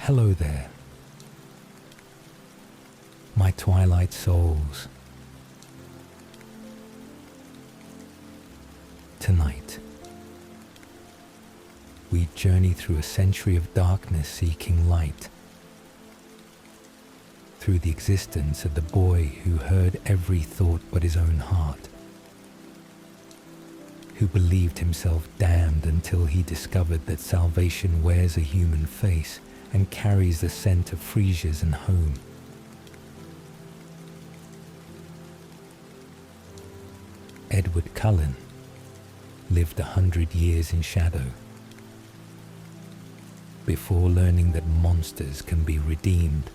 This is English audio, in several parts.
Hello there, my Twilight souls. Tonight, we journey through a century of darkness seeking light, through the existence of the boy who heard every thought but his own heart, who believed himself damned until he discovered that salvation wears a human face and carries the scent of freesias and home. Edward Cullen lived 100 years in shadow before learning that monsters can be redeemed,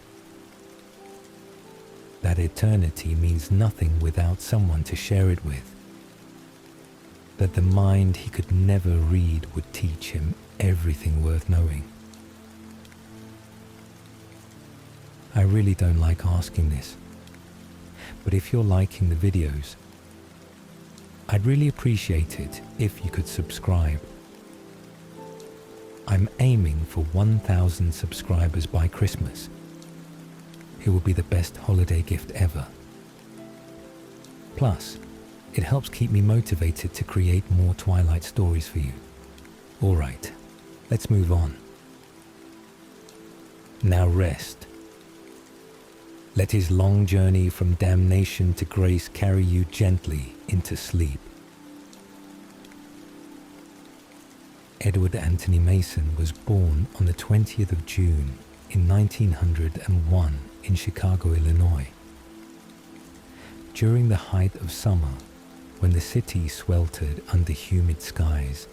that eternity means nothing without someone to share it with, that the mind he could never read would teach him everything worth knowing. I really don't like asking this, but if you're liking the videos, I'd really appreciate it if you could subscribe. I'm aiming for 1,000 subscribers by Christmas. It will be the best holiday gift ever. Plus, it helps keep me motivated to create more Twilight stories for you. Alright, let's move on. Now rest. Let his long journey from damnation to grace carry you gently into sleep. Edward Anthony Mason was born on the 20th of June in 1901 in Chicago, Illinois. During the height of summer, when the city sweltered under humid skies,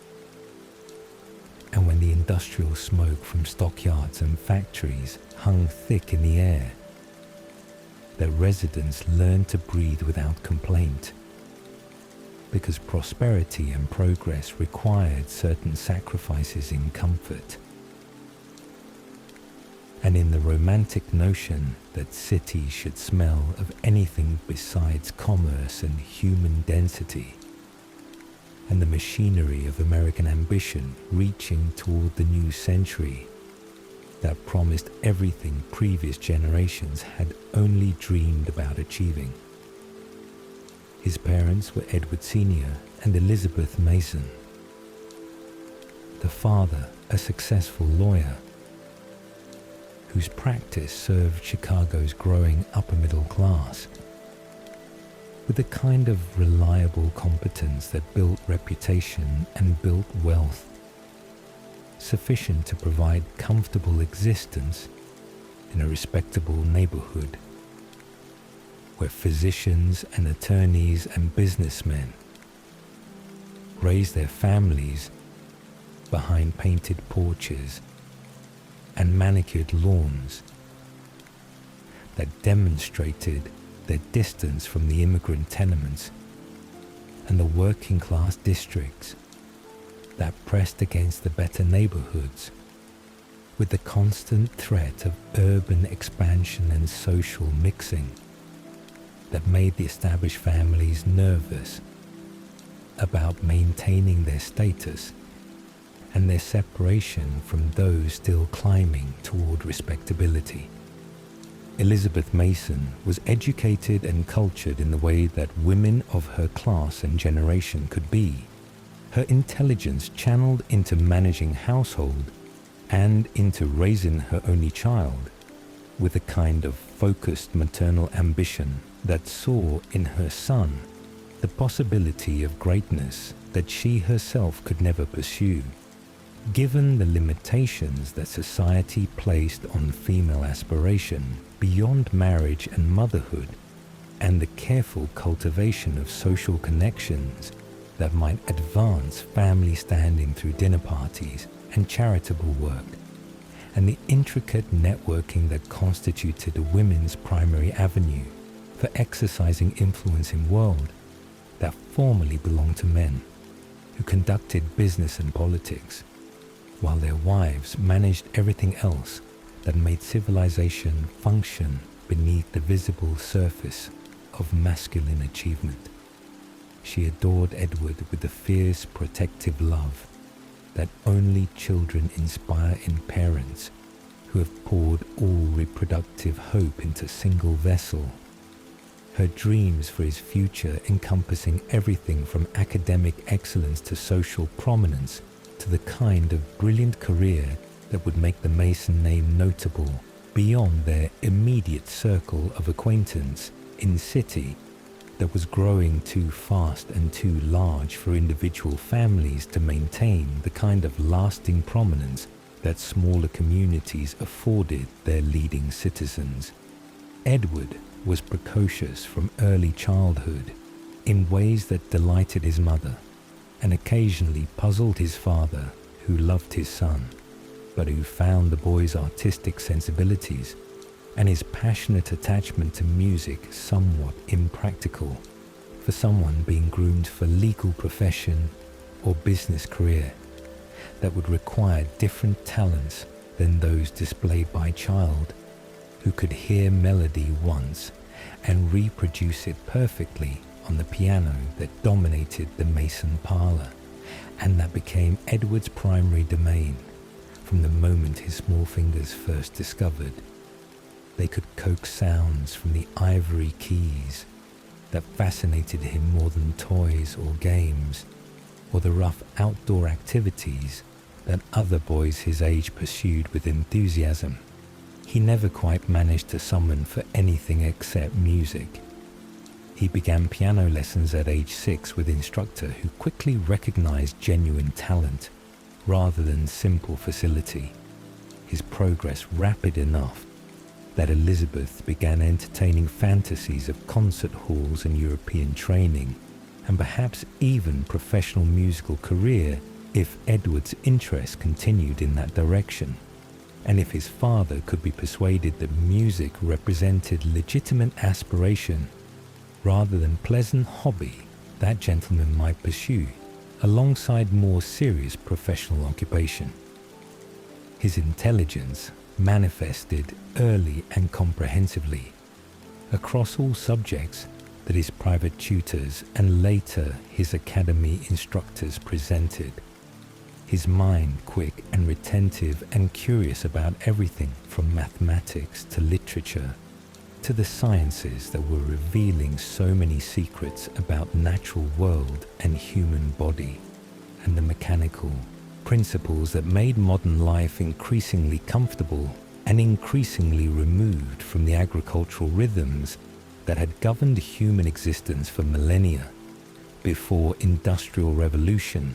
and when the industrial smoke from stockyards and factories hung thick in the air, the residents learned to breathe without complaint, because prosperity and progress required certain sacrifices in comfort. And in the romantic notion that cities should smell of anything besides commerce and human density, and the machinery of American ambition reaching toward the new century that promised everything previous generations had only dreamed about achieving. His parents were Edward Sr. and Elizabeth Mason. The father, a successful lawyer, whose practice served Chicago's growing upper middle class with the kind of reliable competence that built reputation and built wealth, sufficient to provide comfortable existence in a respectable neighborhood where physicians and attorneys and businessmen raised their families behind painted porches and manicured lawns that demonstrated their distance from the immigrant tenements and the working class districts that pressed against the better neighborhoods with the constant threat of urban expansion and social mixing that made the established families nervous about maintaining their status and their separation from those still climbing toward respectability. Elizabeth Mason was educated and cultured in the way that women of her class and generation could be. Her intelligence channeled into managing household and into raising her only child with a kind of focused maternal ambition that saw in her son the possibility of greatness that she herself could never pursue. Given the limitations that society placed on female aspiration beyond marriage and motherhood, and the careful cultivation of social connections that might advance family standing through dinner parties and charitable work, and the intricate networking that constituted a women's primary avenue for exercising influence in world that formerly belonged to men who conducted business and politics, while their wives managed everything else that made civilization function beneath the visible surface of masculine achievement. She adored Edward with the fierce protective love that only children inspire in parents who have poured all reproductive hope into a single vessel. Her dreams for his future, encompassing everything from academic excellence to social prominence to the kind of brilliant career that would make the Mason name notable beyond their immediate circle of acquaintance in city that was growing too fast and too large for individual families to maintain the kind of lasting prominence that smaller communities afforded their leading citizens. Edward was precocious from early childhood in ways that delighted his mother and occasionally puzzled his father, who loved his son, but who found the boy's artistic sensibilities and his passionate attachment to music somewhat impractical for someone being groomed for legal profession or business career that would require different talents than those displayed by a child who could hear melody once and reproduce it perfectly on the piano that dominated the Mason parlor, and that became Edward's primary domain from the moment his small fingers first discovered. They could coax sounds from the ivory keys that fascinated him more than toys or games, or the rough outdoor activities that other boys his age pursued with enthusiasm. He never quite managed to summon for anything except music. He began piano lessons at age 6 with an instructor who quickly recognized genuine talent rather than simple facility. His progress rapid enough that Elizabeth began entertaining fantasies of concert halls and European training, and perhaps even professional musical career if Edward's interest continued in that direction, and if his father could be persuaded that music represented legitimate aspiration rather than pleasant hobby that gentleman might pursue alongside more serious professional occupation. His intelligence manifested early and comprehensively across all subjects that his private tutors and later his academy instructors presented. His mind quick and retentive and curious about everything from mathematics to literature to the sciences that were revealing so many secrets about natural world and human body, and the mechanical principles that made modern life increasingly comfortable and increasingly removed from the agricultural rhythms that had governed human existence for millennia before industrial revolution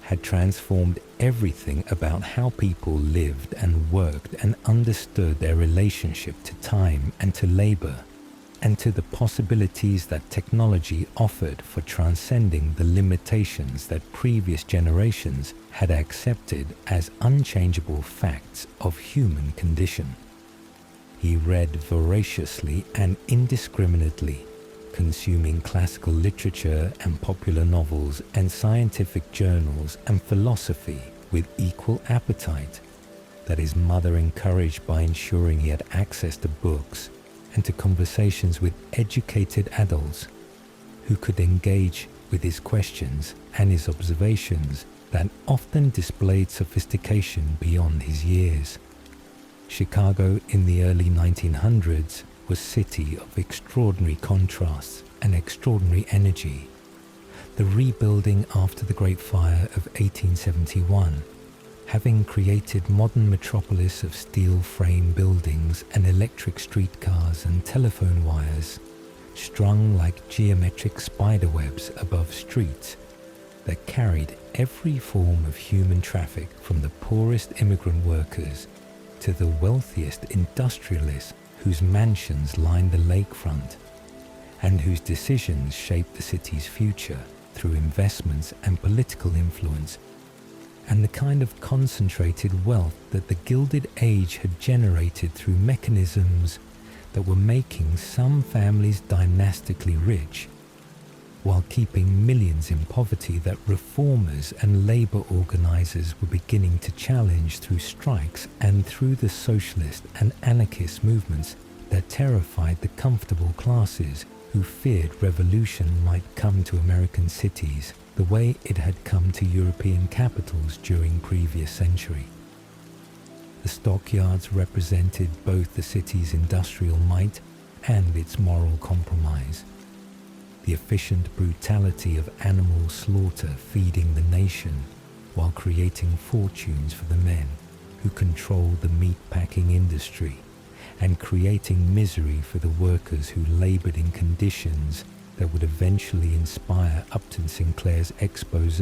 had transformed everything about how people lived and worked and understood their relationship to time and to labor, and to the possibilities that technology offered for transcending the limitations that previous generations had accepted as unchangeable facts of human condition. He read voraciously and indiscriminately, consuming classical literature and popular novels and scientific journals and philosophy with equal appetite that his mother encouraged by ensuring he had access to books and to conversations with educated adults who could engage with his questions and his observations that often displayed sophistication beyond his years. Chicago in the early 1900s was a city of extraordinary contrasts and extraordinary energy. The rebuilding after the Great Fire of 1871, having created modern metropolis of steel frame buildings and electric streetcars and telephone wires, strung like geometric spiderwebs above streets that carried every form of human traffic from the poorest immigrant workers to the wealthiest industrialists whose mansions lined the lakefront and whose decisions shaped the city's future through investments and political influence, and the kind of concentrated wealth that the Gilded Age had generated through mechanisms that were making some families dynastically rich, while keeping millions in poverty that reformers and labor organizers were beginning to challenge through strikes and through the socialist and anarchist movements that terrified the comfortable classes who feared revolution might come to American cities the way it had come to European capitals during previous century. The stockyards represented both the city's industrial might and its moral compromise. The efficient brutality of animal slaughter feeding the nation while creating fortunes for the men who controlled the meat-packing industry and creating misery for the workers who labored in conditions that would eventually inspire Upton Sinclair's expose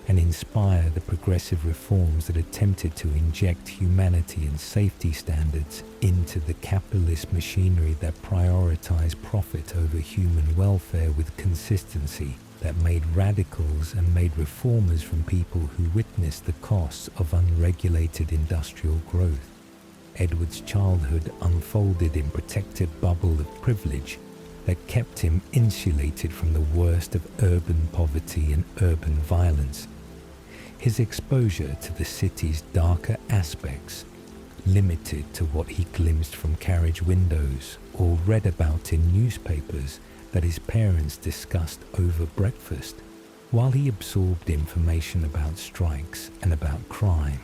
and inspire the progressive reforms that attempted to inject humanity and safety standards into the capitalist machinery that prioritized profit over human welfare with consistency, that made radicals and made reformers from people who witnessed the costs of unregulated industrial growth. Edward's childhood unfolded in protected bubble of privilege that kept him insulated from the worst of urban poverty and urban violence. His exposure to the city's darker aspects, limited to what he glimpsed from carriage windows or read about in newspapers that his parents discussed over breakfast, while he absorbed information about strikes and about crime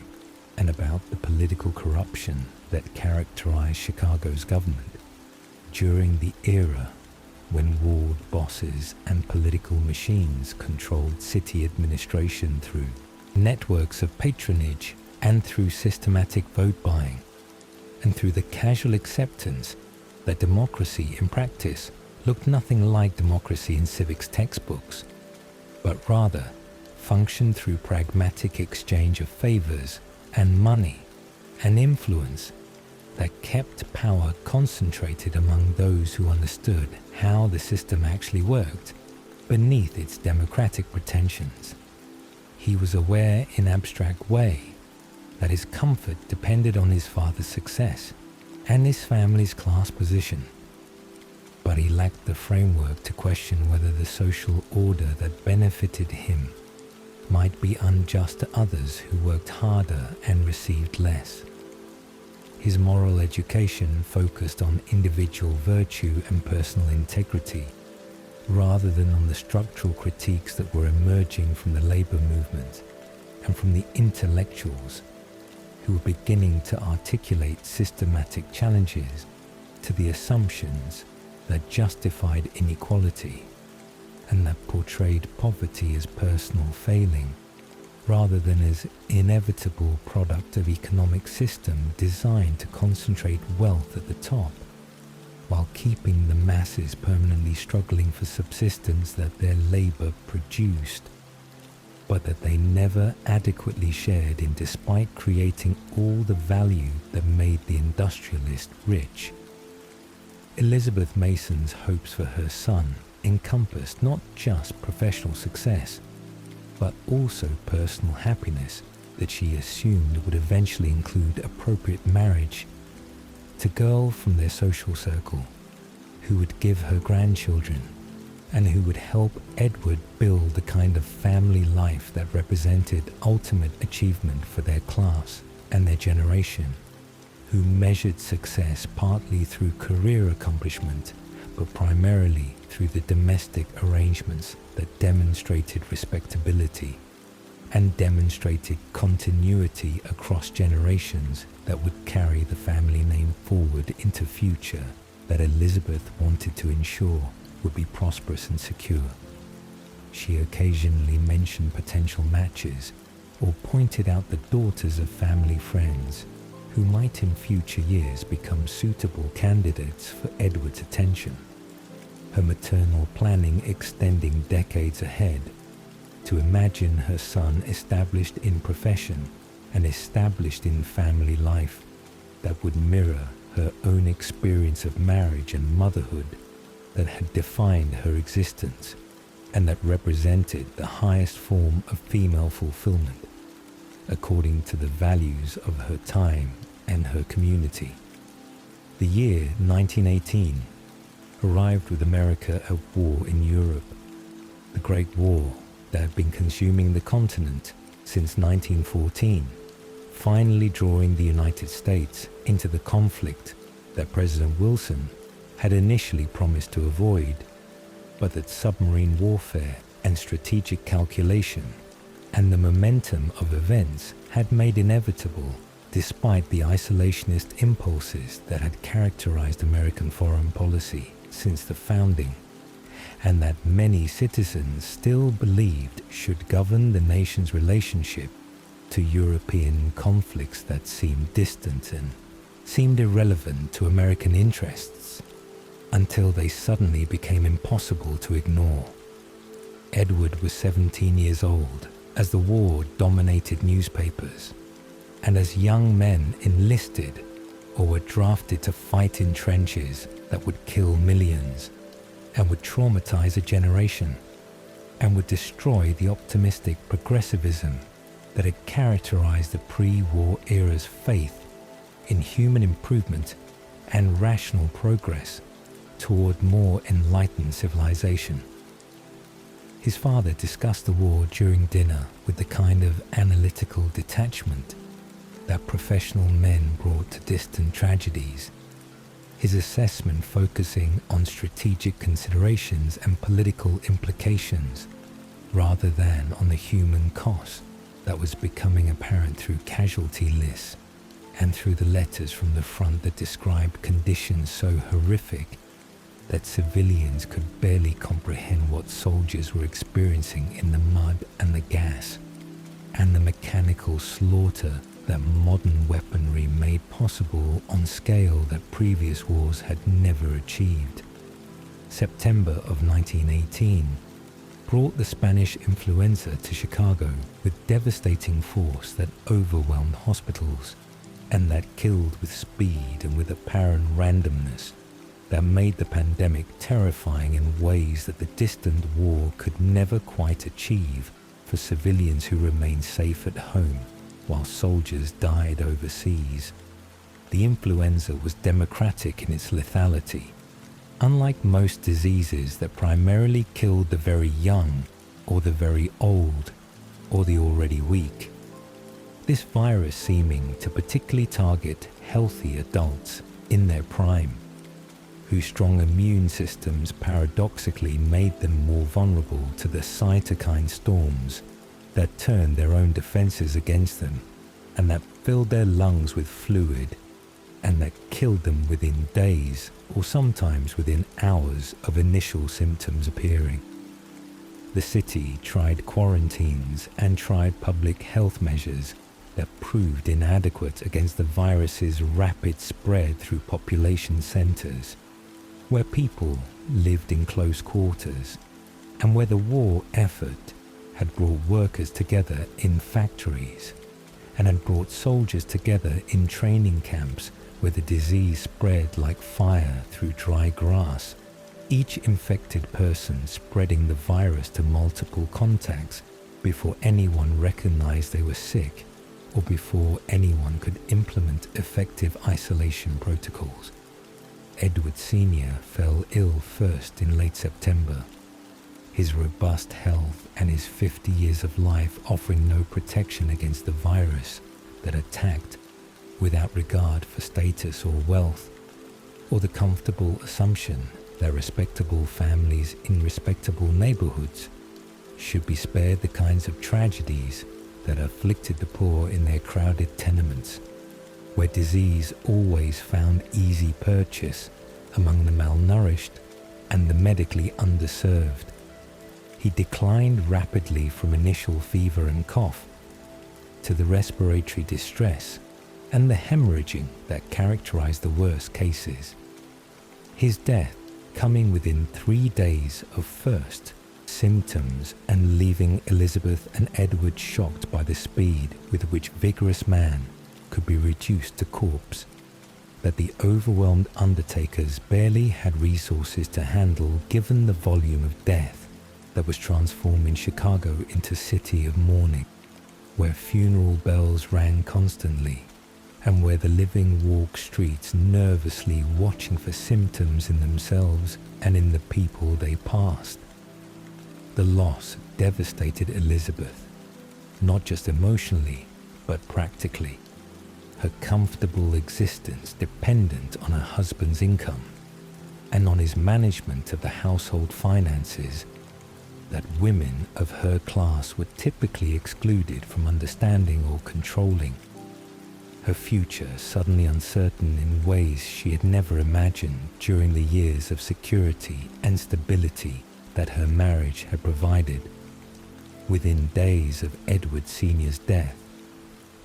and about the political corruption that characterized Chicago's government. During the era when ward bosses and political machines controlled city administration through networks of patronage and through systematic vote buying, and through the casual acceptance that democracy in practice looked nothing like democracy in civics textbooks, but rather functioned through pragmatic exchange of favors and money and influence that kept power concentrated among those who understood how the system actually worked beneath its democratic pretensions. He was aware in abstract way that his comfort depended on his father's success and his family's class position, but he lacked the framework to question whether the social order that benefited him might be unjust to others who worked harder and received less. His moral education focused on individual virtue and personal integrity, rather than on the structural critiques that were emerging from the labor movement and from the intellectuals who were beginning to articulate systematic challenges to the assumptions that justified inequality and that portrayed poverty as personal failing rather than as inevitable product of economic system designed to concentrate wealth at the top while keeping the masses permanently struggling for subsistence that their labor produced, but that they never adequately shared in despite creating all the value that made the industrialist rich. Elizabeth Mason's hopes for her son encompassed not just professional success, but also personal happiness that she assumed would eventually include appropriate marriage to girl from their social circle who would give her grandchildren and who would help Edward build the kind of family life that represented ultimate achievement for their class and their generation, who measured success partly through career accomplishment, but primarily through the domestic arrangements that demonstrated respectability and demonstrated continuity across generations that would carry the family name forward into future that Elizabeth wanted to ensure would be prosperous and secure. She occasionally mentioned potential matches or pointed out the daughters of family friends who might in future years become suitable candidates for Edward's attention, her maternal planning extending decades ahead to imagine her son established in profession and established in family life that would mirror her own experience of marriage and motherhood that had defined her existence and that represented the highest form of female fulfillment, according to the values of her time and her community. The year 1918 arrived with America at war in Europe. The Great War that had been consuming the continent since 1914, finally drawing the United States into the conflict that President Wilson had initially promised to avoid, but that submarine warfare and strategic calculation and the momentum of events had made inevitable despite the isolationist impulses that had characterized American foreign policy since the founding, and that many citizens still believed should govern the nation's relationship to European conflicts that seemed distant and seemed irrelevant to American interests until they suddenly became impossible to ignore. Edward was 17 years old as the war dominated newspapers, and as young men enlisted or were drafted to fight in trenches that would kill millions and would traumatize a generation and would destroy the optimistic progressivism that had characterized the pre-war era's faith in human improvement and rational progress toward more enlightened civilization. His father discussed the war during dinner with the kind of analytical detachment that professional men brought to distant tragedies, his assessment focusing on strategic considerations and political implications rather than on the human cost that was becoming apparent through casualty lists and through the letters from the front that described conditions so horrific that civilians could barely comprehend what soldiers were experiencing in the mud and the gas, and the mechanical slaughter that modern weaponry made possible on scale that previous wars had never achieved. September of 1918 brought the Spanish influenza to Chicago with devastating force that overwhelmed hospitals and that killed with speed and with apparent randomness that made the pandemic terrifying in ways that the distant war could never quite achieve for civilians who remained safe at home while soldiers died overseas. The influenza was democratic in its lethality. Unlike most diseases that primarily killed the very young or the very old or the already weak, this virus seeming to particularly target healthy adults in their prime, whose strong immune systems paradoxically made them more vulnerable to the cytokine storms that turned their own defenses against them and that filled their lungs with fluid and that killed them within days or sometimes within hours of initial symptoms appearing. The city tried quarantines and tried public health measures that proved inadequate against the virus's rapid spread through population centers, where people lived in close quarters, and where the war effort had brought workers together in factories and had brought soldiers together in training camps where the disease spread like fire through dry grass, each infected person spreading the virus to multiple contacts before anyone recognized they were sick or before anyone could implement effective isolation protocols. Edward Sr. fell ill first in late September, his robust health and his 50 years of life offering no protection against the virus that attacked without regard for status or wealth, or the comfortable assumption that respectable families in respectable neighborhoods should be spared the kinds of tragedies that afflicted the poor in their crowded tenements, where disease always found easy purchase among the malnourished and the medically underserved. He declined rapidly from initial fever and cough to the respiratory distress and the hemorrhaging that characterized the worst cases. His death coming within 3 days of first symptoms and leaving Elizabeth and Edward shocked by the speed with which vigorous man could be reduced to corpse, that the overwhelmed undertakers barely had resources to handle given the volume of death that was transforming Chicago into city of mourning, where funeral bells rang constantly and where the living walked streets nervously watching for symptoms in themselves and in the people they passed. The loss devastated Elizabeth, not just emotionally, but practically. Her comfortable existence dependent on her husband's income and on his management of the household finances that women of her class were typically excluded from understanding or controlling. her future suddenly uncertain in ways she had never imagined during the years of security and stability that her marriage had provided. Within days of Edward Sr.'s death,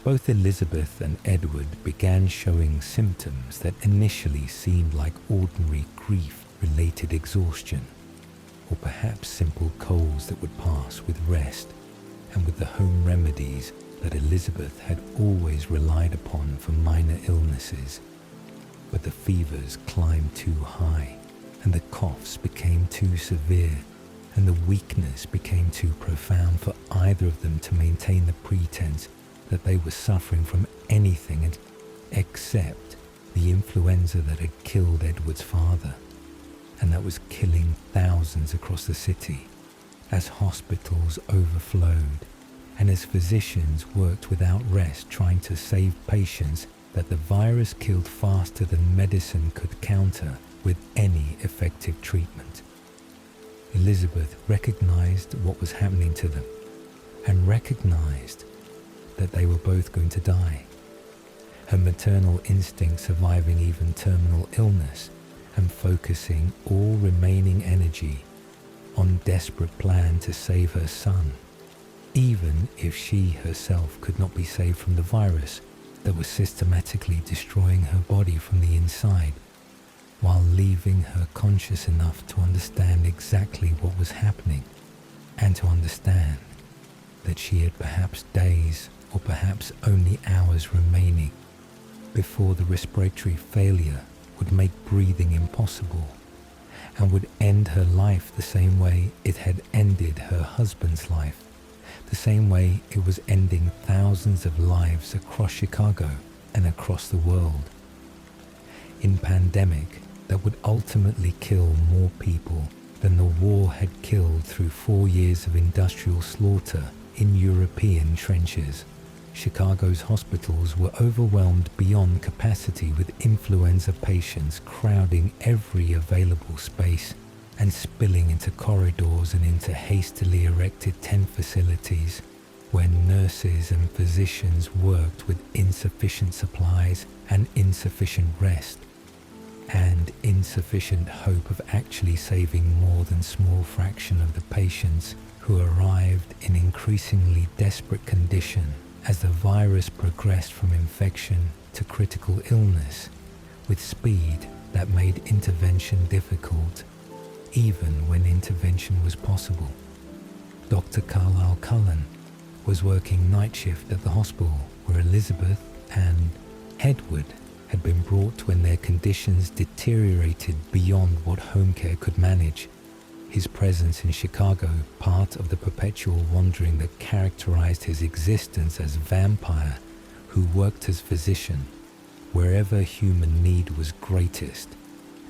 both Elizabeth and Edward began showing symptoms that initially seemed like ordinary grief-related exhaustion, or perhaps simple colds that would pass with rest and with the home remedies that Elizabeth had always relied upon for minor illnesses. But the fevers climbed too high, and the coughs became too severe, and the weakness became too profound for either of them to maintain the pretense that they were suffering from anything except the influenza that had killed Edward's father, and that was killing thousands across the city, as hospitals overflowed, and as physicians worked without rest trying to save patients that the virus killed faster than medicine could counter with any effective treatment. Elizabeth recognized what was happening to them, and recognized that they were both going to die. Her maternal instinct surviving even terminal illness and focusing all remaining energy on desperate plan to save her son, even if she herself could not be saved from the virus that was systematically destroying her body from the inside, while leaving her conscious enough to understand exactly what was happening, and to understand that she had perhaps days or perhaps only hours remaining before the respiratory failure would make breathing impossible and would end her life the same way it had ended her husband's life, the same way it was ending thousands of lives across Chicago and across the world. In pandemic that would ultimately kill more people than the war had killed through 4 years of industrial slaughter in European trenches, Chicago's hospitals were overwhelmed beyond capacity with influenza patients crowding every available space and spilling into corridors and into hastily erected tent facilities where nurses and physicians worked with insufficient supplies and insufficient rest and insufficient hope of actually saving more than small fraction of the patients who arrived in increasingly desperate condition as the virus progressed from infection to critical illness with speed that made intervention difficult, even when intervention was possible. Dr. Carlisle Cullen was working night shift at the hospital where Elizabeth and Edward had been brought when their conditions deteriorated beyond what home care could manage. His presence in Chicago, part of the perpetual wandering that characterized his existence as vampire who worked as physician wherever human need was greatest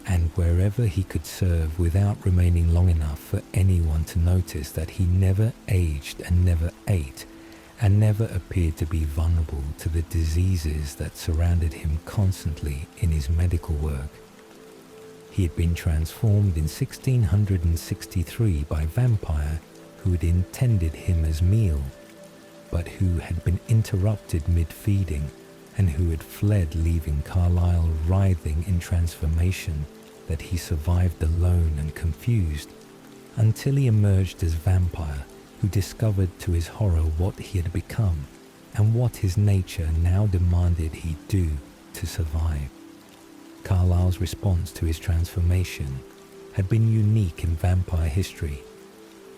and wherever he could serve without remaining long enough for anyone to notice that he never aged and never ate and never appeared to be vulnerable to the diseases that surrounded him constantly in his medical work. He had been transformed in 1663 by a vampire who had intended him as meal, but who had been interrupted mid-feeding and who had fled, leaving Carlisle writhing in transformation that he survived alone and confused until he emerged as vampire who discovered to his horror what he had become and what his nature now demanded he do to survive. Carlisle's response to his transformation had been unique in vampire history.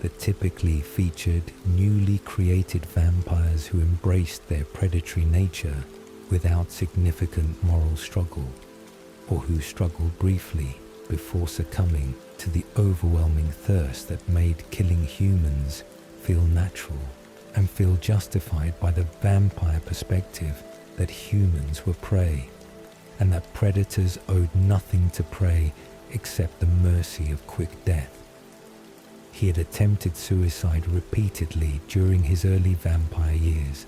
The typically featured newly created vampires who embraced their predatory nature without significant moral struggle, or who struggled briefly before succumbing to the overwhelming thirst that made killing humans feel natural and feel justified by the vampire perspective that humans were prey, and that predators owed nothing to prey except the mercy of quick death. He had attempted suicide repeatedly during his early vampire years,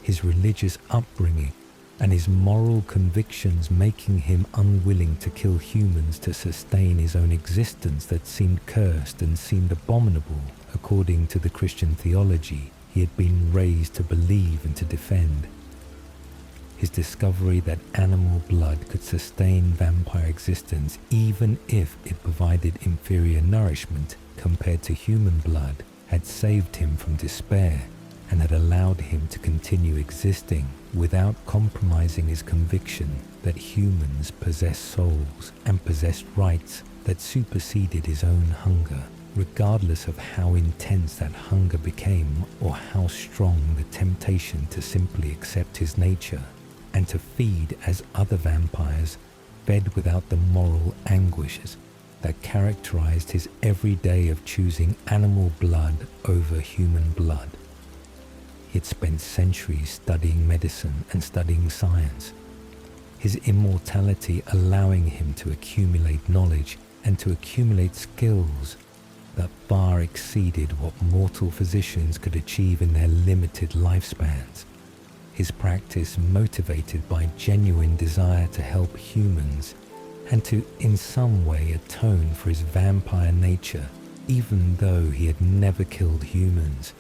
his religious upbringing and his moral convictions making him unwilling to kill humans to sustain his own existence that seemed cursed and seemed abominable according to the Christian theology he had been raised to believe and to defend. his discovery that animal blood could sustain vampire existence even if it provided inferior nourishment compared to human blood had saved him from despair and had allowed him to continue existing without compromising his conviction that humans possess souls and possessed rights that superseded his own hunger, regardless of how intense that hunger became or how strong the temptation to simply accept his nature and to feed as other vampires fed without the moral anguishes that characterized his every day of choosing animal blood over human blood. He had spent centuries studying medicine and studying science, his immortality allowing him to accumulate knowledge and to accumulate skills that far exceeded what mortal physicians could achieve in their limited lifespans. His practice motivated by genuine desire to help humans and to in some way atone for his vampire nature, even though he had never killed humans,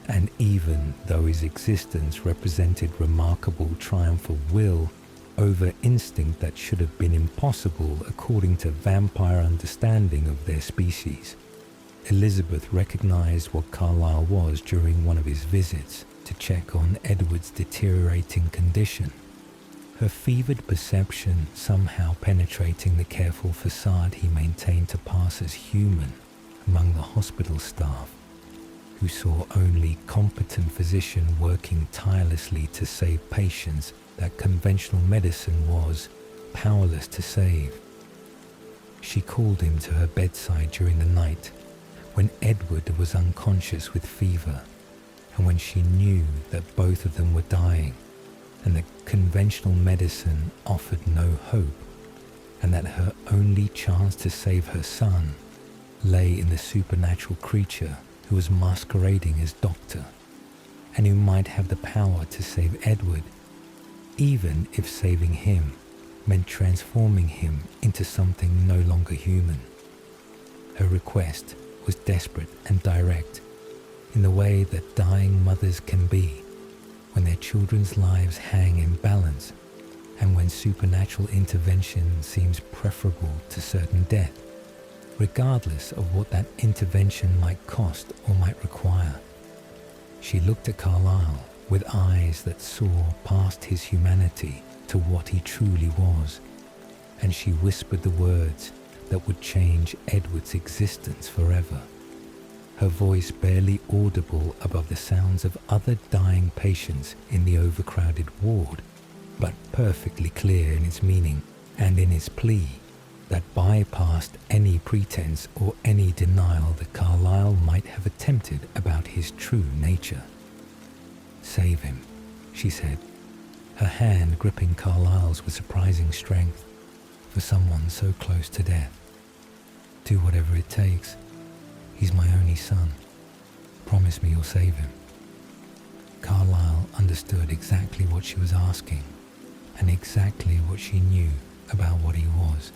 and even though his existence represented remarkable triumph of will over instinct that should have been impossible according to vampire understanding of their species. Elizabeth recognized what Carlyle was during one of his visits to check on Edward's deteriorating condition, her fevered perception somehow penetrating the careful facade he maintained to pass as human among the hospital staff, who saw only competent physician working tirelessly to save patients that conventional medicine was powerless to save. She called him to her bedside during the night when Edward was unconscious with fever, and when she knew that both of them were dying and that conventional medicine offered no hope, and that her only chance to save her son lay in the supernatural creature who was masquerading as doctor, and who might have the power to save Edward, even if saving him meant transforming him into something no longer human. Her request was desperate and direct, in the way that dying mothers can be when their children's lives hang in balance and when supernatural intervention seems preferable to certain death, regardless of what that intervention might cost or might require. She looked at Carlyle with eyes that saw past his humanity to what he truly was, and she whispered the words that would change Edward's existence forever, her voice barely audible above the sounds of other dying patients in the overcrowded ward, but perfectly clear in its meaning and in its plea that bypassed any pretense or any denial that Carlyle might have attempted about his true nature. "Save him," she said, her hand gripping Carlyle's with surprising strength for someone so close to death. "Do whatever it takes. He's my only son. Promise me you'll save him." Carlyle understood exactly what she was asking and exactly what she knew about what he was.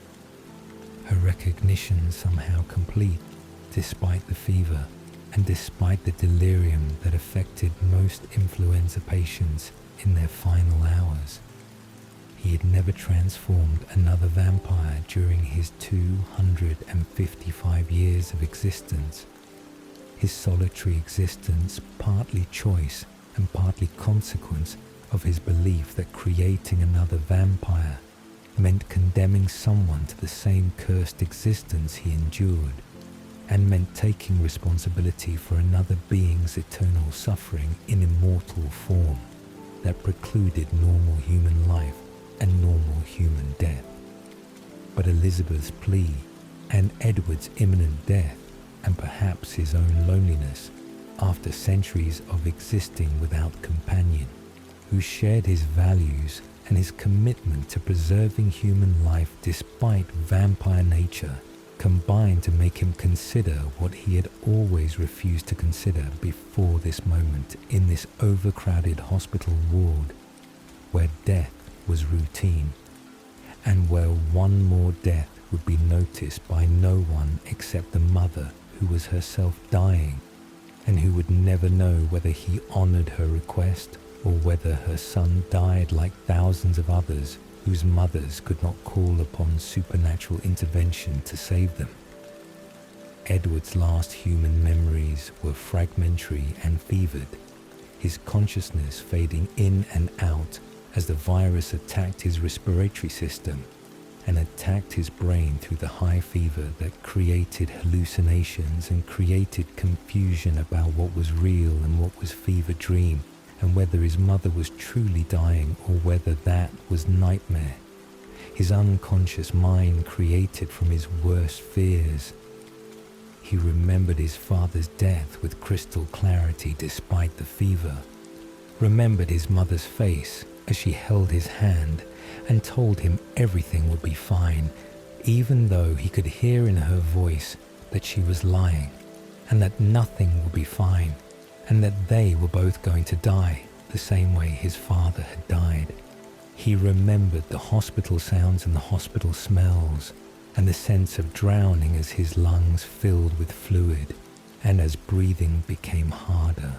Her recognition somehow complete despite the fever and despite the delirium that affected most influenza patients in their final hours. He had never transformed another vampire during his 255 years of existence. His solitary existence, partly choice and partly consequence of his belief that creating another vampire meant condemning someone to the same cursed existence he endured, and meant taking responsibility for another being's eternal suffering in immortal form that precluded normal human life and normal human death. But Elizabeth's plea and Edward's imminent death, and perhaps his own loneliness after centuries of existing without companion, who shared his values and his commitment to preserving human life despite vampire nature, combined to make him consider what he had always refused to consider before this moment in this overcrowded hospital ward, where death was routine, and where one more death would be noticed by no one except the mother who was herself dying, and who would never know whether he honored her request or whether her son died like thousands of others whose mothers could not call upon supernatural intervention to save them. Edward's last human memories were fragmentary and fevered, his consciousness fading in and out as the virus attacked his respiratory system and attacked his brain through the high fever that created hallucinations and created confusion about what was real and what was fever dream, and whether his mother was truly dying or whether that was nightmare. His unconscious mind created from his worst fears. He remembered his father's death with crystal clarity despite the fever, remembered his mother's face as she held his hand and told him everything would be fine, even though he could hear in her voice that she was lying, and that nothing would be fine, and that they were both going to die the same way his father had died. He remembered the hospital sounds and the hospital smells, and the sense of drowning as his lungs filled with fluid, and as breathing became harder,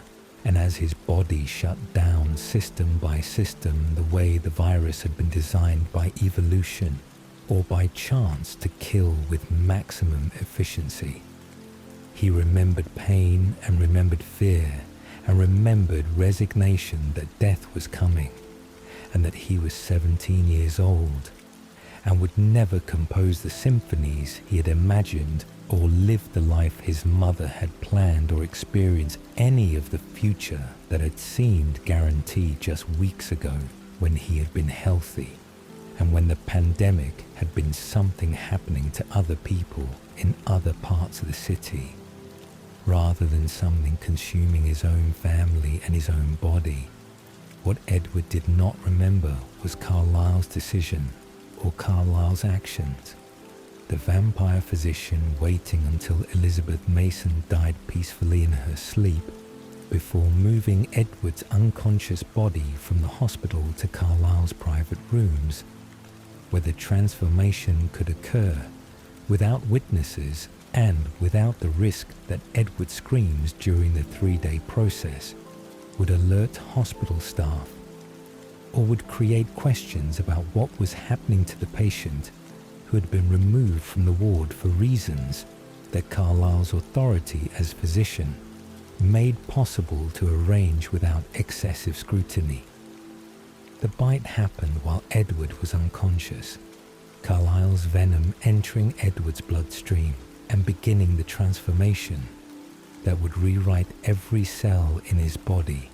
and as his body shut down system by system the way the virus had been designed by evolution or by chance to kill with maximum efficiency. He remembered pain and remembered fear and remembered resignation that death was coming and that he was 17 years old and would never compose the symphonies he had imagined or live the life his mother had planned or experience any of the future that had seemed guaranteed just weeks ago when he had been healthy and when the pandemic had been something happening to other people in other parts of the city, rather than something consuming his own family and his own body. What Edward did not remember was Carlisle's decision or Carlisle's actions. The vampire physician waiting until Elizabeth Mason died peacefully in her sleep before moving Edward's unconscious body from the hospital to Carlisle's private rooms, where the transformation could occur without witnesses and without the risk that Edward's screams during the 3-day process would alert hospital staff or would create questions about what was happening to the patient who had been removed from the ward for reasons that Carlisle's authority as physician made possible to arrange without excessive scrutiny. The bite happened while Edward was unconscious, Carlisle's venom entering Edward's bloodstream and beginning the transformation that would rewrite every cell in his body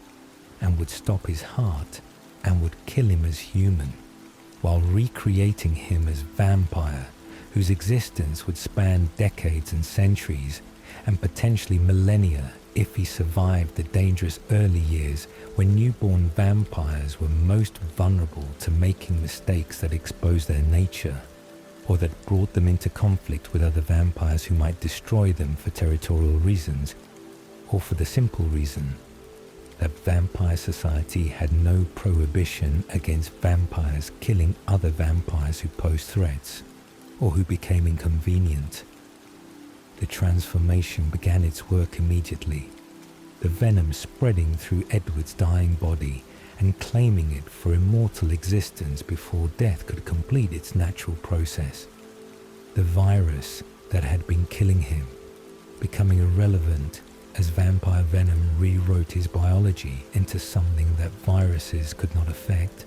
and would stop his heart and would kill him as human, while recreating him as vampire whose existence would span decades and centuries and potentially millennia if he survived the dangerous early years when newborn vampires were most vulnerable to making mistakes that exposed their nature or that brought them into conflict with other vampires who might destroy them for territorial reasons or for the simple reason that vampire society had no prohibition against vampires killing other vampires who posed threats or who became inconvenient. The transformation began its work immediately, the venom spreading through Edward's dying body and claiming it for immortal existence before death could complete its natural process. The virus that had been killing him, becoming irrelevant as vampire venom rewrote his biology into something that viruses could not affect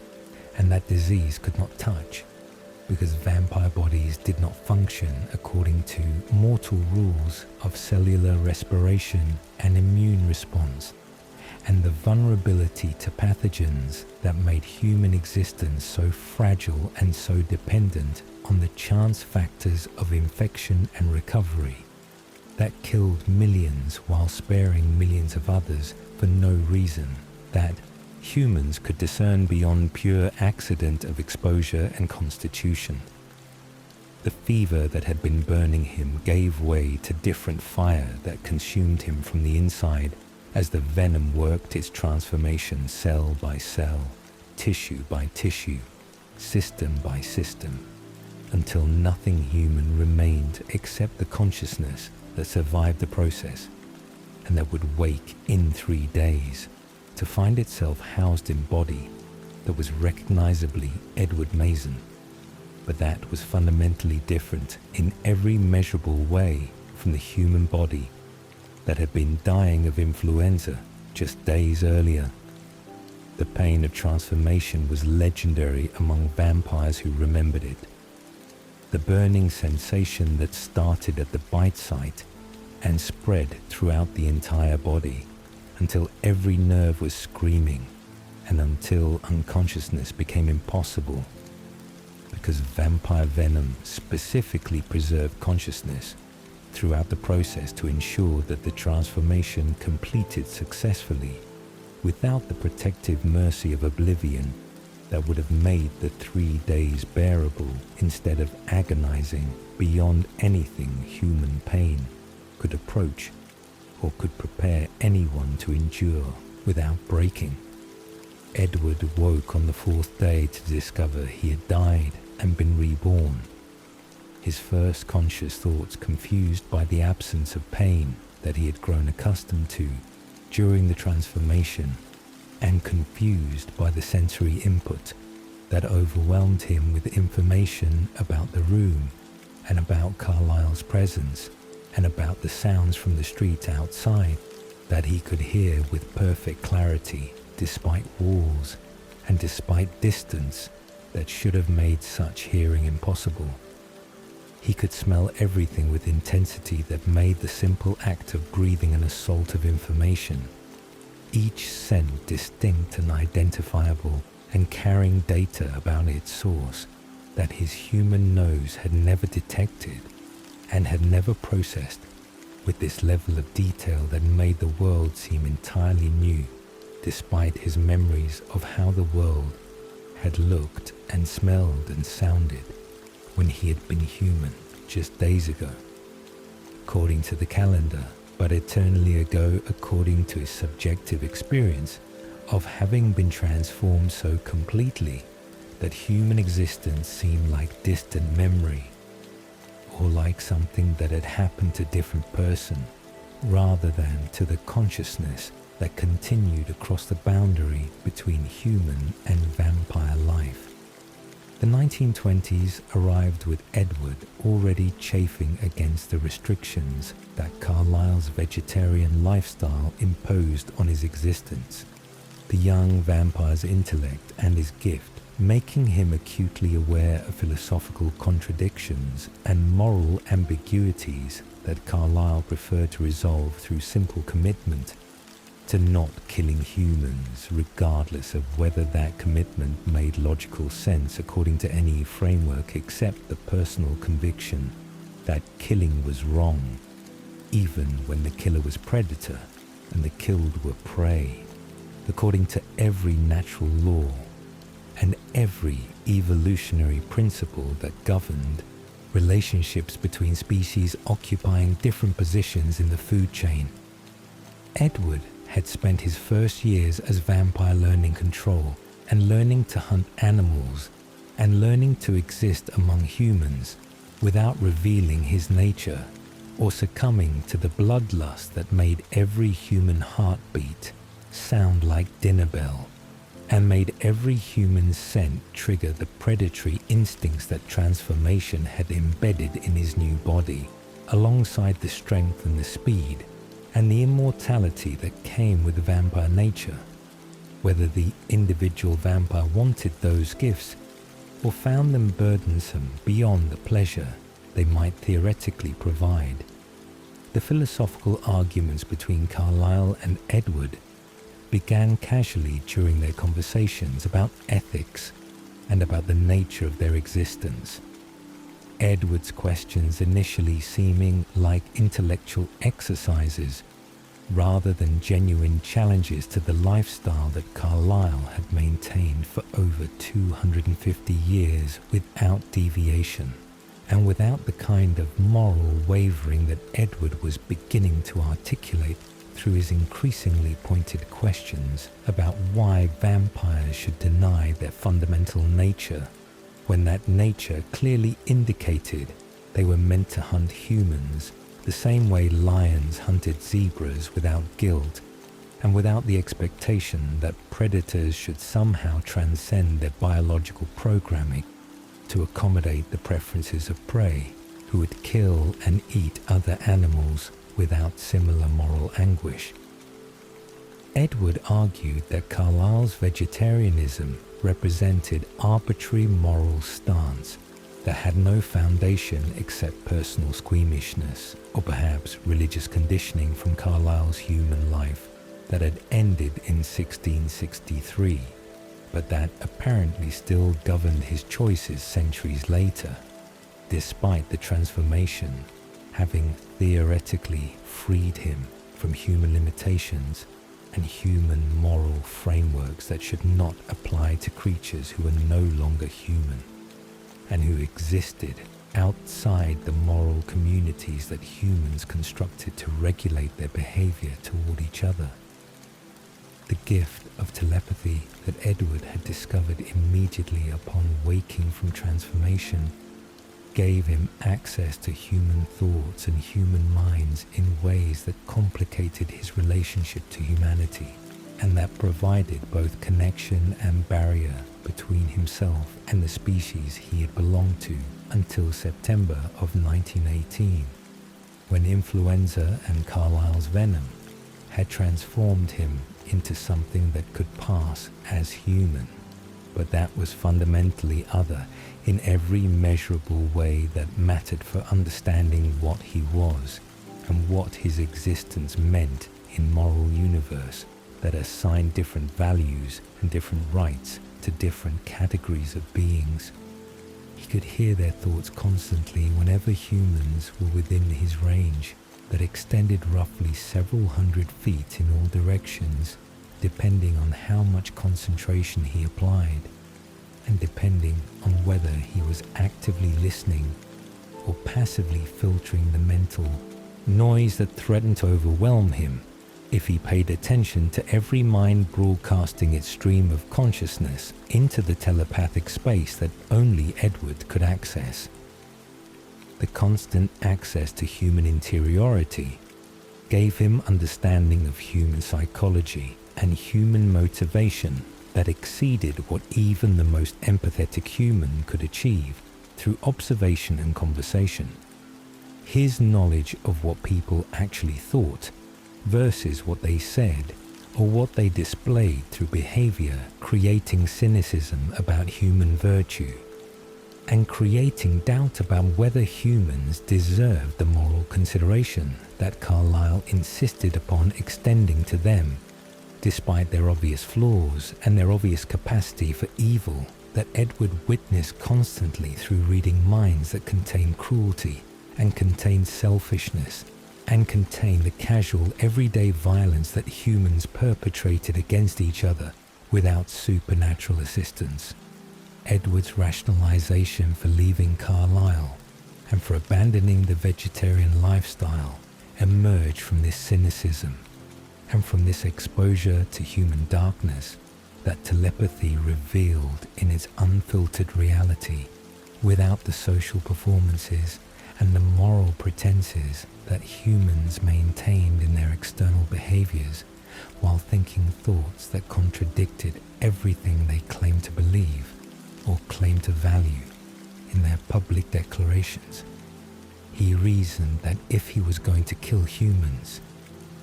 and that disease could not touch, because vampire bodies did not function according to mortal rules of cellular respiration and immune response, and the vulnerability to pathogens that made human existence so fragile and so dependent on the chance factors of infection and recovery that killed millions while sparing millions of others for no reason that humans could discern beyond pure accident of exposure and constitution. The fever that had been burning him gave way to different fire that consumed him from the inside as the venom worked its transformation cell by cell, tissue by tissue, system by system, until nothing human remained except the consciousness that survived the process and that would wake in 3 days to find itself housed in body that was recognizably Edward Mason, but that was fundamentally different in every measurable way from the human body that had been dying of influenza just days earlier. The pain of transformation was legendary among vampires who remembered it. The burning sensation that started at the bite site and spread throughout the entire body until every nerve was screaming and until unconsciousness became impossible, because vampire venom specifically preserved consciousness throughout the process to ensure that the transformation completed successfully without the protective mercy of oblivion that would have made the 3 days bearable instead of agonizing beyond anything human pain could approach or could prepare anyone to endure without breaking. Edward woke on the 4th day to discover he had died and been reborn. His first conscious thoughts confused by the absence of pain that he had grown accustomed to during the transformation, and confused by the sensory input that overwhelmed him with information about the room and about Carlisle's presence and about the sounds from the street outside that he could hear with perfect clarity despite walls and despite distance that should have made such hearing impossible. He could smell everything with intensity that made the simple act of breathing an assault of information, each scent distinct and identifiable and carrying data about its source that his human nose had never detected and had never processed with this level of detail that made the world seem entirely new, despite his memories of how the world had looked and smelled and sounded when he had been human just days ago, according to the calendar, but eternally ago according to his subjective experience of having been transformed so completely that human existence seemed like distant memory, or like something that had happened to a different person, rather than to the consciousness that continued across the boundary between human and vampire life. The 1920s arrived with Edward already chafing against the restrictions that Carlisle's vegetarian lifestyle imposed on his existence. The young vampire's intellect and his gift, making him acutely aware of philosophical contradictions and moral ambiguities that Carlyle preferred to resolve through simple commitment to not killing humans, regardless of whether that commitment made logical sense according to any framework except the personal conviction that killing was wrong, even when the killer was predator and the killed were prey, according to every natural law and every evolutionary principle that governed relationships between species occupying different positions in the food chain. Edward had spent his first years as vampire learning control and learning to hunt animals and learning to exist among humans without revealing his nature or succumbing to the bloodlust that made every human heartbeat sound like dinner bell and made every human scent trigger the predatory instincts that transformation had embedded in his new body, alongside the strength and the speed and the immortality that came with vampire nature, whether the individual vampire wanted those gifts or found them burdensome beyond the pleasure they might theoretically provide. The philosophical arguments between Carlyle and Edward began casually during their conversations about ethics and about the nature of their existence. Edward's questions initially seeming like intellectual exercises rather than genuine challenges to the lifestyle that Carlyle had maintained for over 250 years without deviation and without the kind of moral wavering that Edward was beginning to articulate through his increasingly pointed questions about why vampires should deny their fundamental nature when that nature clearly indicated they were meant to hunt humans the same way lions hunted zebras without guilt, and without the expectation that predators should somehow transcend their biological programming to accommodate the preferences of prey, who would kill and eat other animals without similar moral anguish. Edward argued that Carlyle's vegetarianism represented arbitrary moral stance that had no foundation except personal squeamishness, or perhaps religious conditioning from Carlyle's human life that had ended in 1663, but that apparently still governed his choices centuries later, despite the transformation having theoretically freed him from human limitations and human moral frameworks that should not apply to creatures who were no longer human and who existed outside the moral communities that humans constructed to regulate their behavior toward each other. The gift of telepathy that Edward had discovered immediately upon waking from transformation gave him access to human thoughts and human minds in ways that complicated his relationship to humanity, and that provided both connection and barrier between himself and the species he had belonged to until September of 1918, when influenza and Carlyle's venom had transformed him into something that could pass as human, but that was fundamentally other in every measurable way that mattered for understanding what he was and what his existence meant in moral universe that assigned different values and different rights to different categories of beings. He could hear their thoughts constantly whenever humans were within his range that extended roughly several hundred feet in all directions, depending on how much concentration he applied, and depending on whether he was actively listening or passively filtering the mental noise that threatened to overwhelm him if he paid attention to every mind broadcasting its stream of consciousness into the telepathic space that only Edward could access. The constant access to human interiority gave him understanding of human psychology and human motivation that exceeded what even the most empathetic human could achieve through observation and conversation. His knowledge of what people actually thought versus what they said or what they displayed through behavior, creating cynicism about human virtue and creating doubt about whether humans deserved the moral consideration that Carlyle insisted upon extending to them, despite their obvious flaws and their obvious capacity for evil that Edward witnessed constantly through reading minds that contain cruelty and contain selfishness and contain the casual everyday violence that humans perpetrated against each other without supernatural assistance. Edward's rationalization for leaving Carlyle and for abandoning the vegetarian lifestyle emerged from this cynicism and from this exposure to human darkness that telepathy revealed in its unfiltered reality without the social performances and the moral pretenses that humans maintained in their external behaviors while thinking thoughts that contradicted everything they claimed to believe or claimed to value in their public declarations. He reasoned that if he was going to kill humans,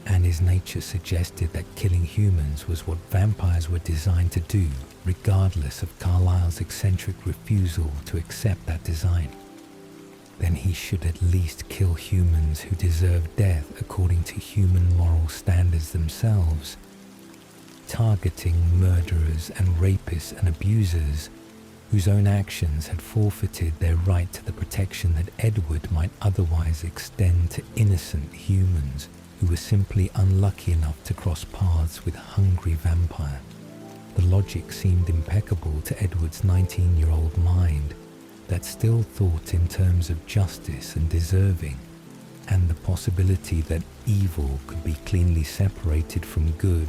and his nature suggested that killing humans was what vampires were designed to do, regardless of Carlyle's eccentric refusal to accept that design, then he should at least kill humans who deserve death according to human moral standards themselves, targeting murderers and rapists and abusers whose own actions had forfeited their right to the protection that Edward might otherwise extend to innocent humans who were simply unlucky enough to cross paths with hungry vampire. The logic seemed impeccable to Edward's 19-year-old mind that still thought in terms of justice and deserving, and the possibility that evil could be cleanly separated from good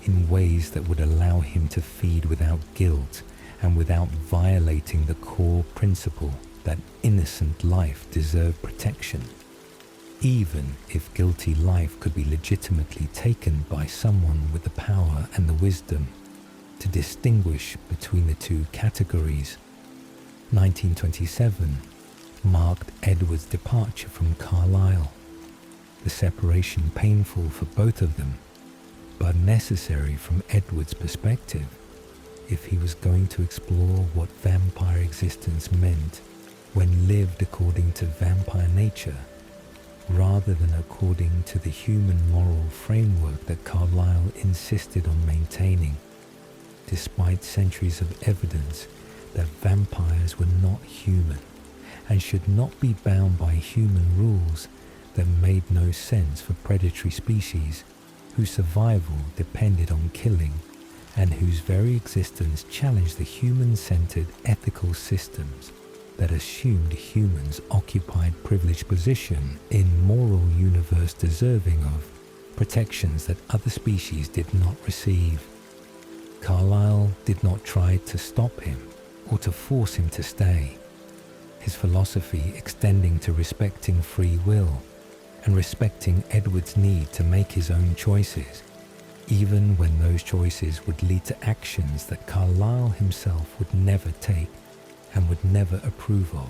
in ways that would allow him to feed without guilt and without violating the core principle that innocent life deserved protection. even if guilty life could be legitimately taken by someone with the power and the wisdom to distinguish between the two categories. 1927 marked Edward's departure from Carlisle, the separation painful for both of them, but necessary from Edward's perspective if he was going to explore what vampire existence meant when lived according to vampire nature, rather than according to the human moral framework that Carlyle insisted on maintaining, despite centuries of evidence that vampires were not human and should not be bound by human rules that made no sense for predatory species whose survival depended on killing and whose very existence challenged the human-centered ethical systems that assumed humans occupied privileged position in moral universe deserving of protections that other species did not receive. Carlyle did not try to stop him or to force him to stay, his philosophy extending to respecting free will and respecting Edward's need to make his own choices, even when those choices would lead to actions that Carlyle himself would never take and would never approve of,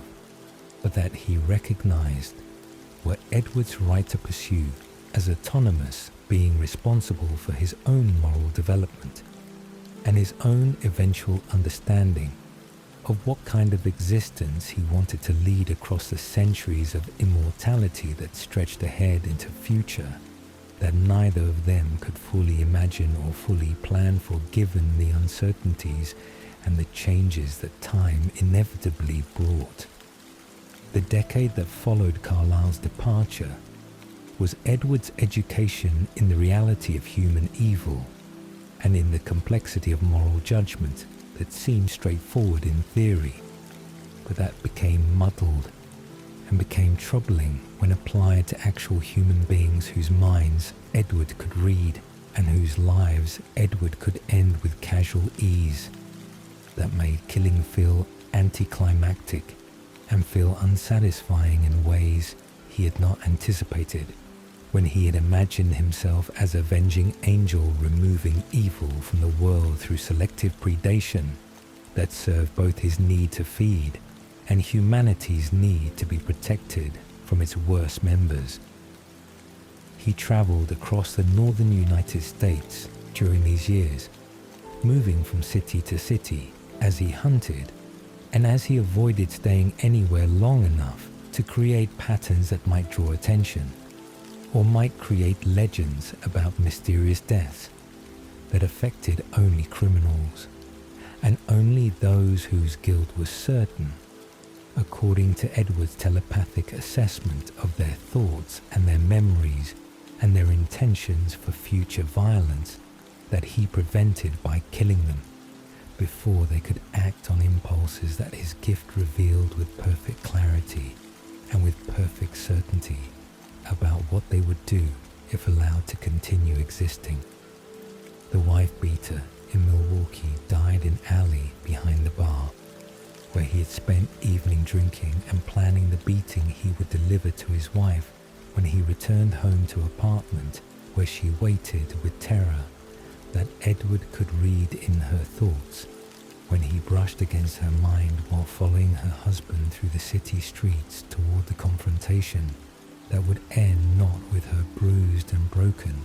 but that he recognized were Edward's right to pursue as autonomous being responsible for his own moral development and his own eventual understanding of what kind of existence he wanted to lead across the centuries of immortality that stretched ahead into future that neither of them could fully imagine or fully plan for, given the uncertainties and the changes that time inevitably brought. The decade that followed Carlyle's departure was Edward's education in the reality of human evil and in the complexity of moral judgment that seemed straightforward in theory, but that became muddled and became troubling when applied to actual human beings whose minds Edward could read and whose lives Edward could end with casual ease, that made killing feel anticlimactic and feel unsatisfying in ways he had not anticipated when he had imagined himself as avenging angel removing evil from the world through selective predation that served both his need to feed and humanity's need to be protected from its worst members. He traveled across the northern United States during these years, moving from city to city as he hunted and as he avoided staying anywhere long enough to create patterns that might draw attention or might create legends about mysterious deaths that affected only criminals and only those whose guilt was certain, according to Edward's telepathic assessment of their thoughts and their memories and their intentions for future violence that he prevented by killing them before they could act on impulses that his gift revealed with perfect clarity and with perfect certainty about what they would do if allowed to continue existing. The wife-beater in Milwaukee died in alley behind the bar, where he had spent evening drinking and planning the beating he would deliver to his wife when he returned home to apartment where she waited with terror that Edward could read in her thoughts when he brushed against her mind while following her husband through the city streets toward the confrontation that would end not with her bruised and broken,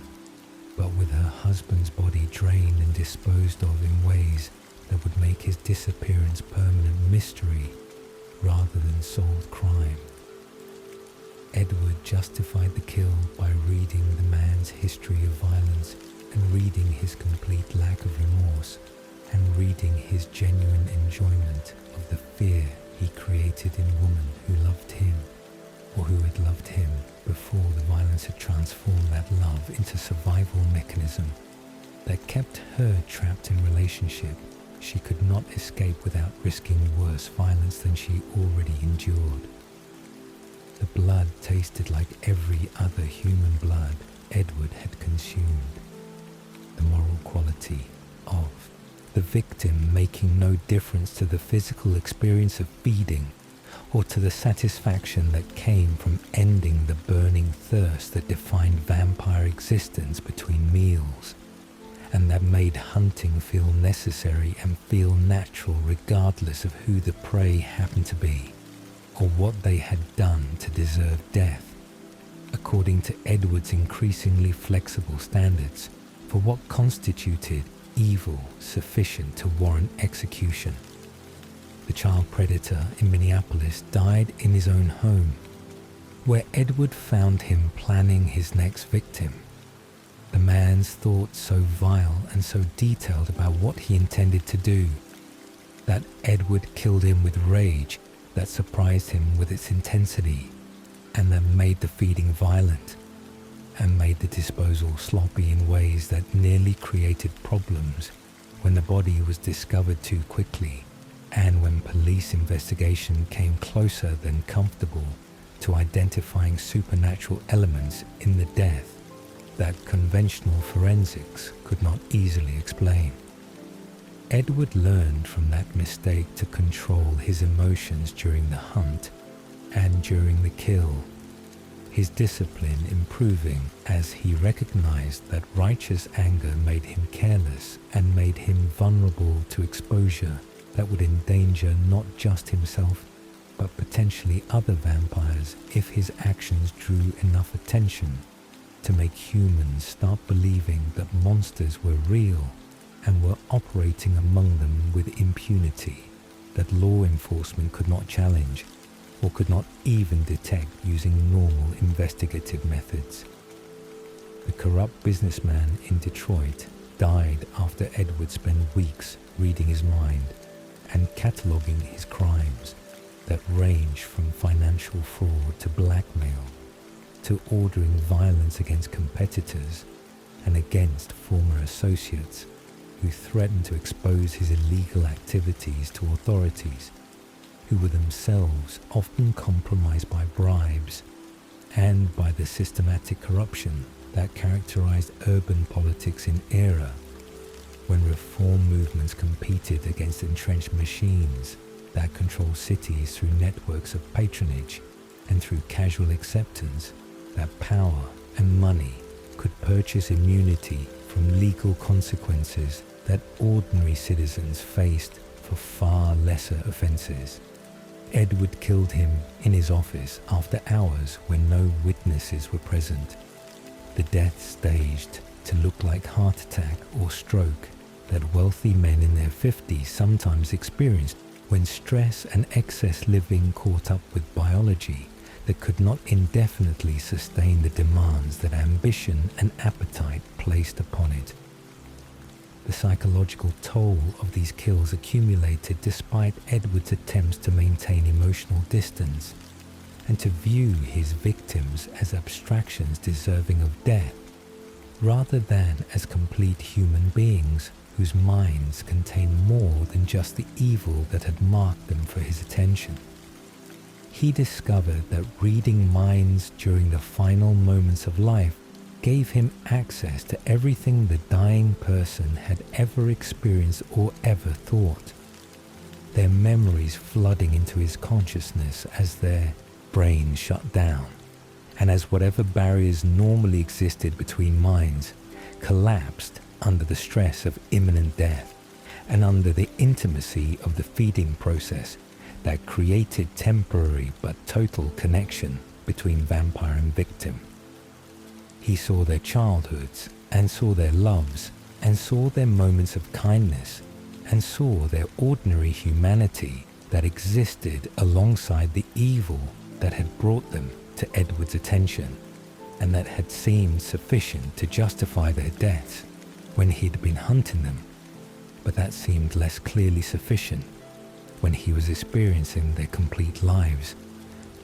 but with her husband's body drained and disposed of in ways that would make his disappearance permanent mystery rather than solved crime. Edward justified the kill by reading the man's history of violence and reading his complete lack of remorse and reading his genuine enjoyment of the fear he created in women who loved him or who had loved him before the violence had transformed that love into survival mechanism that kept her trapped in relationship she could not escape without risking worse violence than she already endured. The blood tasted like every other human blood Edward had consumed. The moral quality of the victim making no difference to the physical experience of feeding or to the satisfaction that came from ending the burning thirst that defined vampire existence between meals, and that made hunting feel necessary and feel natural regardless of who the prey happened to be, or what they had done to deserve death, according to Edward's increasingly flexible standards for what constituted evil sufficient to warrant execution. The child predator in Minneapolis died in his own home, where Edward found him planning his next victim. The man's thoughts so vile and so detailed about what he intended to do, that Edward killed him with rage that surprised him with its intensity, and that made the feeding violent, and made the disposal sloppy in ways that nearly created problems when the body was discovered too quickly, and when police investigation came closer than comfortable to identifying supernatural elements in the death that conventional forensics could not easily explain. Edward learned from that mistake to control his emotions during the hunt and during the kill, his discipline improving as he recognized that righteous anger made him careless and made him vulnerable to exposure that would endanger not just himself, but potentially other vampires if his actions drew enough attention to make humans start believing that monsters were real and were operating among them with impunity that law enforcement could not challenge or could not even detect using normal investigative methods. The corrupt businessman in Detroit died after Edward spent weeks reading his mind and cataloguing his crimes that range from financial fraud to blackmail, to ordering violence against competitors and against former associates who threatened to expose his illegal activities to authorities, who were themselves often compromised by bribes and by the systematic corruption that characterized urban politics in era when reform movements competed against entrenched machines that control cities through networks of patronage and through casual acceptance that power and money could purchase immunity from legal consequences that ordinary citizens faced for far lesser offenses. Edward killed him in his office after hours when no witnesses were present. The death staged to look like heart attack or stroke that wealthy men in their 50s sometimes experienced when stress and excess living caught up with biology that could not indefinitely sustain the demands that ambition and appetite placed upon it. The psychological toll of these kills accumulated despite Edward's attempts to maintain emotional distance and to view his victims as abstractions deserving of death, rather than as complete human beings whose minds contained more than just the evil that had marked them for his attention. He discovered that reading minds during the final moments of life gave him access to everything the dying person had ever experienced or ever thought, their memories flooding into his consciousness as their brain shut down, and as whatever barriers normally existed between minds collapsed under the stress of imminent death and under the intimacy of the feeding process that created temporary but total connection between vampire and victim. He saw their childhoods and saw their loves and saw their moments of kindness and saw their ordinary humanity that existed alongside the evil that had brought them to Edward's attention and that had seemed sufficient to justify their deaths when he'd been hunting them, but that seemed less clearly sufficient when he was experiencing their complete lives,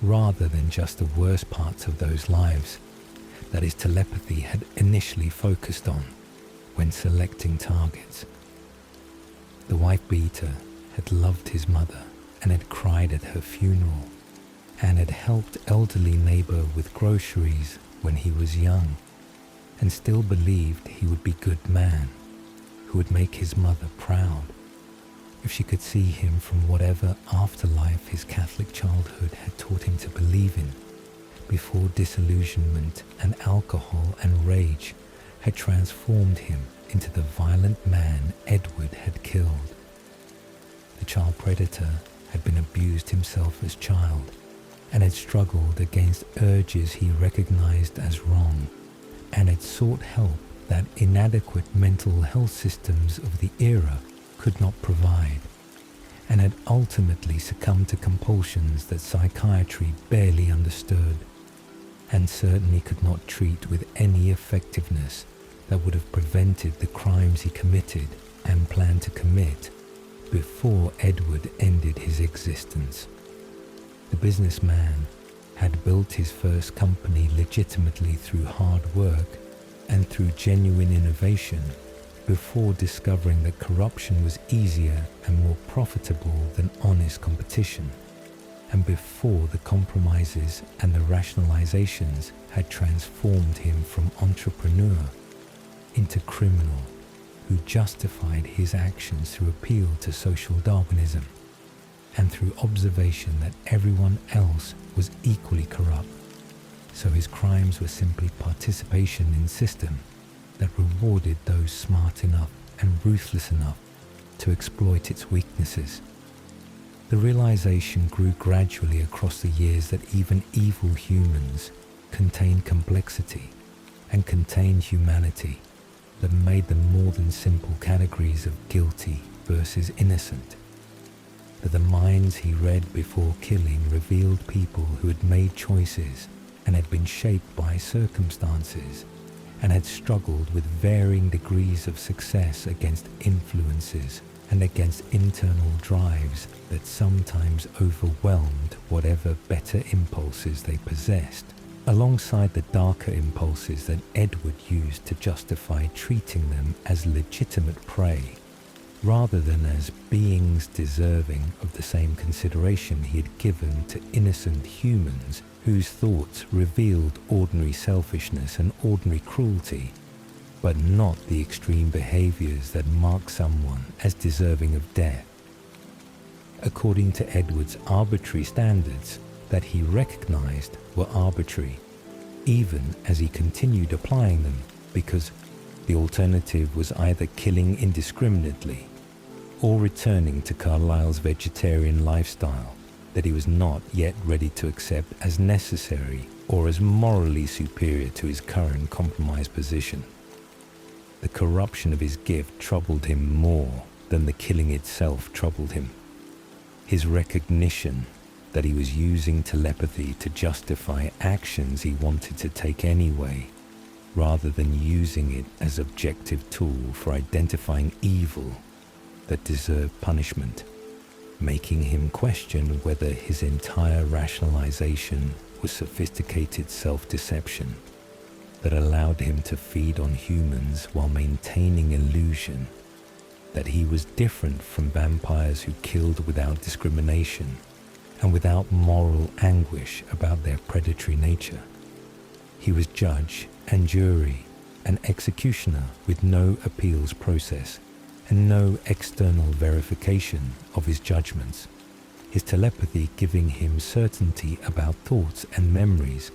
rather than just the worst parts of those lives that his telepathy had initially focused on when selecting targets. The wife-beater had loved his mother and had cried at her funeral, and had helped elderly neighbor with groceries when he was young, and still believed he would be good man, who would make his mother proud. if she could see him from whatever afterlife his Catholic childhood had taught him to believe in, before disillusionment and alcohol and rage had transformed him into the violent man Edward had killed. The child predator had been abused himself as child and had struggled against urges he recognized as wrong, and had sought help that inadequate mental health systems of the era could not provide, and had ultimately succumbed to compulsions that psychiatry barely understood, and certainly could not treat with any effectiveness that would have prevented the crimes he committed and planned to commit before Edward ended his existence. The businessman had built his first company legitimately through hard work and through genuine innovation before discovering that corruption was easier and more profitable than honest competition, and before the compromises and the rationalizations had transformed him from entrepreneur into criminal who justified his actions through appeal to social Darwinism and through observation that everyone else was equally corrupt. So his crimes were simply participation in a system that rewarded those smart enough and ruthless enough to exploit its weaknesses. The realization grew gradually across the years that even evil humans contained complexity and contained humanity that made them more than simple categories of guilty versus innocent. That the minds he read before killing revealed people who had made choices and had been shaped by circumstances and had struggled with varying degrees of success against influences and against internal drives that sometimes overwhelmed whatever better impulses they possessed, alongside the darker impulses that Edward used to justify treating them as legitimate prey, rather than as beings deserving of the same consideration he had given to innocent humans whose thoughts revealed ordinary selfishness and ordinary cruelty, but not the extreme behaviors that mark someone as deserving of death. According to Edward's arbitrary standards that he recognized were arbitrary, even as he continued applying them, because the alternative was either killing indiscriminately or returning to Carlyle's vegetarian lifestyle that he was not yet ready to accept as necessary or as morally superior to his current compromised position. The corruption of his gift troubled him more than the killing itself troubled him. His recognition that he was using telepathy to justify actions he wanted to take anyway, rather than using it as an objective tool for identifying evil that deserved punishment, making him question whether his entire rationalization was sophisticated self-deception that allowed him to feed on humans while maintaining illusion that he was different from vampires who killed without discrimination and without moral anguish about their predatory nature. He was judge and jury and executioner with no appeals process and no external verification of his judgments, his telepathy giving him certainty about thoughts and memories,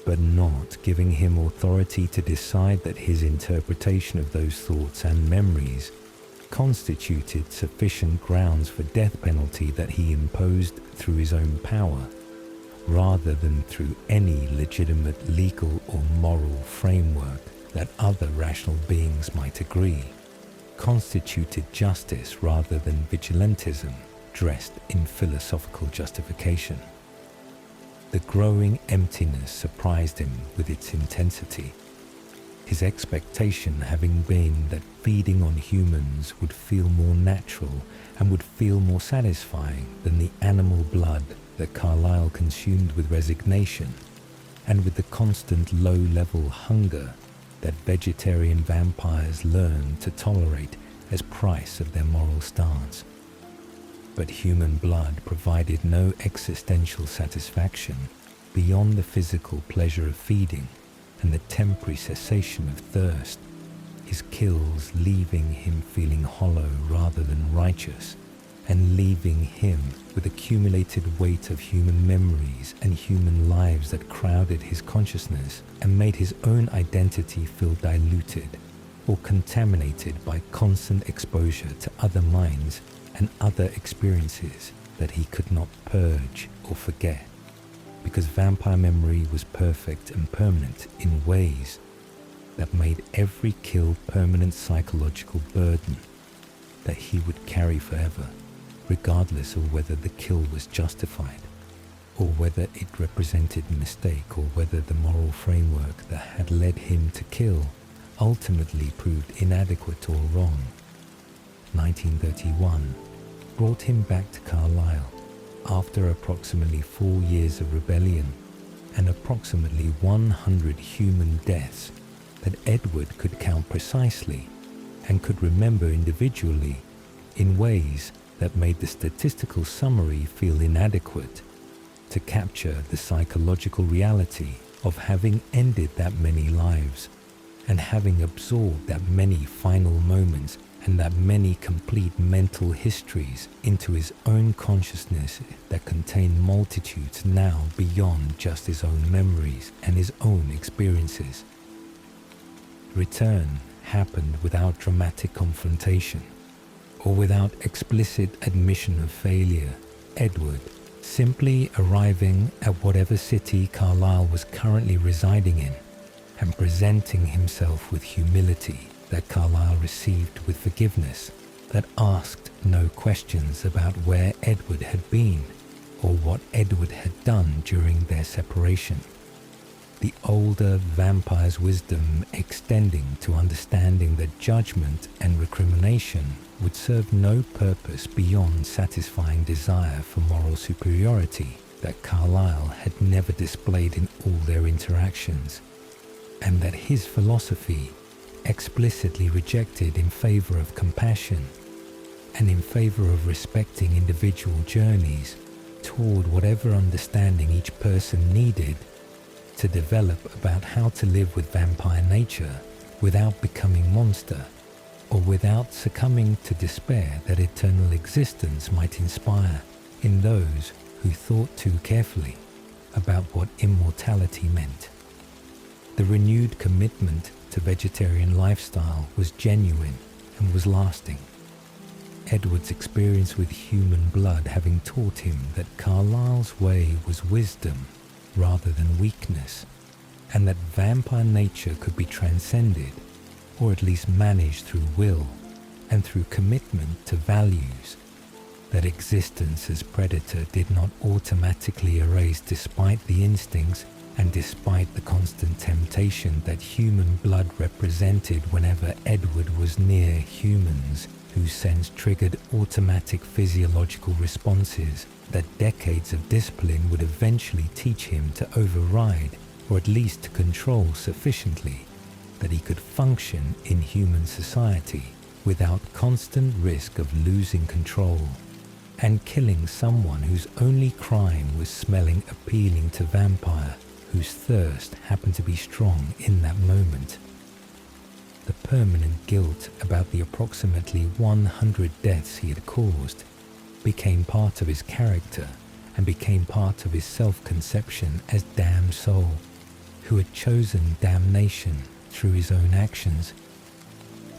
but not giving him authority to decide that his interpretation of those thoughts and memories constituted sufficient grounds for death penalty that he imposed through his own power, rather than through any legitimate legal or moral framework that other rational beings might agree, constituted justice rather than vigilantism dressed in philosophical justification. The growing emptiness surprised him with its intensity, his expectation having been that feeding on humans would feel more natural and would feel more satisfying than the animal blood that Carlyle consumed with resignation and with the constant low-level hunger that vegetarian vampires learn to tolerate as price of their moral stance. But human blood provided no existential satisfaction beyond the physical pleasure of feeding and the temporary cessation of thirst, his kills leaving him feeling hollow rather than righteous, and leaving him with accumulated weight of human memories and human lives that crowded his consciousness and made his own identity feel diluted or contaminated by constant exposure to other minds and other experiences that he could not purge or forget, because vampire memory was perfect and permanent in ways that made every kill permanent psychological burden that he would carry forever, regardless of whether the kill was justified, or whether it represented a mistake, or whether the moral framework that had led him to kill ultimately proved inadequate or wrong. 1931 brought him back to Carlisle after approximately 4 years of rebellion and approximately 100 human deaths that Edward could count precisely and could remember individually in ways that made the statistical summary feel inadequate to capture the psychological reality of having ended that many lives and having absorbed that many final moments and that many complete mental histories into his own consciousness that contained multitudes now beyond just his own memories and his own experiences. Return happened without dramatic confrontation or without explicit admission of failure. Edward, simply arriving at whatever city Carlisle was currently residing in and presenting himself with humility that Carlisle received with forgiveness, that asked no questions about where Edward had been or what Edward had done during their separation. The older vampire's wisdom extending to understanding that judgment and recrimination would serve no purpose beyond satisfying desire for moral superiority that Carlisle had never displayed in all their interactions, and that his philosophy explicitly rejected in favor of compassion and in favor of respecting individual journeys toward whatever understanding each person needed to develop about how to live with vampire nature without becoming monster or without succumbing to despair that eternal existence might inspire in those who thought too carefully about what immortality meant. The renewed commitment to vegetarian lifestyle was genuine and was lasting. Edward's experience with human blood having taught him that Carlisle's way was wisdom rather than weakness, and that vampire nature could be transcended, or at least managed through will and through commitment to values, that existence as predator did not automatically erase despite the instincts and despite the constant temptation that human blood represented whenever Edward was near humans whose sense triggered automatic physiological responses that decades of discipline would eventually teach him to override, or at least to control sufficiently that he could function in human society without constant risk of losing control and killing someone whose only crime was smelling appealing to vampire, whose thirst happened to be strong in that moment. The permanent guilt about the approximately 100 deaths he had caused became part of his character and became part of his self-conception as damned soul, who had chosen damnation through his own actions,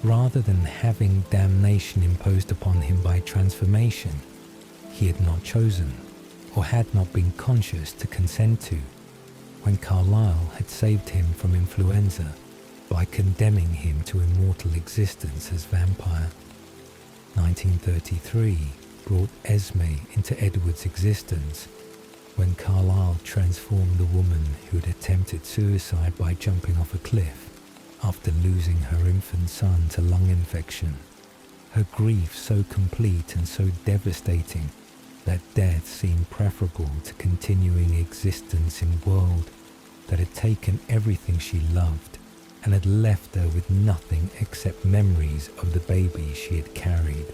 rather than having damnation imposed upon him by transformation he had not chosen or had not been conscious to consent to, when Carlisle had saved him from influenza by condemning him to immortal existence as vampire. 1933 brought Esme into Edward's existence when Carlisle transformed the woman who had attempted suicide by jumping off a cliff after losing her infant son to lung infection. Her grief so complete and so devastating that death seemed preferable to continuing existence in a world that had taken everything she loved and had left her with nothing except memories of the baby she had carried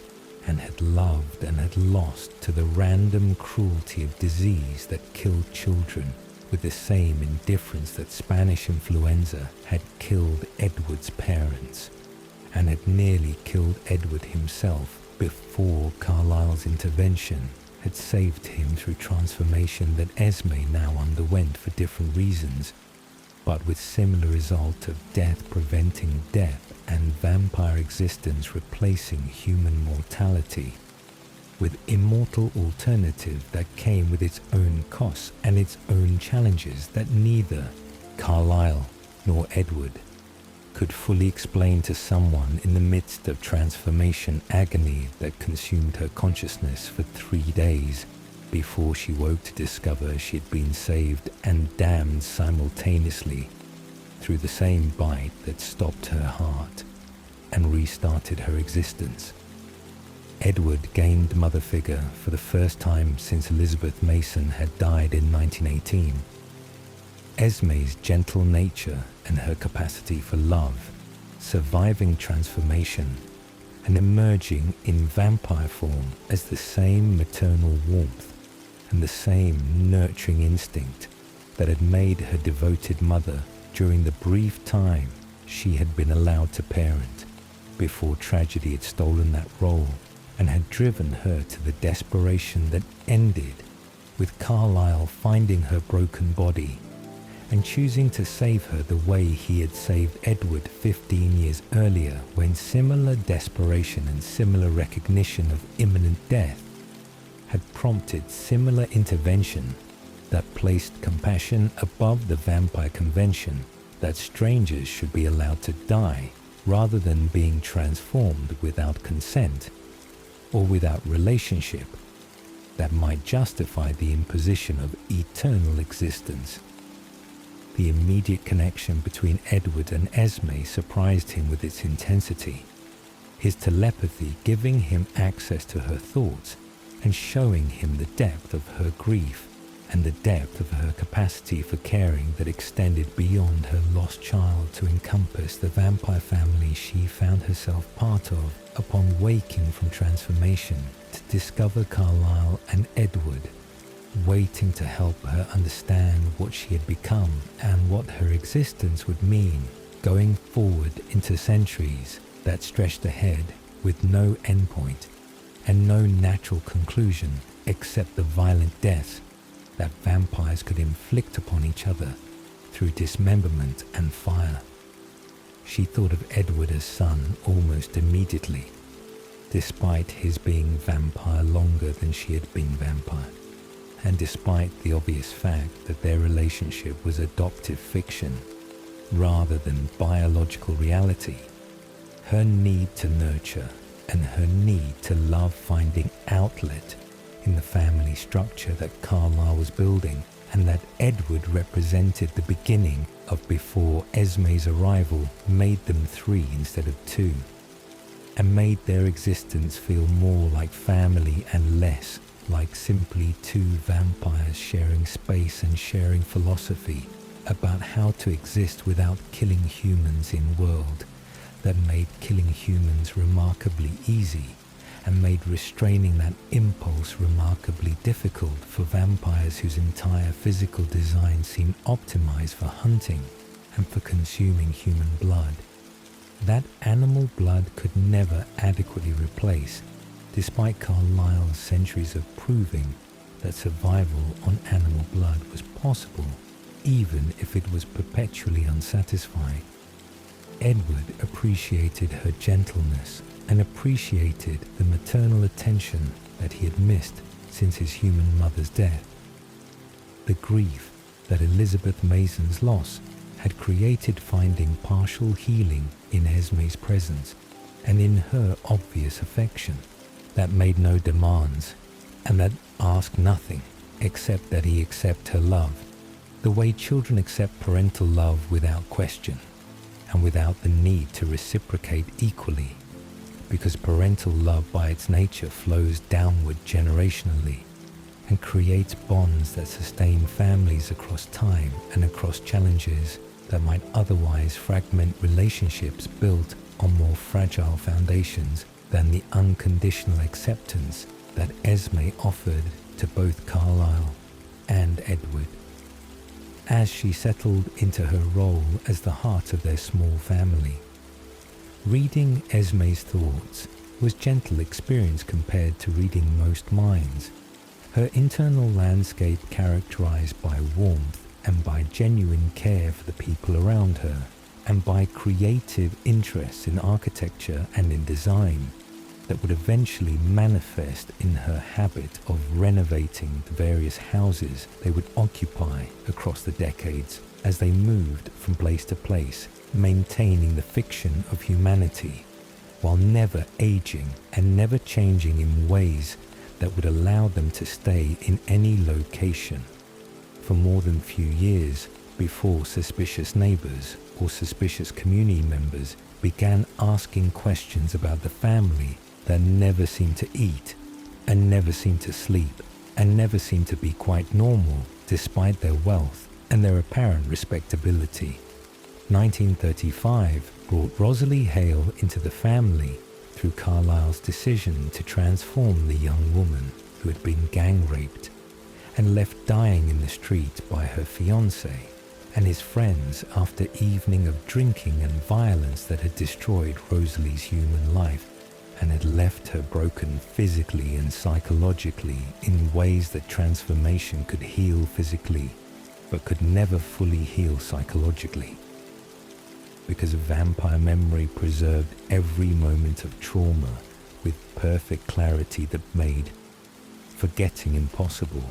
and had loved and had lost to the random cruelty of disease that killed children with the same indifference that Spanish influenza had killed Edward's parents and had nearly killed Edward himself before before Carlyle's intervention had saved him through transformation that Esme now underwent for different reasons, but with similar result of death preventing death and vampire existence replacing human mortality, with immortal alternative that came with its own costs and its own challenges that neither Carlyle nor Edward could fully explain to someone in the midst of transformation agony that consumed her consciousness for 3 days before she woke to discover she had been saved and damned simultaneously through the same bite that stopped her heart and restarted her existence. Edward gained mother figure for the first time since Elizabeth Mason had died in 1918. Esme's gentle nature and her capacity for love, surviving transformation, and emerging in vampire form as the same maternal warmth and the same nurturing instinct that had made her devoted mother during the brief time she had been allowed to parent before tragedy had stolen that role and had driven her to the desperation that ended with Carlyle finding her broken body and choosing to save her the way he had saved Edward 15 years earlier, when similar desperation and similar recognition of imminent death had prompted similar intervention that placed compassion above the vampire convention that strangers should be allowed to die rather than being transformed without consent or without relationship that might justify the imposition of eternal existence. The immediate connection between Edward and Esme surprised him with its intensity, his telepathy giving him access to her thoughts and showing him the depth of her grief and the depth of her capacity for caring that extended beyond her lost child to encompass the vampire family she found herself part of upon waking from transformation to discover Carlyle and Edward waiting to help her understand what she had become and what her existence would mean going forward into centuries that stretched ahead with no endpoint and no natural conclusion except the violent deaths that vampires could inflict upon each other through dismemberment and fire. She thought of Edward as son almost immediately, despite his being vampire longer than she had been vampire, and despite the obvious fact that their relationship was adoptive fiction rather than biological reality. Her need to nurture and her need to love finding outlet in the family structure that Carlyle was building, and that Edward represented the beginning of before Esme's arrival, made them 3 instead of 2, and made their existence feel more like family and less like simply 2 vampires sharing space and sharing philosophy about how to exist without killing humans in a world that made killing humans remarkably easy and made restraining that impulse remarkably difficult for vampires whose entire physical design seemed optimized for hunting and for consuming human blood. That animal blood could never adequately replace, despite Carlyle's centuries of proving that survival on animal blood was possible, even if it was perpetually unsatisfying. Edward appreciated her gentleness and appreciated the maternal attention that he had missed since his human mother's death. The grief that Elizabeth Mason's loss had created finding partial healing in Esme's presence and in her obvious affection that made no demands and that asked nothing except that he accept her love, the way children accept parental love without question and without the need to reciprocate equally, because parental love by its nature flows downward generationally and creates bonds that sustain families across time and across challenges that might otherwise fragment relationships built on more fragile foundations than the unconditional acceptance that Esme offered to both Carlyle and Edward. As she settled into her role as the heart of their small family, reading Esme's thoughts was gentle experience compared to reading most minds. Her internal landscape characterized by warmth and by genuine care for the people around her, and by creative interests in architecture and in design that would eventually manifest in her habit of renovating the various houses they would occupy across the decades as they moved from place to place, maintaining the fiction of humanity while never aging and never changing in ways that would allow them to stay in any location for more than a few years before suspicious neighbors or suspicious community members began asking questions about the family that never seemed to eat and never seemed to sleep and never seemed to be quite normal despite their wealth and their apparent respectability. 1935 brought Rosalie Hale into the family through Carlyle's decision to transform the young woman who had been gang raped and left dying in the street by her fiancé and his friends after evening of drinking and violence that had destroyed Rosalie's human life and had left her broken physically and psychologically in ways that transformation could heal physically but could never fully heal psychologically. Because vampire memory preserved every moment of trauma with perfect clarity that made forgetting impossible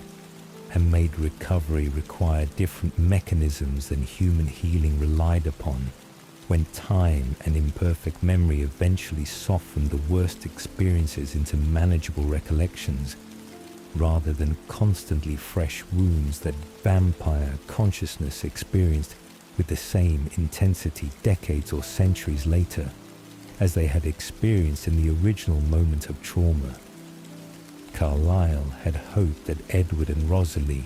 and made recovery require different mechanisms than human healing relied upon, when time and imperfect memory eventually softened the worst experiences into manageable recollections, rather than constantly fresh wounds that vampire consciousness experienced with the same intensity decades or centuries later as they had experienced in the original moment of trauma. Carlyle had hoped that Edward and Rosalie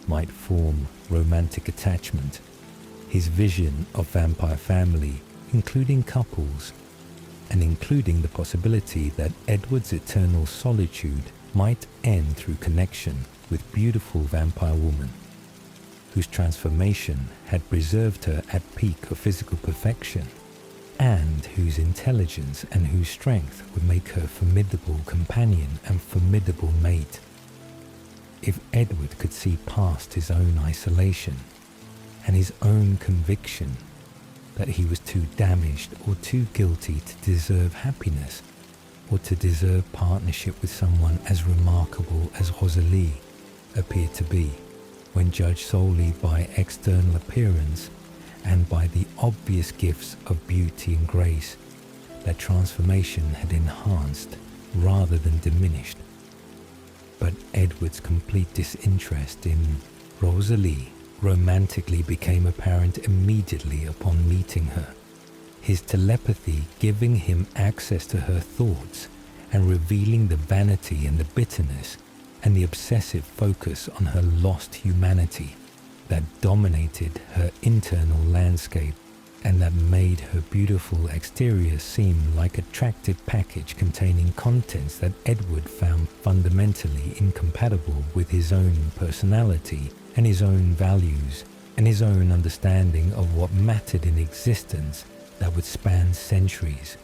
might form romantic attachment. His vision of vampire family, including couples, and including the possibility that Edward's eternal solitude might end through connection with beautiful vampire woman, whose transformation had preserved her at peak of physical perfection, and whose intelligence and whose strength would make her formidable companion and formidable mate. If Edward could see past his own isolation and his own conviction that he was too damaged or too guilty to deserve happiness or to deserve partnership with someone as remarkable as Rosalie appeared to be, when judged solely by external appearance and by the obvious gifts of beauty and grace that transformation had enhanced rather than diminished. But Edward's complete disinterest in Rosalie romantically became apparent immediately upon meeting her, his telepathy giving him access to her thoughts and revealing the vanity and the bitterness and the obsessive focus on her lost humanity that dominated her internal landscape and that made her beautiful exterior seem like an attractive package containing contents that Edward found fundamentally incompatible with his own personality and his own values and his own understanding of what mattered in existence that would span centuries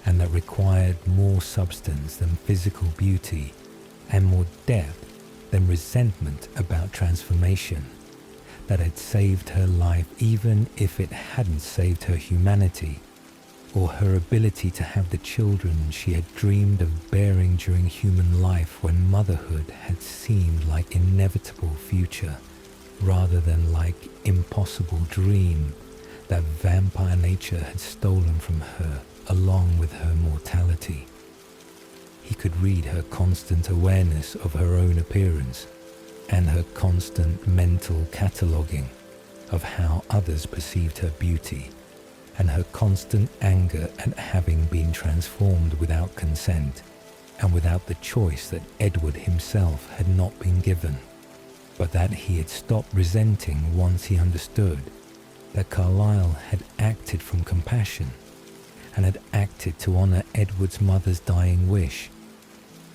and that required more substance than physical beauty and more depth than resentment about transformation, that had saved her life even if it hadn't saved her humanity, or her ability to have the children she had dreamed of bearing during human life when motherhood had seemed like inevitable future, rather than like impossible dream that vampire nature had stolen from her along with her mortality. He could read her constant awareness of her own appearance and her constant mental cataloguing of how others perceived her beauty, and her constant anger at having been transformed without consent and without the choice that Edward himself had not been given, but that he had stopped resenting once he understood that Carlyle had acted from compassion and had acted to honor Edward's mother's dying wish,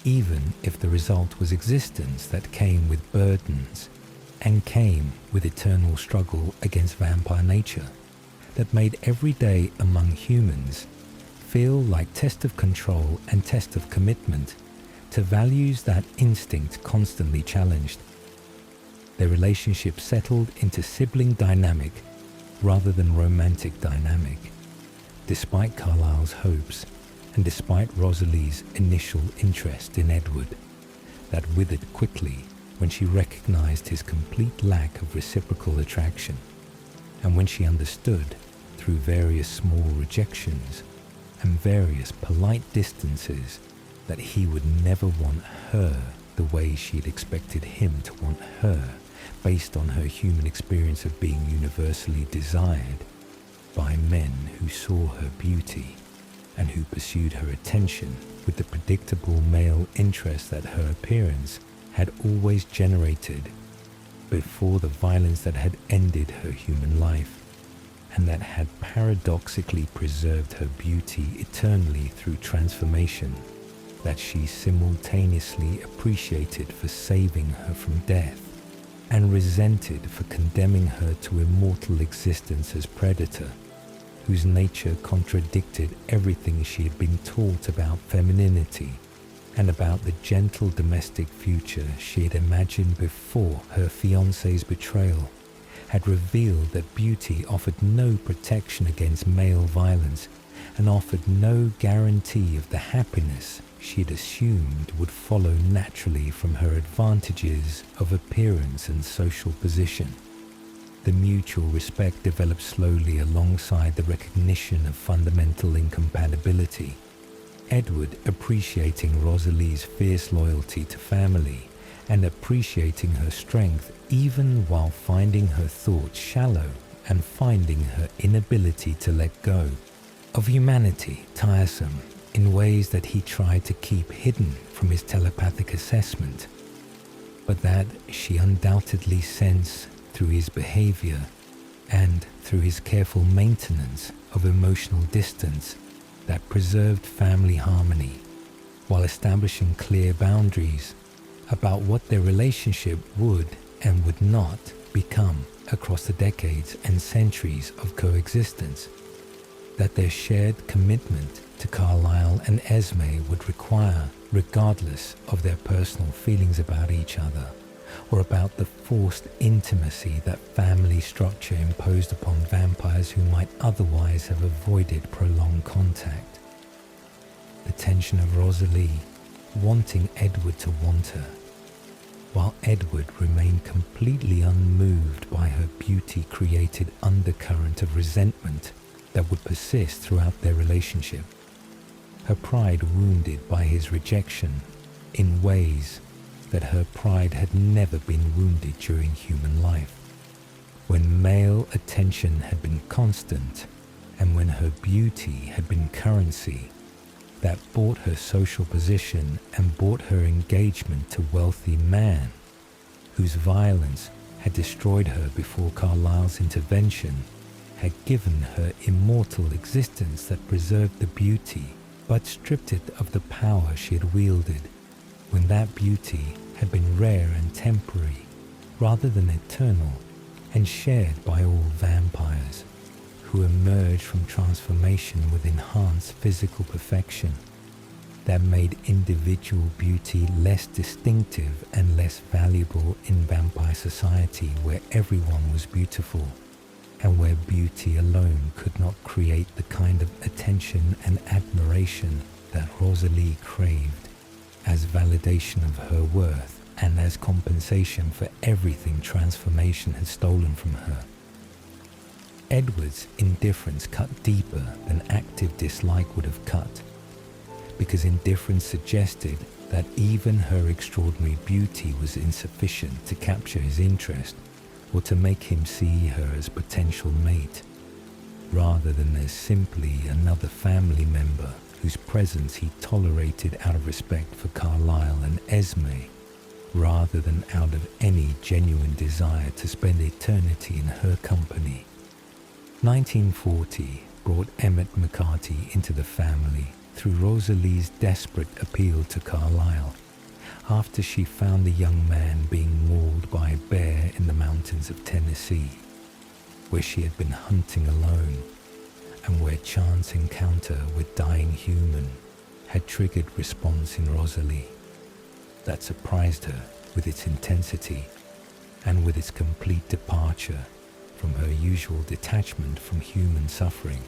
even if the result was existence that came with burdens and came with eternal struggle against vampire nature that made every day among humans feel like test of control and test of commitment to values that instinct constantly challenged. Their relationship settled into sibling dynamic rather than romantic dynamic, despite Carlisle's hopes and despite Rosalie's initial interest in Edward, that withered quickly when she recognized his complete lack of reciprocal attraction, and when she understood, through various small rejections and various polite distances, that he would never want her the way she'd expected him to want her, based on her human experience of being universally desired by men who saw her beauty and who pursued her attention with the predictable male interest that her appearance had always generated before the violence that had ended her human life, and that had paradoxically preserved her beauty eternally through transformation, that she simultaneously appreciated for saving her from death and resented for condemning her to immortal existence as predator, whose nature contradicted everything she had been taught about femininity and about the gentle domestic future she had imagined before her fiancé's betrayal, had revealed that beauty offered no protection against male violence and offered no guarantee of the happiness she had assumed would follow naturally from her advantages of appearance and social position. The mutual respect developed slowly alongside the recognition of fundamental incompatibility. Edward appreciating Rosalie's fierce loyalty to family and appreciating her strength even while finding her thoughts shallow and finding her inability to let go of humanity tiresome in ways that he tried to keep hidden from his telepathic assessment, but that she undoubtedly sensed through his behavior and through his careful maintenance of emotional distance that preserved family harmony while establishing clear boundaries about what their relationship would and would not become across the decades and centuries of coexistence, that their shared commitment to Carlisle and Esme would require, regardless of their personal feelings about each other or about the forced intimacy that family structure imposed upon vampires who might otherwise have avoided prolonged contact. The tension of Rosalie wanting Edward to want her, while Edward remained completely unmoved by her beauty-created undercurrent of resentment that would persist throughout their relationship. Her pride wounded by his rejection in ways that her pride had never been wounded during human life, when male attention had been constant and when her beauty had been currency that bought her social position and bought her engagement to wealthy man, whose violence had destroyed her before Carlisle's intervention, had given her immortal existence that preserved the beauty but stripped it of the power she had wielded, when that beauty had been rare and temporary rather than eternal and shared by all vampires who emerged from transformation with enhanced physical perfection that made individual beauty less distinctive and less valuable in vampire society where everyone was beautiful and where beauty alone could not create the kind of attention and admiration that Rosalie craved as validation of her worth and as compensation for everything transformation had stolen from her. Edward's indifference cut deeper than active dislike would have cut, because indifference suggested that even her extraordinary beauty was insufficient to capture his interest or to make him see her as potential mate, rather than as simply another family member whose presence he tolerated out of respect for Carlisle and Esme, rather than out of any genuine desire to spend eternity in her company. 1940 brought Emmett McCarty into the family through Rosalie's desperate appeal to Carlisle, after she found the young man being mauled by a bear in the mountains of Tennessee, where she had been hunting alone, and where chance encounter with dying human had triggered response in Rosalie that surprised her with its intensity and with its complete departure from her usual detachment from human suffering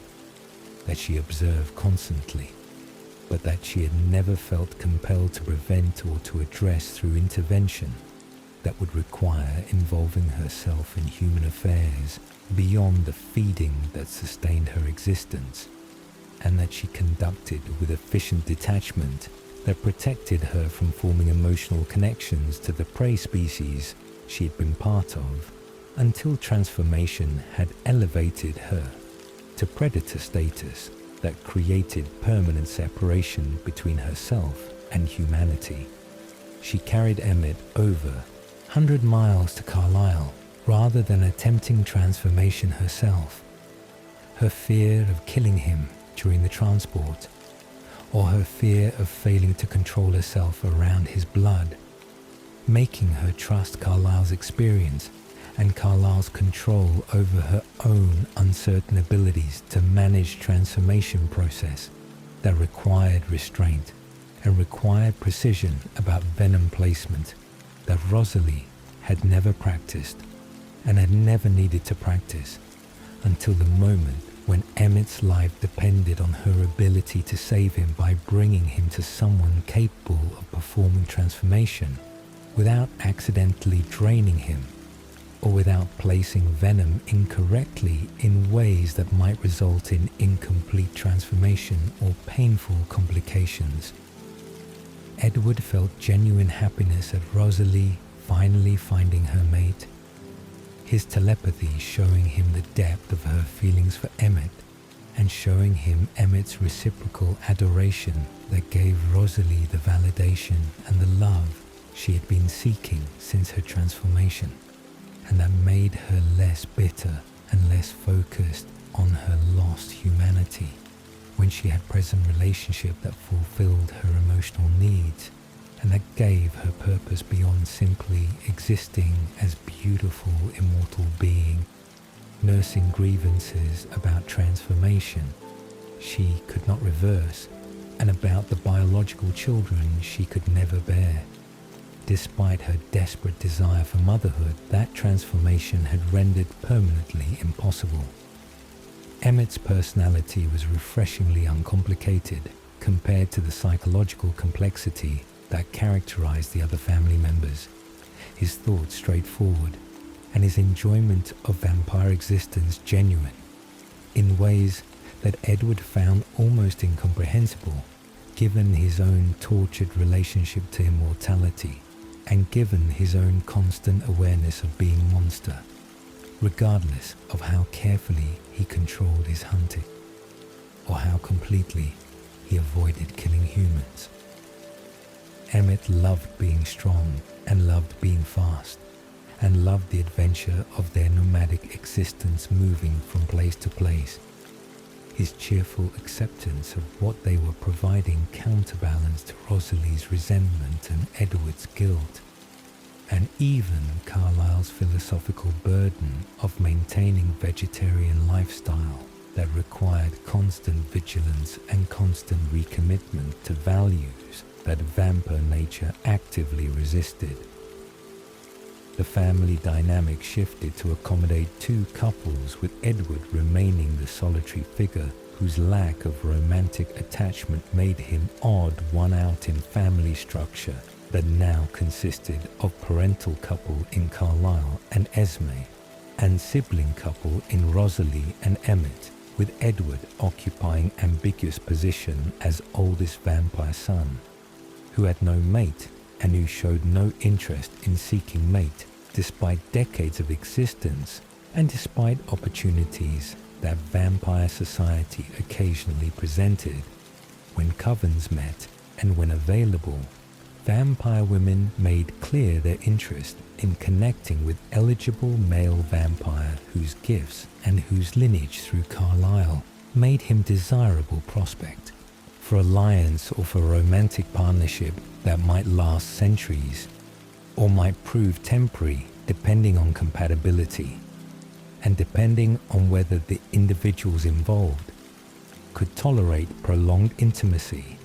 that she observed constantly, but that she had never felt compelled to prevent or to address through intervention that would require involving herself in human affairs beyond the feeding that sustained her existence, and that she conducted with efficient detachment that protected her from forming emotional connections to the prey species she had been part of, until transformation had elevated her to predator status that created permanent separation between herself and humanity. She carried Emmett over 100 miles to Carlisle rather than attempting transformation herself. Her fear of killing him during the transport, or her fear of failing to control herself around his blood, making her trust Carlisle's experience and Carlisle's control over her own uncertain abilities to manage transformation process that required restraint and required precision about venom placement that Rosalie had never practiced and had never needed to practice until the moment when Emmett's life depended on her ability to save him by bringing him to someone capable of performing transformation without accidentally draining him or without placing venom incorrectly in ways that might result in incomplete transformation or painful complications. Edward felt genuine happiness at Rosalie finally finding her mate, his telepathy showing him the depth of her feelings for Emmett and showing him Emmett's reciprocal adoration that gave Rosalie the validation and the love she had been seeking since her transformation, and that made her less bitter and less focused on her lost humanity when she had present relationship that fulfilled her emotional needs and that gave her purpose beyond simply existing as beautiful immortal being, nursing grievances about transformation she could not reverse and about the biological children she could never bear. Despite her desperate desire for motherhood, that transformation had rendered permanently impossible. Emmett's personality was refreshingly uncomplicated compared to the psychological complexity that characterized the other family members, his thoughts straightforward, and his enjoyment of vampire existence genuine, in ways that Edward found almost incomprehensible given his own tortured relationship to immortality and given his own constant awareness of being monster, regardless of how carefully he controlled his hunting, or how completely he avoided killing humans. Emmett loved being strong and loved being fast, and loved the adventure of their nomadic existence moving from place to place. His cheerful acceptance of what they were providing counterbalanced Rosalie's resentment and Edward's guilt, and even Carlisle's philosophical burden of maintaining vegetarian lifestyle that required constant vigilance and constant recommitment to values that vampire nature actively resisted. The family dynamic shifted to accommodate two couples, with Edward remaining the solitary figure whose lack of romantic attachment made him odd one out in family structure that now consisted of parental couple in Carlisle and Esme, and sibling couple in Rosalie and Emmett, with Edward occupying ambiguous position as oldest vampire son, who had no mate and who showed no interest in seeking mate despite decades of existence and despite opportunities that vampire society occasionally presented. When covens met and when available, vampire women made clear their interest in connecting with eligible male vampire whose gifts and whose lineage through Carlisle made him desirable prospect for alliance or for romantic partnership that might last centuries or might prove temporary depending on compatibility and depending on whether the individuals involved could tolerate prolonged intimacy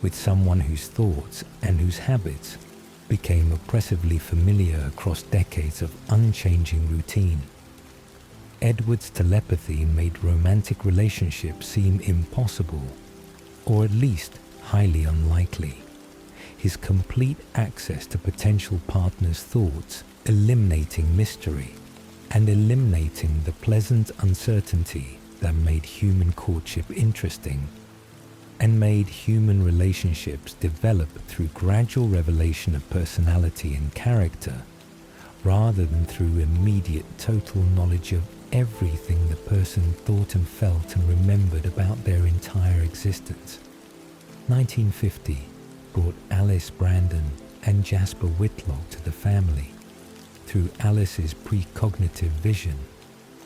with someone whose thoughts and whose habits became oppressively familiar across decades of unchanging routine. Edward's telepathy made romantic relationships seem impossible, or at least highly unlikely. His complete access to potential partners' thoughts, eliminating mystery and eliminating the pleasant uncertainty that made human courtship interesting and made human relationships develop through gradual revelation of personality and character, rather than through immediate total knowledge of everything the person thought and felt and remembered about their entire existence. 1950 brought Alice Brandon and Jasper Whitlock to the family through Alice's precognitive vision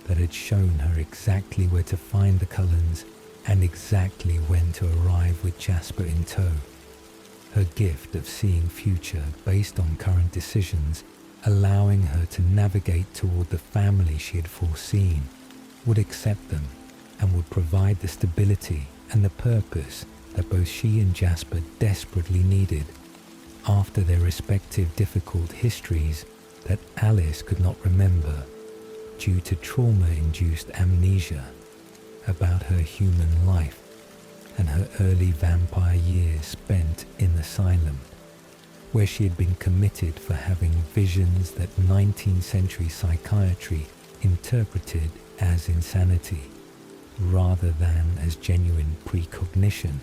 that had shown her exactly where to find the Cullens and exactly when to arrive with Jasper in tow. Her gift of seeing future based on current decisions, allowing her to navigate toward the family she had foreseen, would accept them and would provide the stability and the purpose that both she and Jasper desperately needed after their respective difficult histories that Alice could not remember due to trauma-induced amnesia about her human life and her early vampire years spent in asylum, where she had been committed for having visions that 19th century psychiatry interpreted as insanity rather than as genuine precognition,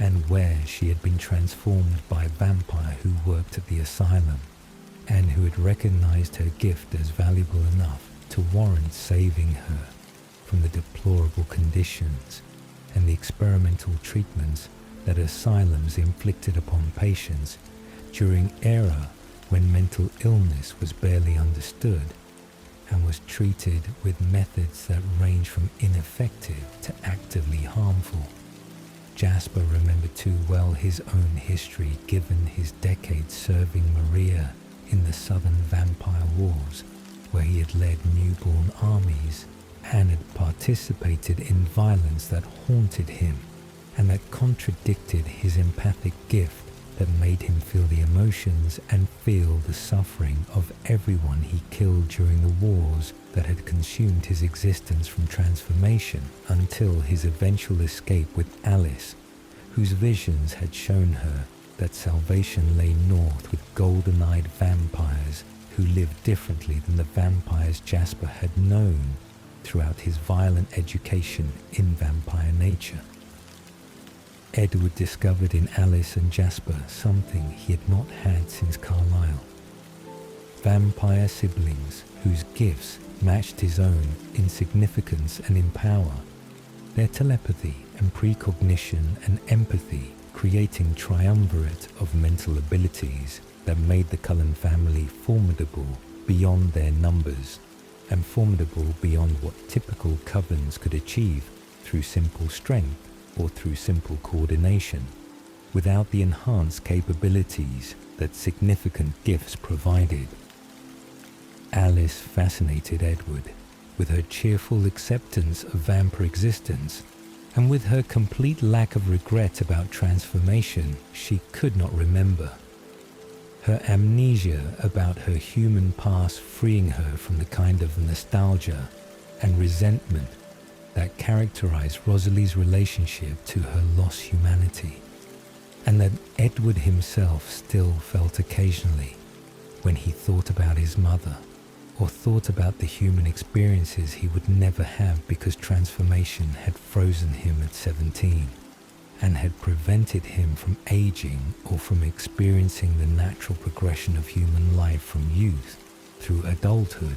and where she had been transformed by a vampire who worked at the asylum and who had recognized her gift as valuable enough to warrant saving her from the deplorable conditions and the experimental treatments that asylums inflicted upon patients during era when mental illness was barely understood and was treated with methods that range from ineffective to actively harmful. Jasper remembered too well his own history given his decades serving Maria in the Southern Vampire Wars, where he had led newborn armies and had participated in violence that haunted him and that contradicted his empathic gift that made him feel the emotions and feel the suffering of everyone he killed during the wars that had consumed his existence from transformation until his eventual escape with Alice, whose visions had shown her that salvation lay north with golden-eyed vampires who lived differently than the vampires Jasper had known throughout his violent education in vampire nature. Edward discovered in Alice and Jasper something he had not had since Carlisle. Vampire siblings whose gifts matched his own in significance and in power, their telepathy and precognition and empathy creating triumvirate of mental abilities that made the Cullen family formidable beyond their numbers and formidable beyond what typical covens could achieve through simple strength or through simple coordination, without the enhanced capabilities that significant gifts provided. Alice fascinated Edward with her cheerful acceptance of vampire existence and with her complete lack of regret about transformation she could not remember. Her amnesia about her human past freeing her from the kind of nostalgia and resentment that characterized Rosalie's relationship to her lost humanity, and that Edward himself still felt occasionally when he thought about his mother or thought about the human experiences he would never have because transformation had frozen him at 17 and had prevented him from aging or from experiencing the natural progression of human life from youth through adulthood,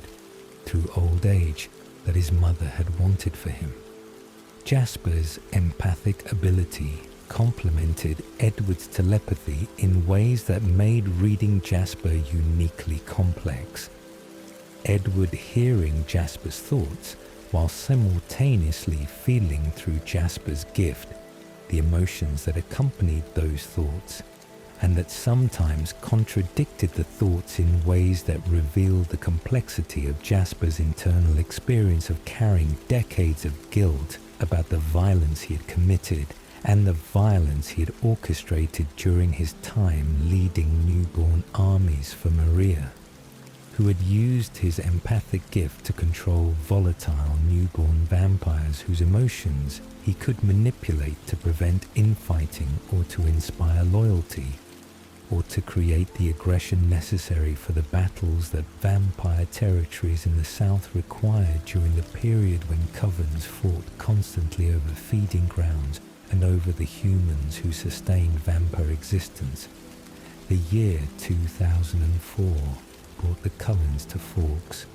through old age that his mother had wanted for him. Jasper's empathic ability complemented Edward's telepathy in ways that made reading Jasper uniquely complex. Edward hearing Jasper's thoughts while simultaneously feeling through Jasper's gift the emotions that accompanied those thoughts, and that sometimes contradicted the thoughts in ways that revealed the complexity of Jasper's internal experience of carrying decades of guilt, about the violence he had committed and the violence he had orchestrated during his time leading newborn armies for Maria, who had used his empathic gift to control volatile newborn vampires whose emotions he could manipulate to prevent infighting or to inspire loyalty, or to create the aggression necessary for the battles that vampire territories in the south required during the period when covens fought constantly over feeding grounds and over the humans who sustained vampire existence. The year 2004 brought the Cullens to Forks,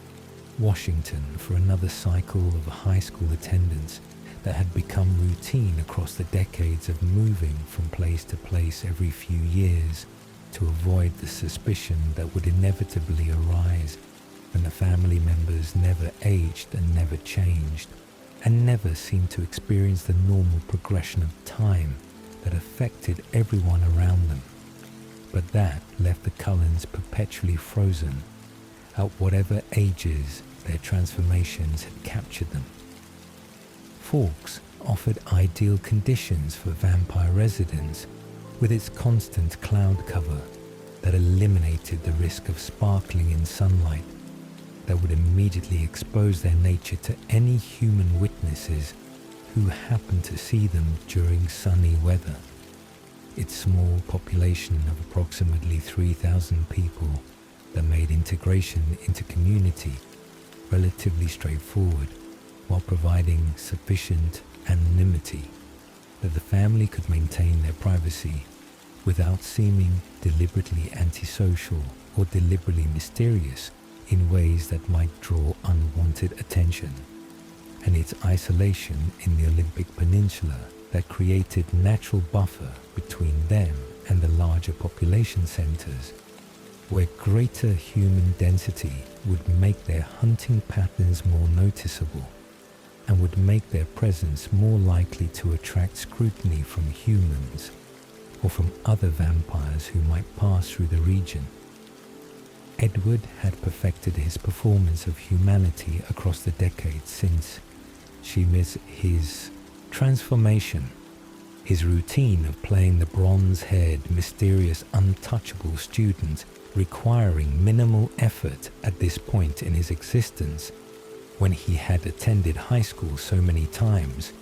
Washington, for another cycle of high school attendance that had become routine across the decades of moving from place to place every few years to avoid the suspicion that would inevitably arise when the family members never aged and never changed, and never seemed to experience the normal progression of time that affected everyone around them, but that left the Cullens perpetually frozen at whatever ages their transformations had captured them. Forks offered ideal conditions for vampire residents, with its constant cloud cover that eliminated the risk of sparkling in sunlight that would immediately expose their nature to any human witnesses who happened to see them during sunny weather. Its small population of approximately 3,000 people that made integration into community relatively straightforward, while providing sufficient anonymity that the family could maintain their privacy without seeming deliberately antisocial or deliberately mysterious in ways that might draw unwanted attention, and its isolation in the Olympic Peninsula that created natural buffer between them and the larger population centers, where greater human density would make their hunting patterns more noticeable and would make their presence more likely to attract scrutiny from humans or from other vampires who might pass through the region. Edward had perfected his performance of humanity across the decades since his transformation, his routine of playing the bronze-haired, mysterious, untouchable student requiring minimal effort at this point in his existence, when he had attended high school so many times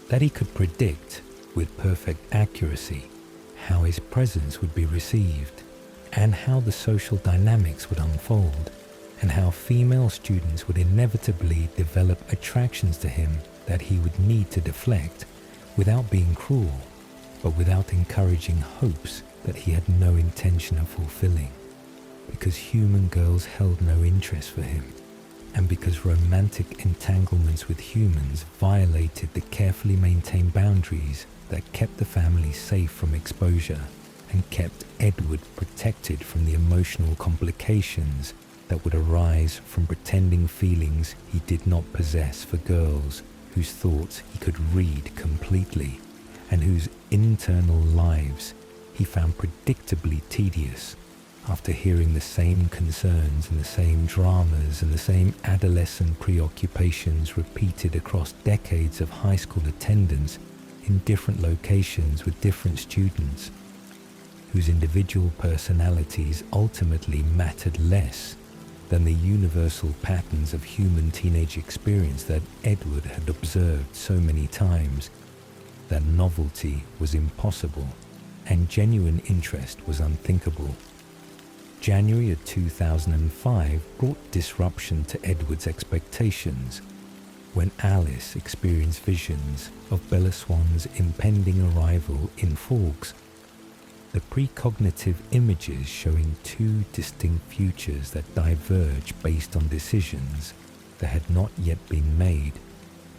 that he could predict with perfect accuracy how his presence would be received and how the social dynamics would unfold, and how female students would inevitably develop attractions to him that he would need to deflect without being cruel, but without encouraging hopes that he had no intention of fulfilling, because human girls held no interest for him, and because romantic entanglements with humans violated the carefully maintained boundaries that kept the family safe from exposure and kept Edward protected from the emotional complications that would arise from pretending feelings he did not possess for girls whose thoughts he could read completely and whose internal lives he found predictably tedious after hearing the same concerns and the same dramas and the same adolescent preoccupations repeated across decades of high school attendance in different locations with different students, whose individual personalities ultimately mattered less than the universal patterns of human teenage experience that Edward had observed so many times that novelty was impossible and genuine interest was unthinkable. January of 2005 brought disruption to Edward's expectations when Alice experienced visions of Bella Swan's impending arrival in Forks. The precognitive images showing two distinct futures that diverge based on decisions that had not yet been made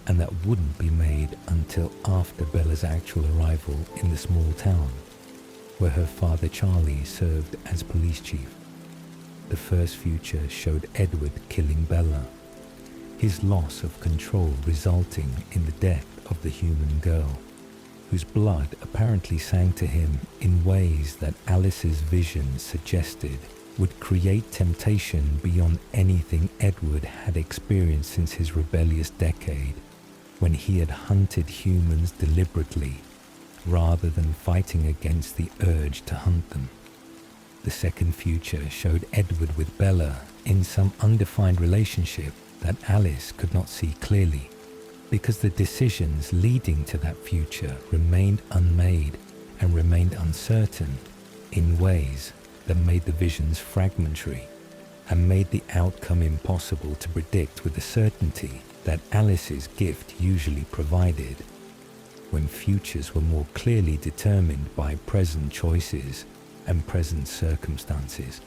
and that wouldn't be made until after Bella's actual arrival in the small town, where her father Charlie served as police chief. The first future showed Edward killing Bella, his loss of control resulting in the death of the human girl, whose blood apparently sang to him in ways that Alice's vision suggested would create temptation beyond anything Edward had experienced since his rebellious decade, when he had hunted humans deliberately rather than fighting against the urge to hunt them. The second future showed Edward with Bella in some undefined relationship that Alice could not see clearly, because the decisions leading to that future remained unmade and remained uncertain in ways that made the visions fragmentary and made the outcome impossible to predict with the certainty that Alice's gift usually provided. When futures were more clearly determined by present choices and present circumstances,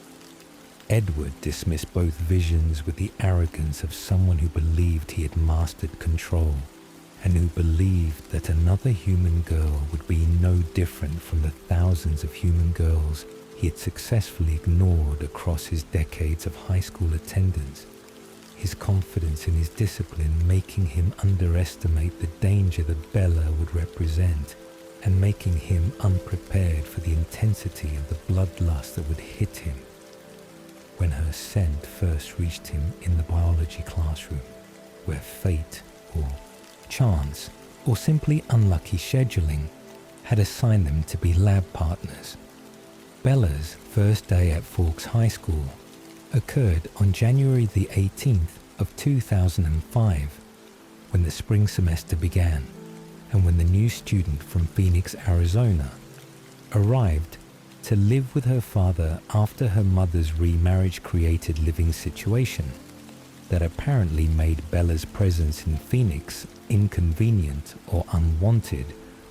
Edward dismissed both visions with the arrogance of someone who believed he had mastered control and who believed that another human girl would be no different from the thousands of human girls he had successfully ignored across his decades of high school attendance, his confidence in his discipline making him underestimate the danger that Bella would represent and making him unprepared for the intensity of the bloodlust that would hit him when her scent first reached him in the biology classroom, where fate or chance or simply unlucky scheduling had assigned them to be lab partners. Bella's first day at Forks High School occurred on January the 18th of 2005, when the spring semester began and when the new student from Phoenix, Arizona, arrived to live with her father after her mother's remarriage created living situation that apparently made Bella's presence in Phoenix inconvenient or unwanted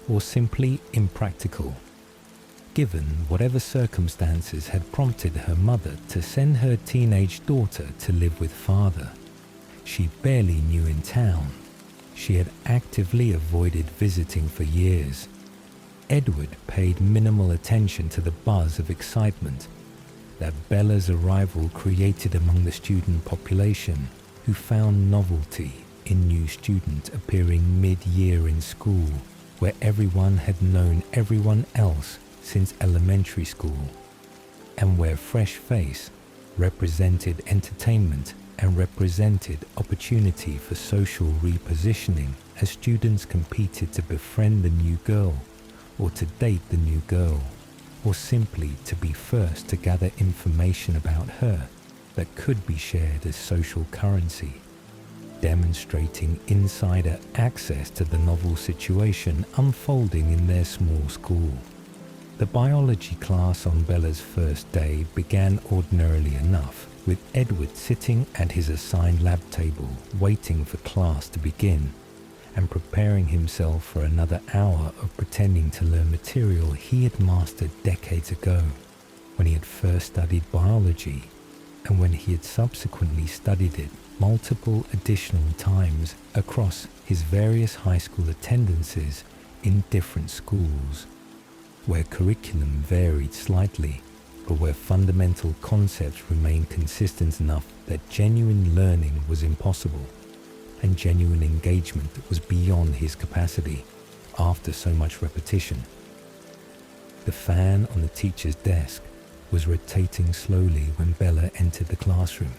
or simply impractical, given whatever circumstances had prompted her mother to send her teenage daughter to live with father. She barely knew in town. She had actively avoided visiting for years. Edward paid minimal attention to the buzz of excitement that Bella's arrival created among the student population, who found novelty in new student appearing mid-year in school, where everyone had known everyone else since elementary school, and where fresh face represented entertainment and represented opportunity for social repositioning as students competed to befriend the new girl or to date the new girl, or simply to be first to gather information about her that could be shared as social currency, demonstrating insider access to the novel situation unfolding in their small school. The biology class on Bella's first day began ordinarily enough, with Edward sitting at his assigned lab table waiting for class to begin and preparing himself for another hour of pretending to learn material he had mastered decades ago when he had first studied biology and when he had subsequently studied it multiple additional times across his various high school attendances in different schools, where curriculum varied slightly, but where fundamental concepts remained consistent enough that genuine learning was impossible, and genuine engagement was beyond his capacity after so much repetition. The fan on the teacher's desk was rotating slowly when Bella entered the classroom,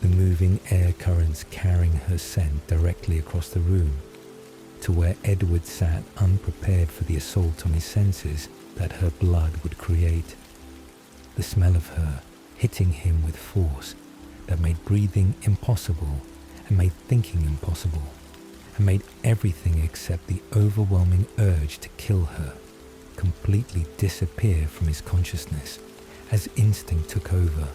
the moving air currents carrying her scent directly across the room to where Edward sat, unprepared for the assault on his senses that her blood would create. The smell of her hitting him with force that made breathing impossible and made thinking impossible and made everything except the overwhelming urge to kill her completely disappear from his consciousness as instinct took over,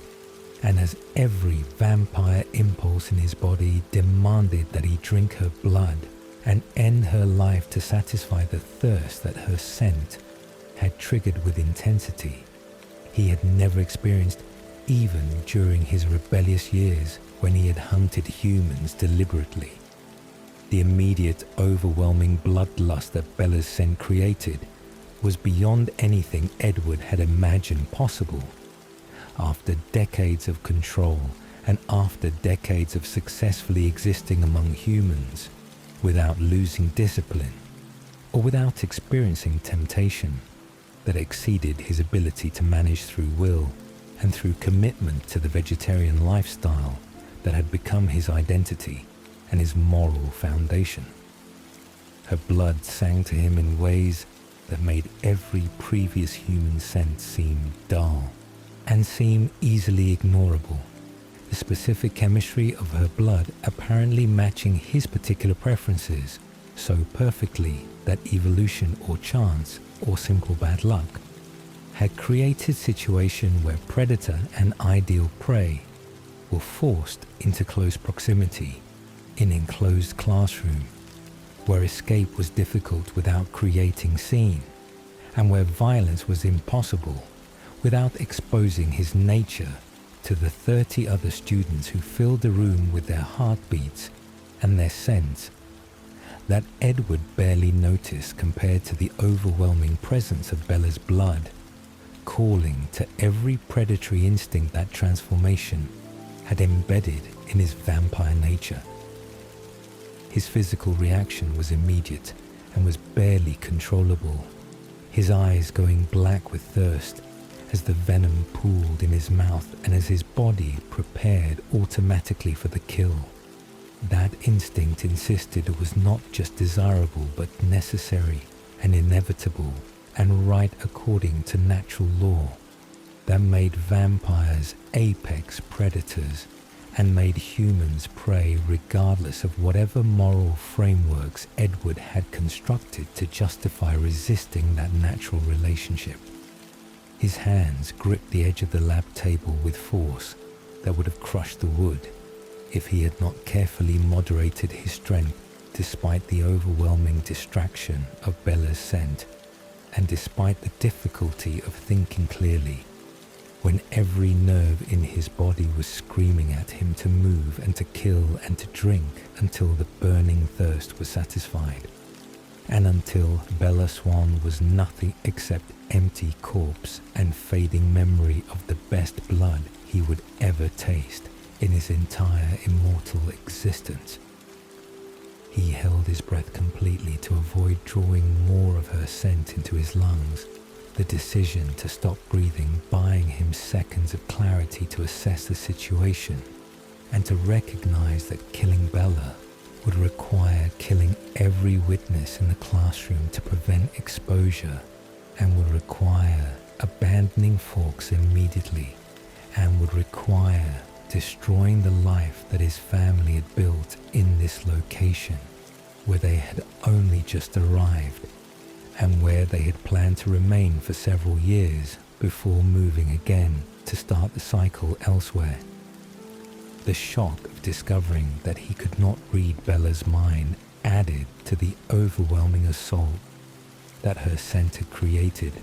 and as every vampire impulse in his body demanded that he drink her blood and end her life to satisfy the thirst that her scent had triggered with intensity he had never experienced even during his rebellious years when he had hunted humans deliberately. The immediate, overwhelming bloodlust that Bella's scent created was beyond anything Edward had imagined possible. After decades of control and after decades of successfully existing among humans, without losing discipline or without experiencing temptation that exceeded his ability to manage through will and through commitment to the vegetarian lifestyle that had become his identity and his moral foundation. Her blood sang to him in ways that made every previous human scent seem dull and seem easily ignorable. The specific chemistry of her blood apparently matching his particular preferences so perfectly that evolution or chance or simple bad luck had created a situation where predator and ideal prey were forced into close proximity in an enclosed classroom, where escape was difficult without creating scene, and where violence was impossible without exposing his nature to the 30 other students who filled the room with their heartbeats and their scents that Edward barely noticed compared to the overwhelming presence of Bella's blood, calling to every predatory instinct that transformation had embedded in his vampire nature. His physical reaction was immediate and was barely controllable, his eyes going black with thirst as the venom pooled in his mouth and as his body prepared automatically for the kill. That instinct insisted it was not just desirable but necessary and inevitable and right according to natural law that made vampires apex predators and made humans prey regardless of whatever moral frameworks Edward had constructed to justify resisting that natural relationship. His hands gripped the edge of the lab table with force that would have crushed the wood if he had not carefully moderated his strength despite the overwhelming distraction of Bella's scent and despite the difficulty of thinking clearly when every nerve in his body was screaming at him to move and to kill and to drink until the burning thirst was satisfied, and until Bella Swan was nothing except empty corpse and fading memory of the best blood he would ever taste in his entire immortal existence. He held his breath completely to avoid drawing more of her scent into his lungs, the decision to stop breathing buying him seconds of clarity to assess the situation and to recognize that killing Bella would require killing every witness in the classroom to prevent exposure and would require abandoning Fawkes immediately and would require destroying the life that his family had built in this location where they had only just arrived and where they had planned to remain for several years before moving again to start the cycle elsewhere. The shock of discovering that he could not read Bella's mind added to the overwhelming assault that her scent had created.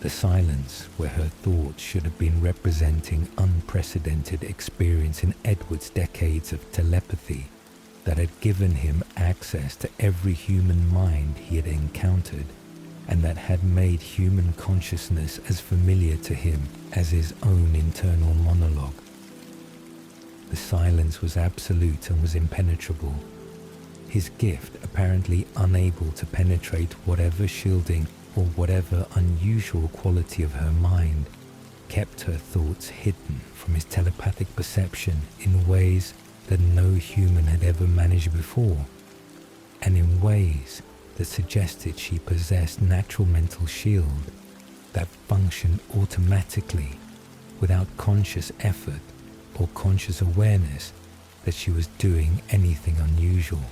The silence where her thoughts should have been representing unprecedented experience in Edward's decades of telepathy that had given him access to every human mind he had encountered and that had made human consciousness as familiar to him as his own internal monologue. The silence was absolute and was impenetrable. His gift apparently unable to penetrate whatever shielding or whatever unusual quality of her mind kept her thoughts hidden from his telepathic perception in ways that no human had ever managed before, and in ways that suggested she possessed natural mental shield that functioned automatically without conscious effort or conscious awareness that she was doing anything unusual.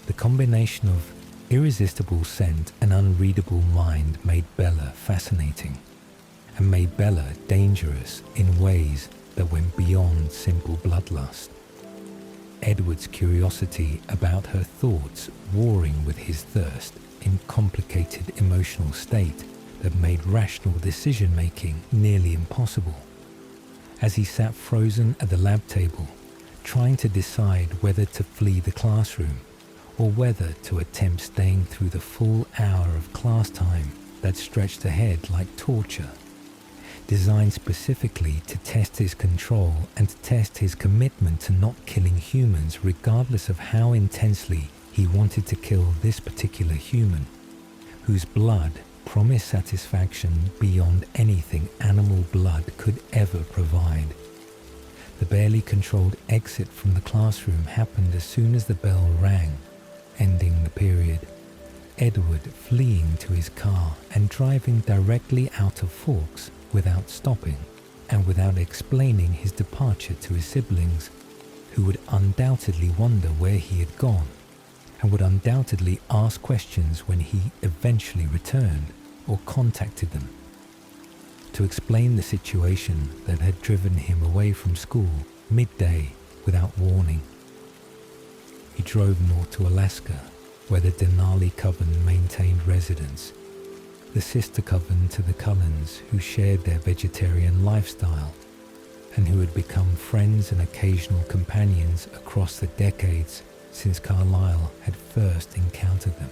The combination of irresistible scent and unreadable mind made Bella fascinating and made Bella dangerous in ways that went beyond simple bloodlust. Edward's curiosity about her thoughts warring with his thirst in complicated emotional state that made rational decision-making nearly impossible. As he sat frozen at the lab table, trying to decide whether to flee the classroom or whether to attempt staying through the full hour of class time that stretched ahead like torture, designed specifically to test his control and to test his commitment to not killing humans regardless of how intensely he wanted to kill this particular human, whose blood promised satisfaction beyond anything animal blood could ever provide. The barely controlled exit from the classroom happened as soon as the bell rang, ending the period, Edward fleeing to his car and driving directly out of Forks without stopping and without explaining his departure to his siblings, who would undoubtedly wonder where he had gone and would undoubtedly ask questions when he eventually returned or contacted them. To explain the situation that had driven him away from school midday without warning. He drove north to Alaska, where the Denali Coven maintained residence, the sister coven to the Cullens, who shared their vegetarian lifestyle and who had become friends and occasional companions across the decades since Carlyle had first encountered them,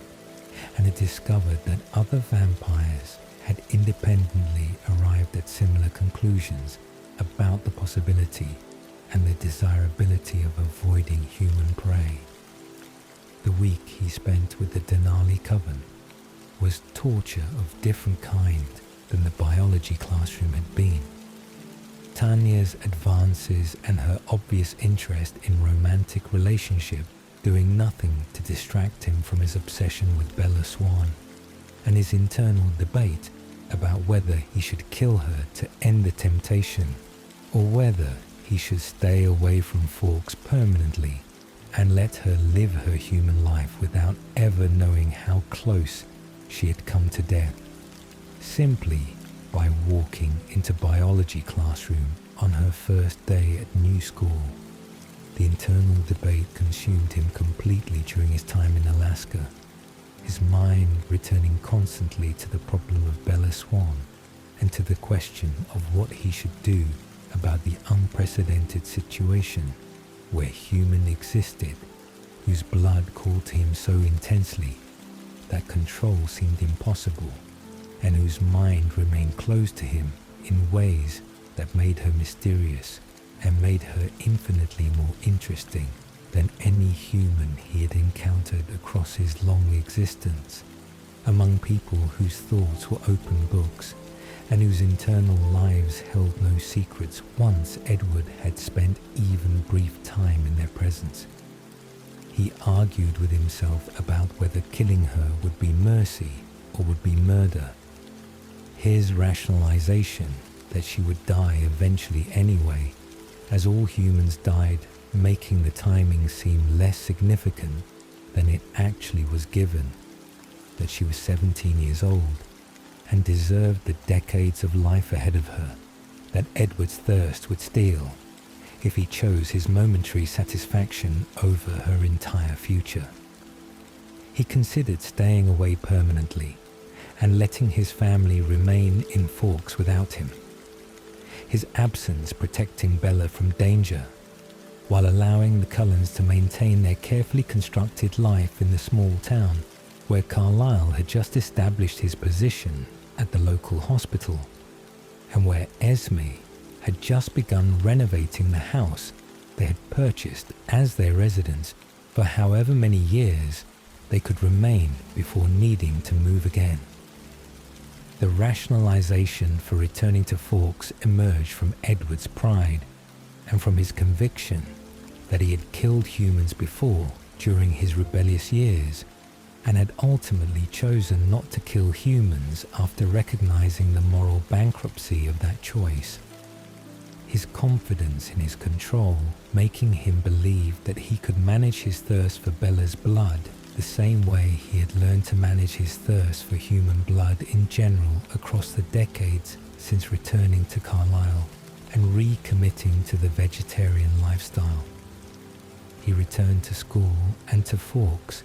and had discovered that other vampires had independently arrived at similar conclusions about the possibility and the desirability of avoiding human prey. The week he spent with the Denali Coven was torture of different kind than the biology classroom had been. Tanya's advances and her obvious interest in romantic relationship doing nothing to distract him from his obsession with Bella Swan, and his internal debate about whether he should kill her to end the temptation or whether he should stay away from Forks permanently and let her live her human life without ever knowing how close she had come to death, simply by walking into biology classroom on her first day at new school. The internal debate consumed him completely during his time in Alaska, his mind returning constantly to the problem of Bella Swan and to the question of what he should do about the unprecedented situation where human existed, whose blood called to him so intensely that control seemed impossible, and whose mind remained closed to him in ways that made her mysterious and made her infinitely more interesting than any human he had encountered across his long existence, among people whose thoughts were open books and whose internal lives held no secrets once Edward had spent even brief time in their presence. He argued with himself about whether killing her would be mercy or would be murder. His rationalization that she would die eventually anyway, as all humans died, making the timing seem less significant than it actually was given, that she was 17 years old and deserved the decades of life ahead of her that Edward's thirst would steal if he chose his momentary satisfaction over her entire future. He considered staying away permanently and letting his family remain in Forks without him, his absence protecting Bella from danger, while allowing the Cullens to maintain their carefully constructed life in the small town where Carlyle had just established his position at the local hospital, and where Esme had just begun renovating the house they had purchased as their residence for however many years they could remain before needing to move again. The rationalization for returning to Forks emerged from Edward's pride and from his conviction that he had killed humans before during his rebellious years and had ultimately chosen not to kill humans after recognizing the moral bankruptcy of that choice. His confidence in his control making him believe that he could manage his thirst for Bella's blood the same way he had learned to manage his thirst for human blood in general across the decades since returning to Carlisle and recommitting to the vegetarian lifestyle. He returned to school and to Forks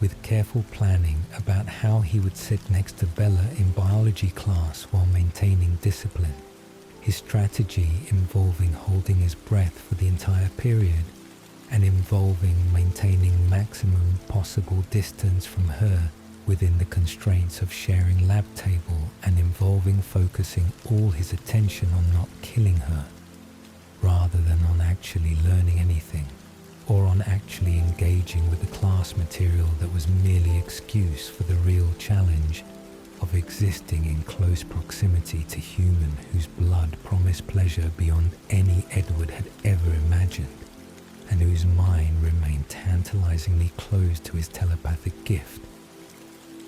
with careful planning about how he would sit next to Bella in biology class while maintaining discipline, his strategy involving holding his breath for the entire period and involving maintaining maximum possible distance from her within the constraints of sharing lab table and involving focusing all his attention on not killing her rather than on actually learning anything or on actually engaging with the class material that was merely excuse for the real challenge of existing in close proximity to human whose blood promised pleasure beyond any Edward had ever imagined, and whose mind remained tantalizingly closed to his telepathic gift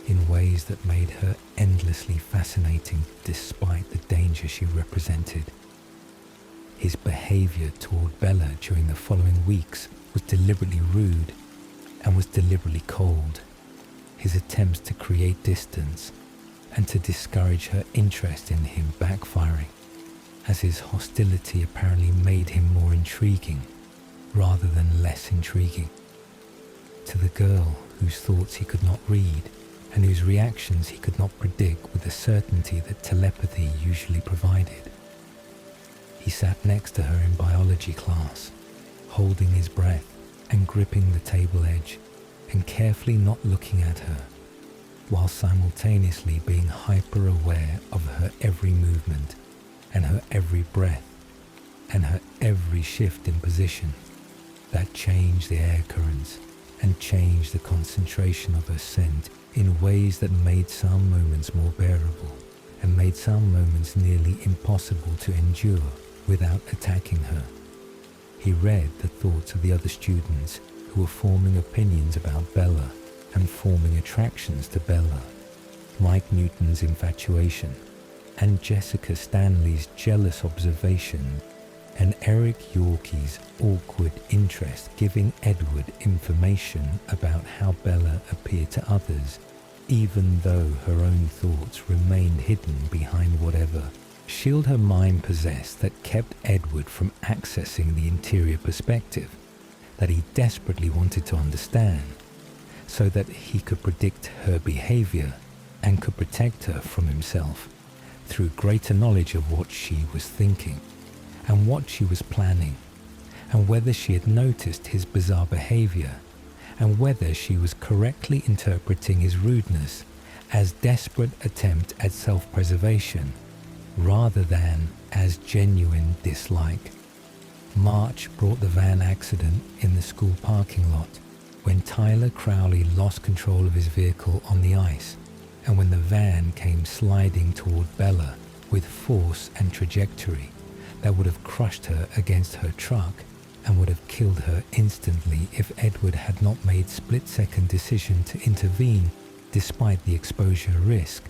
in ways that made her endlessly fascinating despite the danger she represented. His behavior toward Bella during the following weeks was deliberately rude and was deliberately cold. His attempts to create distance and to discourage her interest in him backfiring, as his hostility apparently made him more intriguing rather than less intriguing. To the girl whose thoughts he could not read and whose reactions he could not predict with the certainty that telepathy usually provided. He sat next to her in biology class, holding his breath and gripping the table edge and carefully not looking at her, while simultaneously being hyper-aware of her every movement and her every breath and her every shift in position that changed the air currents and changed the concentration of her scent in ways that made some moments more bearable and made some moments nearly impossible to endure without attacking her. He read the thoughts of the other students who were forming opinions about Bella and forming attractions to Bella, Mike Newton's infatuation, and Jessica Stanley's jealous observation, and Eric Yorkie's awkward interest giving Edward information about how Bella appeared to others, even though her own thoughts remained hidden behind whatever shield her mind possessed that kept Edward from accessing the interior perspective that he desperately wanted to understand, so that he could predict her behavior and could protect her from himself through greater knowledge of what she was thinking and what she was planning, and whether she had noticed his bizarre behavior, and whether she was correctly interpreting his rudeness as desperate attempt at self-preservation rather than as genuine dislike. March brought the van accident in the school parking lot when Tyler Crowley lost control of his vehicle on the ice, and when the van came sliding toward Bella with force and trajectory that would have crushed her against her truck and would have killed her instantly if Edward had not made split-second decision to intervene despite the exposure risk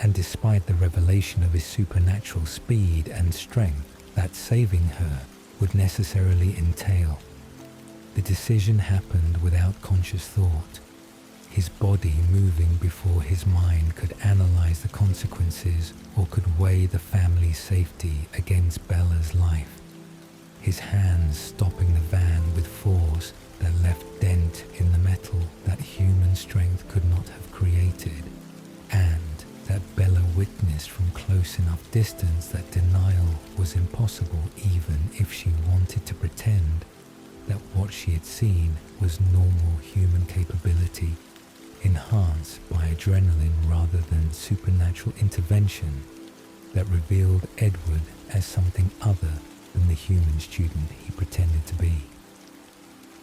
and despite the revelation of his supernatural speed and strength that saving her would necessarily entail. The decision happened without conscious thought, his body moving before his mind could analyze the consequences or could weigh the family's safety against Bella's life. His hands stopping the van with force that left dent in the metal that human strength could not have created, and that Bella witnessed from close enough distance that denial was impossible even if she wanted to pretend that what she had seen was normal human capability, enhanced by adrenaline rather than supernatural intervention that revealed Edward as something other than the human student he pretended to be.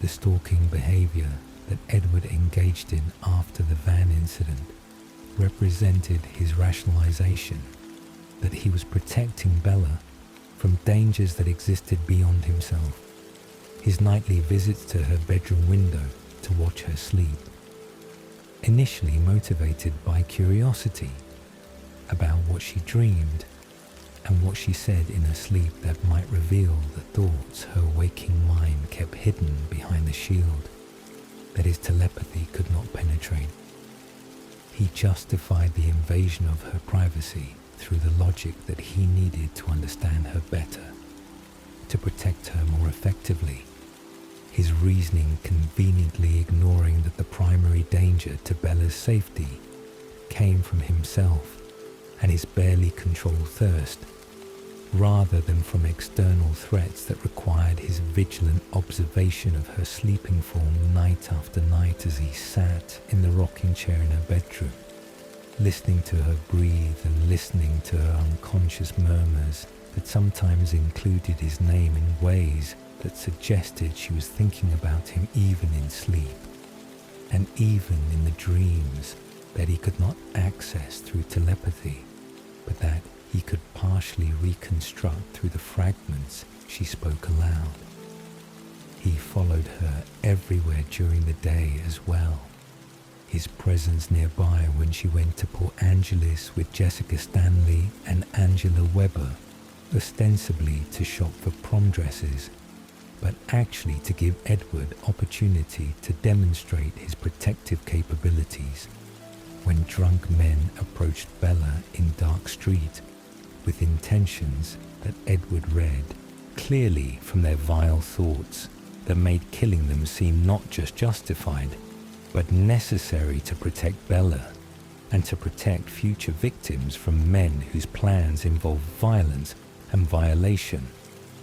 The stalking behavior that Edward engaged in after the van incident represented his rationalization that he was protecting Bella from dangers that existed beyond himself. His nightly visits to her bedroom window to watch her sleep, initially motivated by curiosity about what she dreamed and what she said in her sleep that might reveal the thoughts her waking mind kept hidden behind the shield that his telepathy could not penetrate. He justified the invasion of her privacy through the logic that he needed to understand her better, to protect her more effectively, his reasoning conveniently ignoring that the primary danger to Bella's safety came from himself and his barely controlled thirst, rather than from external threats that required his vigilant observation of her sleeping form night after night as he sat in the rocking chair in her bedroom, listening to her breathe and listening to her unconscious murmurs that sometimes included his name in ways that suggested she was thinking about him even in sleep, and even in the dreams that he could not access through telepathy, but that he could partially reconstruct through the fragments she spoke aloud. he followed her everywhere during the day as well. His presence nearby when she went to Port Angeles with Jessica Stanley and Angela Weber, ostensibly to shop for prom dresses, but actually to give Edward opportunity to demonstrate his protective capabilities when drunk men approached Bella in dark street with intentions that Edward read clearly from their vile thoughts that made killing them seem not just justified, but necessary to protect Bella and to protect future victims from men whose plans involved violence and violation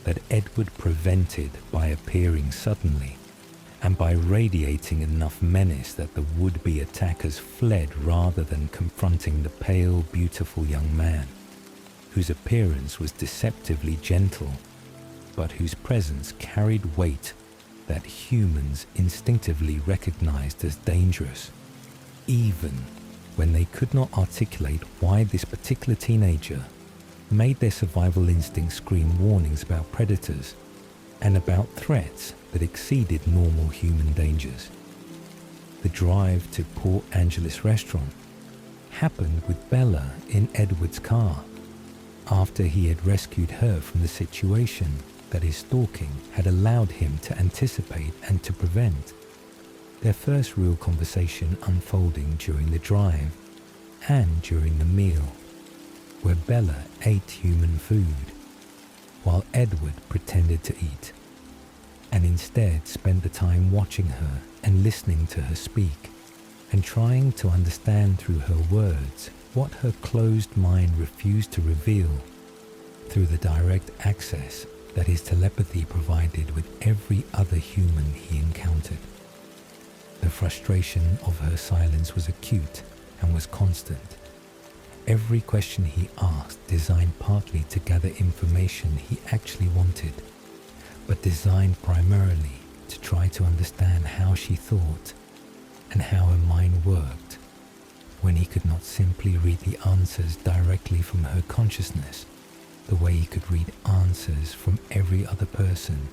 that Edward prevented by appearing suddenly and by radiating enough menace that the would-be attackers fled rather than confronting the pale, beautiful young man, whose appearance was deceptively gentle, but whose presence carried weight that humans instinctively recognized as dangerous, even when they could not articulate why this particular teenager made their survival instincts scream warnings about predators and about threats that exceeded normal human dangers. The drive to Port Angeles restaurant happened with Bella in Edward's car after he had rescued her from the situation that his stalking had allowed him to anticipate and to prevent. Their first real conversation unfolding during the drive and during the meal, where Bella ate human food, while Edward pretended to eat, and instead spent the time watching her and listening to her speak, and trying to understand through her words what her closed mind refused to reveal through the direct access that his telepathy provided with every other human he encountered. The frustration of her silence was acute and was constant. Every question he asked designed partly to gather information he actually wanted, but designed primarily to try to understand how she thought and how her mind worked, when he could not simply read the answers directly from her consciousness, the way he could read answers from every other person,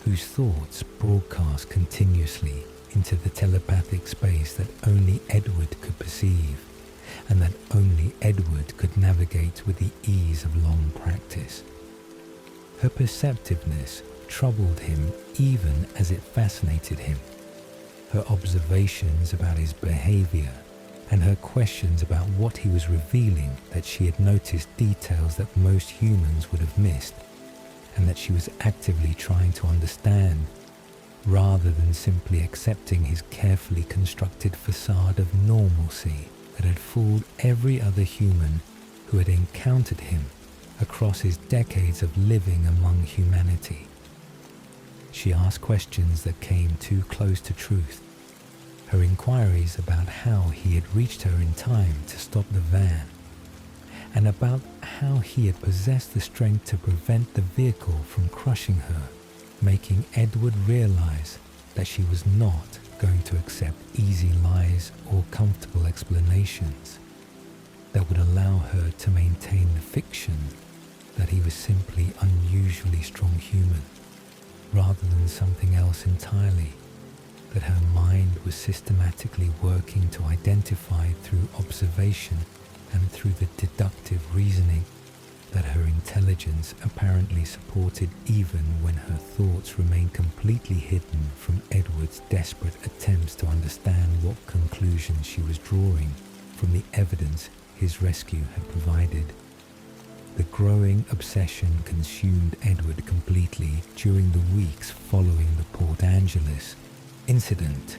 whose thoughts broadcast continuously into the telepathic space that only Edward could perceive, and that only Edward could navigate with the ease of long practice. Her perceptiveness troubled him even as it fascinated him. Her observations about his behavior and her questions about what he was revealing, that she had noticed details that most humans would have missed, and that she was actively trying to understand, rather than simply accepting his carefully constructed facade of normalcy that had fooled every other human who had encountered him across his decades of living among humanity. She asked questions that came too close to truth. Her inquiries about how he had reached her in time to stop the van, and about how he had possessed the strength to prevent the vehicle from crushing her, making Edward realize that she was not going to accept easy lies or comfortable explanations that would allow her to maintain the fiction that he was simply unusually strong human, rather than something else entirely, that her mind was systematically working to identify through observation and through the deductive reasoning that her intelligence apparently supported, even when her thoughts remained completely hidden from Edward's desperate attempts to understand what conclusions she was drawing from the evidence his rescue had provided. The growing obsession consumed Edward completely during the weeks following the Port Angeles incident,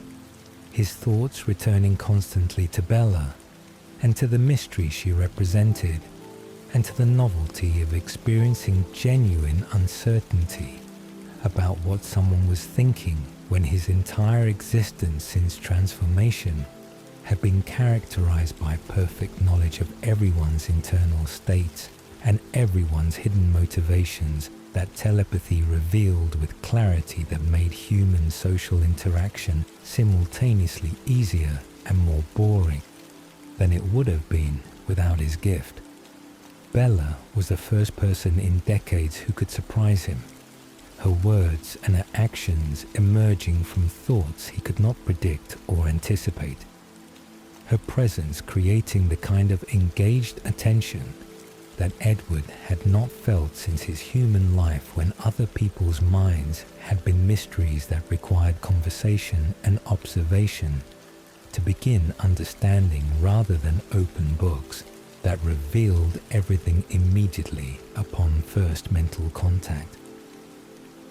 his thoughts returning constantly to Bella and to the mystery she represented, and to the novelty of experiencing genuine uncertainty about what someone was thinking when his entire existence since transformation had been characterized by perfect knowledge of everyone's internal states and everyone's hidden motivations that telepathy revealed with clarity that made human social interaction simultaneously easier and more boring than it would have been without his gift. Bella was the first person in decades who could surprise him, her words and her actions emerging from thoughts he could not predict or anticipate. Her presence creating the kind of engaged attention that Edward had not felt since his human life, when other people's minds had been mysteries that required conversation and observation to begin understanding, rather than open books that revealed everything immediately upon first mental contact.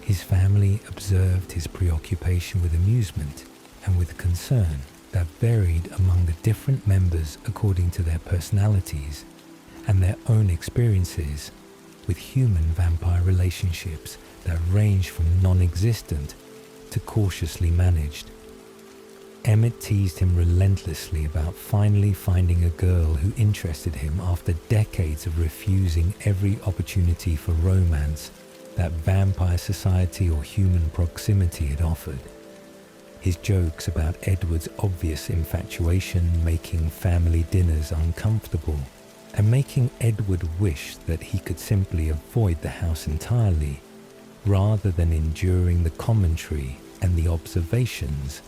His family observed his preoccupation with amusement and with concern that varied among the different members according to their personalities and their own experiences with human vampire relationships that ranged from non-existent to cautiously managed. Emmett teased him relentlessly about finally finding a girl who interested him after decades of refusing every opportunity for romance that vampire society or human proximity had offered. His jokes about Edward's obvious infatuation making family dinners uncomfortable and making Edward wish that he could simply avoid the house entirely, rather than enduring the commentary and the observations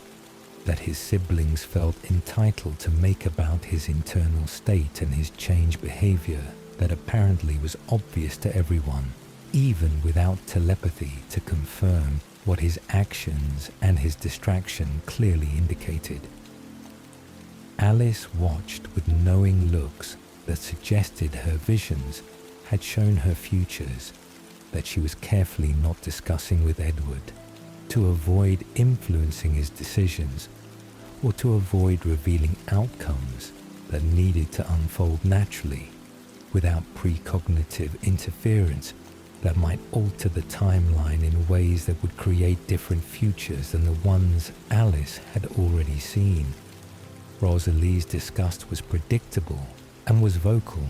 that his siblings felt entitled to make about his internal state and his changed behavior that apparently was obvious to everyone, even without telepathy to confirm what his actions and his distraction clearly indicated. Alice watched with knowing looks that suggested her visions had shown her futures that she was carefully not discussing with Edward, to avoid influencing his decisions or to avoid revealing outcomes that needed to unfold naturally without precognitive interference that might alter the timeline in ways that would create different futures than the ones Alice had already seen. Rosalie's disgust was predictable and was vocal.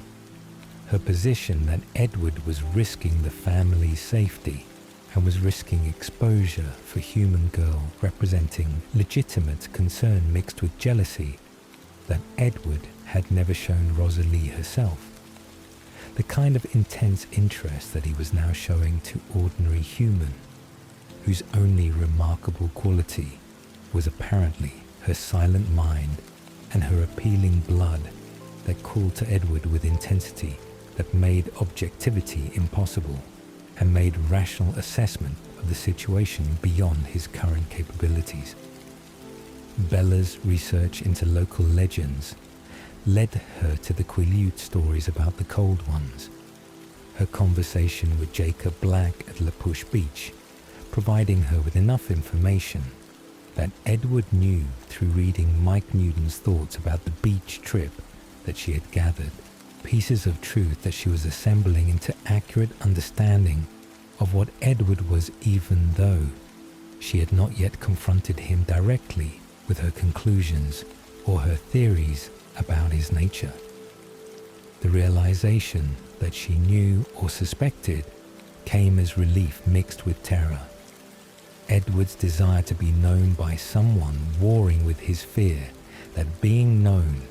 Her position that Edward was risking the family's safety and was risking exposure for human girl representing legitimate concern mixed with jealousy that Edward had never shown Rosalie herself. The kind of intense interest that he was now showing to ordinary human, whose only remarkable quality was apparently her silent mind and her appealing blood that called to Edward with intensity that made objectivity impossible and made rational assessment of the situation beyond his current capabilities. Bella's research into local legends led her to the Quileute stories about the Cold Ones. Her conversation with Jacob Black at La Push Beach, providing her with enough information that Edward knew through reading Mike Newton's thoughts about the beach trip that she had gathered, pieces of truth that she was assembling into accurate understanding of what Edward was, even though she had not yet confronted him directly with her conclusions or her theories about his nature. The realization that she knew or suspected came as relief mixed with terror. Edward's desire to be known by someone warring with his fear that being known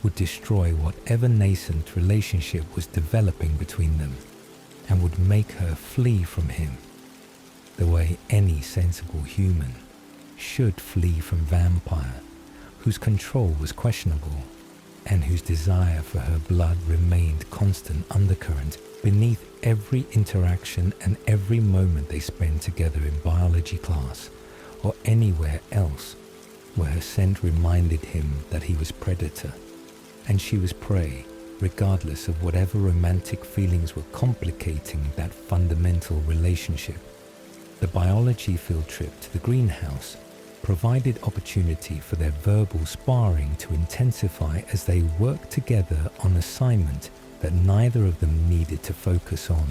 would destroy whatever nascent relationship was developing between them and would make her flee from him the way any sensible human should flee from vampire whose control was questionable and whose desire for her blood remained constant undercurrent beneath every interaction and every moment they spent together in biology class or anywhere else where her scent reminded him that he was predator and she was prey, regardless of whatever romantic feelings were complicating that fundamental relationship. The biology field trip to the greenhouse provided opportunity for their verbal sparring to intensify as they worked together on assignment that neither of them needed to focus on.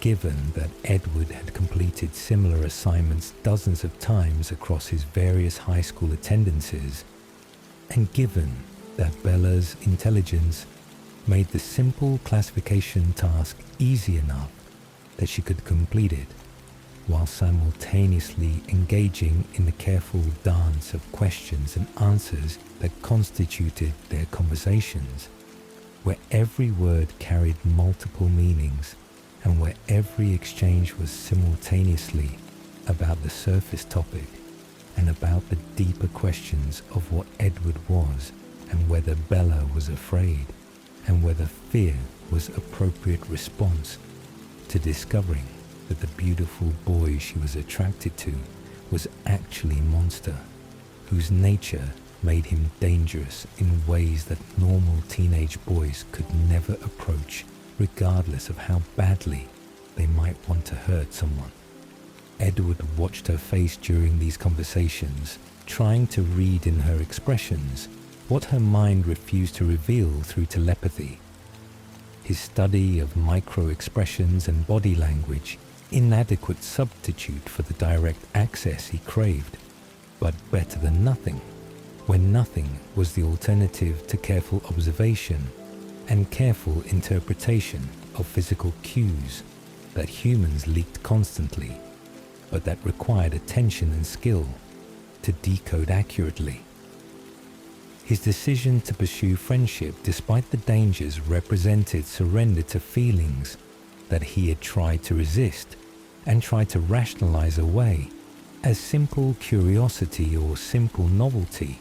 Given that Edward had completed similar assignments dozens of times across his various high school attendances, and given that Bella's intelligence made the simple classification task easy enough that she could complete it, while simultaneously engaging in the careful dance of questions and answers that constituted their conversations, where every word carried multiple meanings, and where every exchange was simultaneously about the surface topic and about the deeper questions of what Edward was and whether Bella was afraid and whether fear was appropriate response to discovering that the beautiful boy she was attracted to was actually a monster whose nature made him dangerous in ways that normal teenage boys could never approach, regardless of how badly they might want to hurt someone. Edward watched her face during these conversations, trying to read in her expressions what her mind refused to reveal through telepathy. His study of micro-expressions and body language, inadequate substitute for the direct access he craved, but better than nothing, when nothing was the alternative to careful observation and careful interpretation of physical cues that humans leaked constantly, but that required attention and skill to decode accurately. His decision to pursue friendship despite the dangers represented surrender to feelings that he had tried to resist and tried to rationalize away as simple curiosity or simple novelty,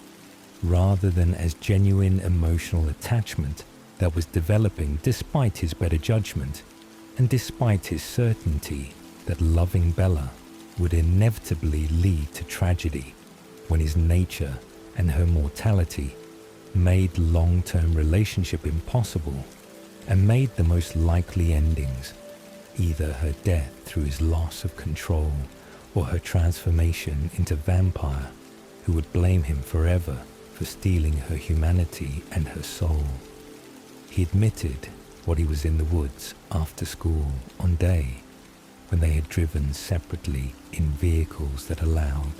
rather than as genuine emotional attachment that was developing despite his better judgment and despite his certainty that loving Bella would inevitably lead to tragedy when his nature and her mortality made long-term relationship impossible and made the most likely endings, either her death through his loss of control or her transformation into vampire who would blame him forever for stealing her humanity and her soul. He admitted what he was in the woods after school on day when they had driven separately in vehicles that allowed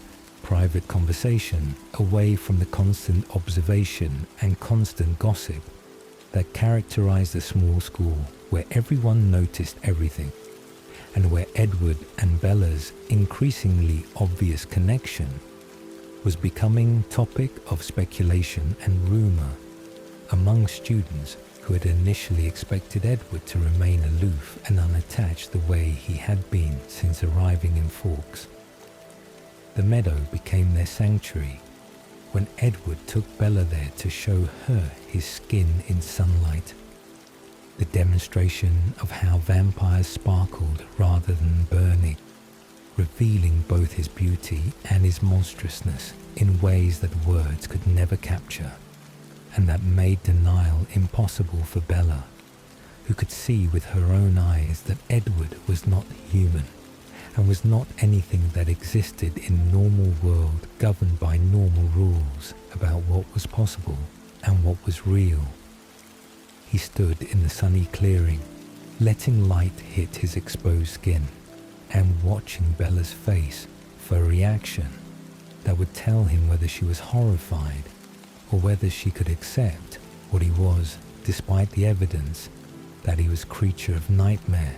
private conversation away from the constant observation and constant gossip that characterized the small school where everyone noticed everything, and where Edward and Bella's increasingly obvious connection was becoming topic of speculation and rumor among students who had initially expected Edward to remain aloof and unattached the way he had been since arriving in Forks. The meadow became their sanctuary when Edward took Bella there to show her his skin in sunlight, the demonstration of how vampires sparkled rather than burning, revealing both his beauty and his monstrousness in ways that words could never capture, and that made denial impossible for Bella, who could see with her own eyes that Edward was not human and was not anything that existed in normal world governed by normal rules about what was possible and what was real. He stood in the sunny clearing, letting light hit his exposed skin and watching Bella's face for a reaction that would tell him whether she was horrified or whether she could accept what he was despite the evidence that he was creature of nightmare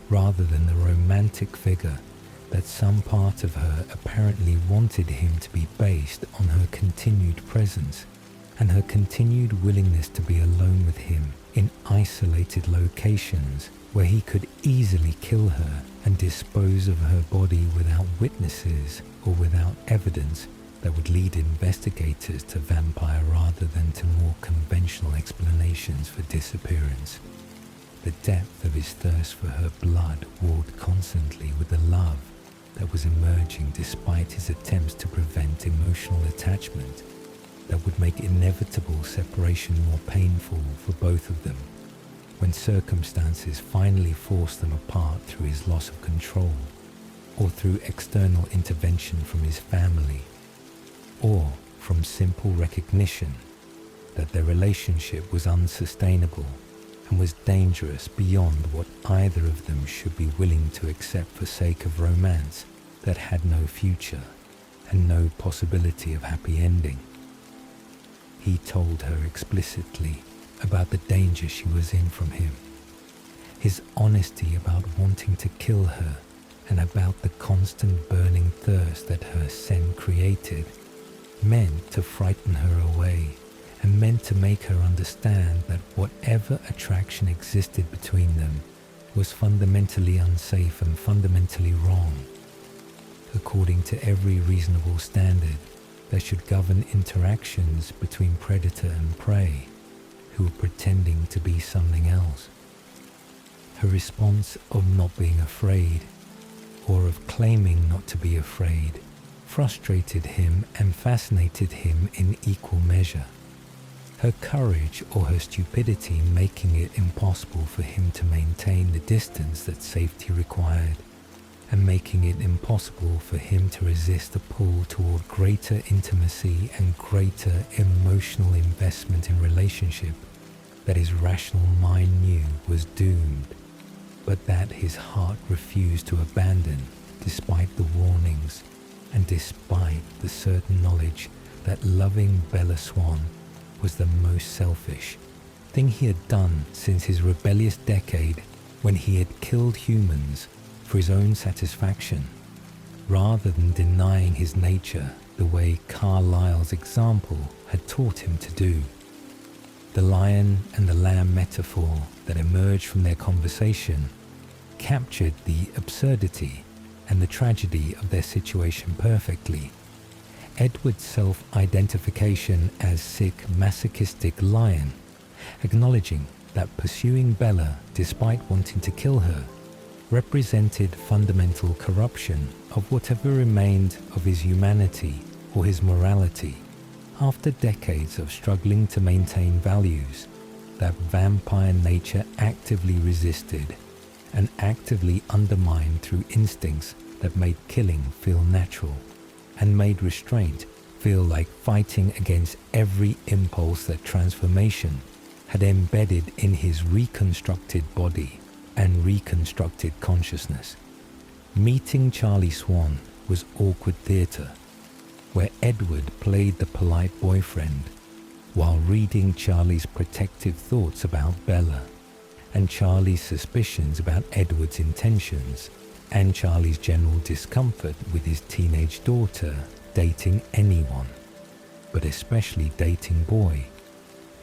rather than the romantic figure that some part of her apparently wanted him to be based on her continued presence and her continued willingness to be alone with him in isolated locations where he could easily kill her and dispose of her body without witnesses or without evidence that would lead investigators to vampire rather than to more conventional explanations for disappearance. The depth of his thirst for her blood warred constantly with the love that was emerging despite his attempts to prevent emotional attachment that would make inevitable separation more painful for both of them when circumstances finally forced them apart through his loss of control or through external intervention from his family or from simple recognition that their relationship was unsustainable and was dangerous beyond what either of them should be willing to accept for sake of romance that had no future and no possibility of happy ending. He told her explicitly about the danger she was in from him, his honesty about wanting to kill her and about the constant burning thirst that her sin created, meant to frighten her away and meant to make her understand that whatever attraction existed between them was fundamentally unsafe and fundamentally wrong, according to every reasonable standard that should govern interactions between predator and prey who were pretending to be something else. Her response of not being afraid, or of claiming not to be afraid, frustrated him and fascinated him in equal measure. Her courage or her stupidity making it impossible for him to maintain the distance that safety required, and making it impossible for him to resist the pull toward greater intimacy and greater emotional investment in relationship that his rational mind knew was doomed, but that his heart refused to abandon despite the warnings and despite the certain knowledge that loving Bella Swan was the most selfish thing he had done since his rebellious decade when he had killed humans for his own satisfaction, rather than denying his nature the way Carlyle's example had taught him to do. The lion and the lamb metaphor that emerged from their conversation captured the absurdity and the tragedy of their situation perfectly. Edward's self-identification as sick, masochistic lion, acknowledging that pursuing Bella despite wanting to kill her represented fundamental corruption of whatever remained of his humanity or his morality after decades of struggling to maintain values that vampire nature actively resisted and actively undermined through instincts that made killing feel natural and made restraint feel like fighting against every impulse that transformation had embedded in his reconstructed body and reconstructed consciousness. Meeting Charlie Swan was awkward theatre, where Edward played the polite boyfriend while reading Charlie's protective thoughts about Bella and Charlie's suspicions about Edward's intentions and Charlie's general discomfort with his teenage daughter dating anyone, but especially dating boy,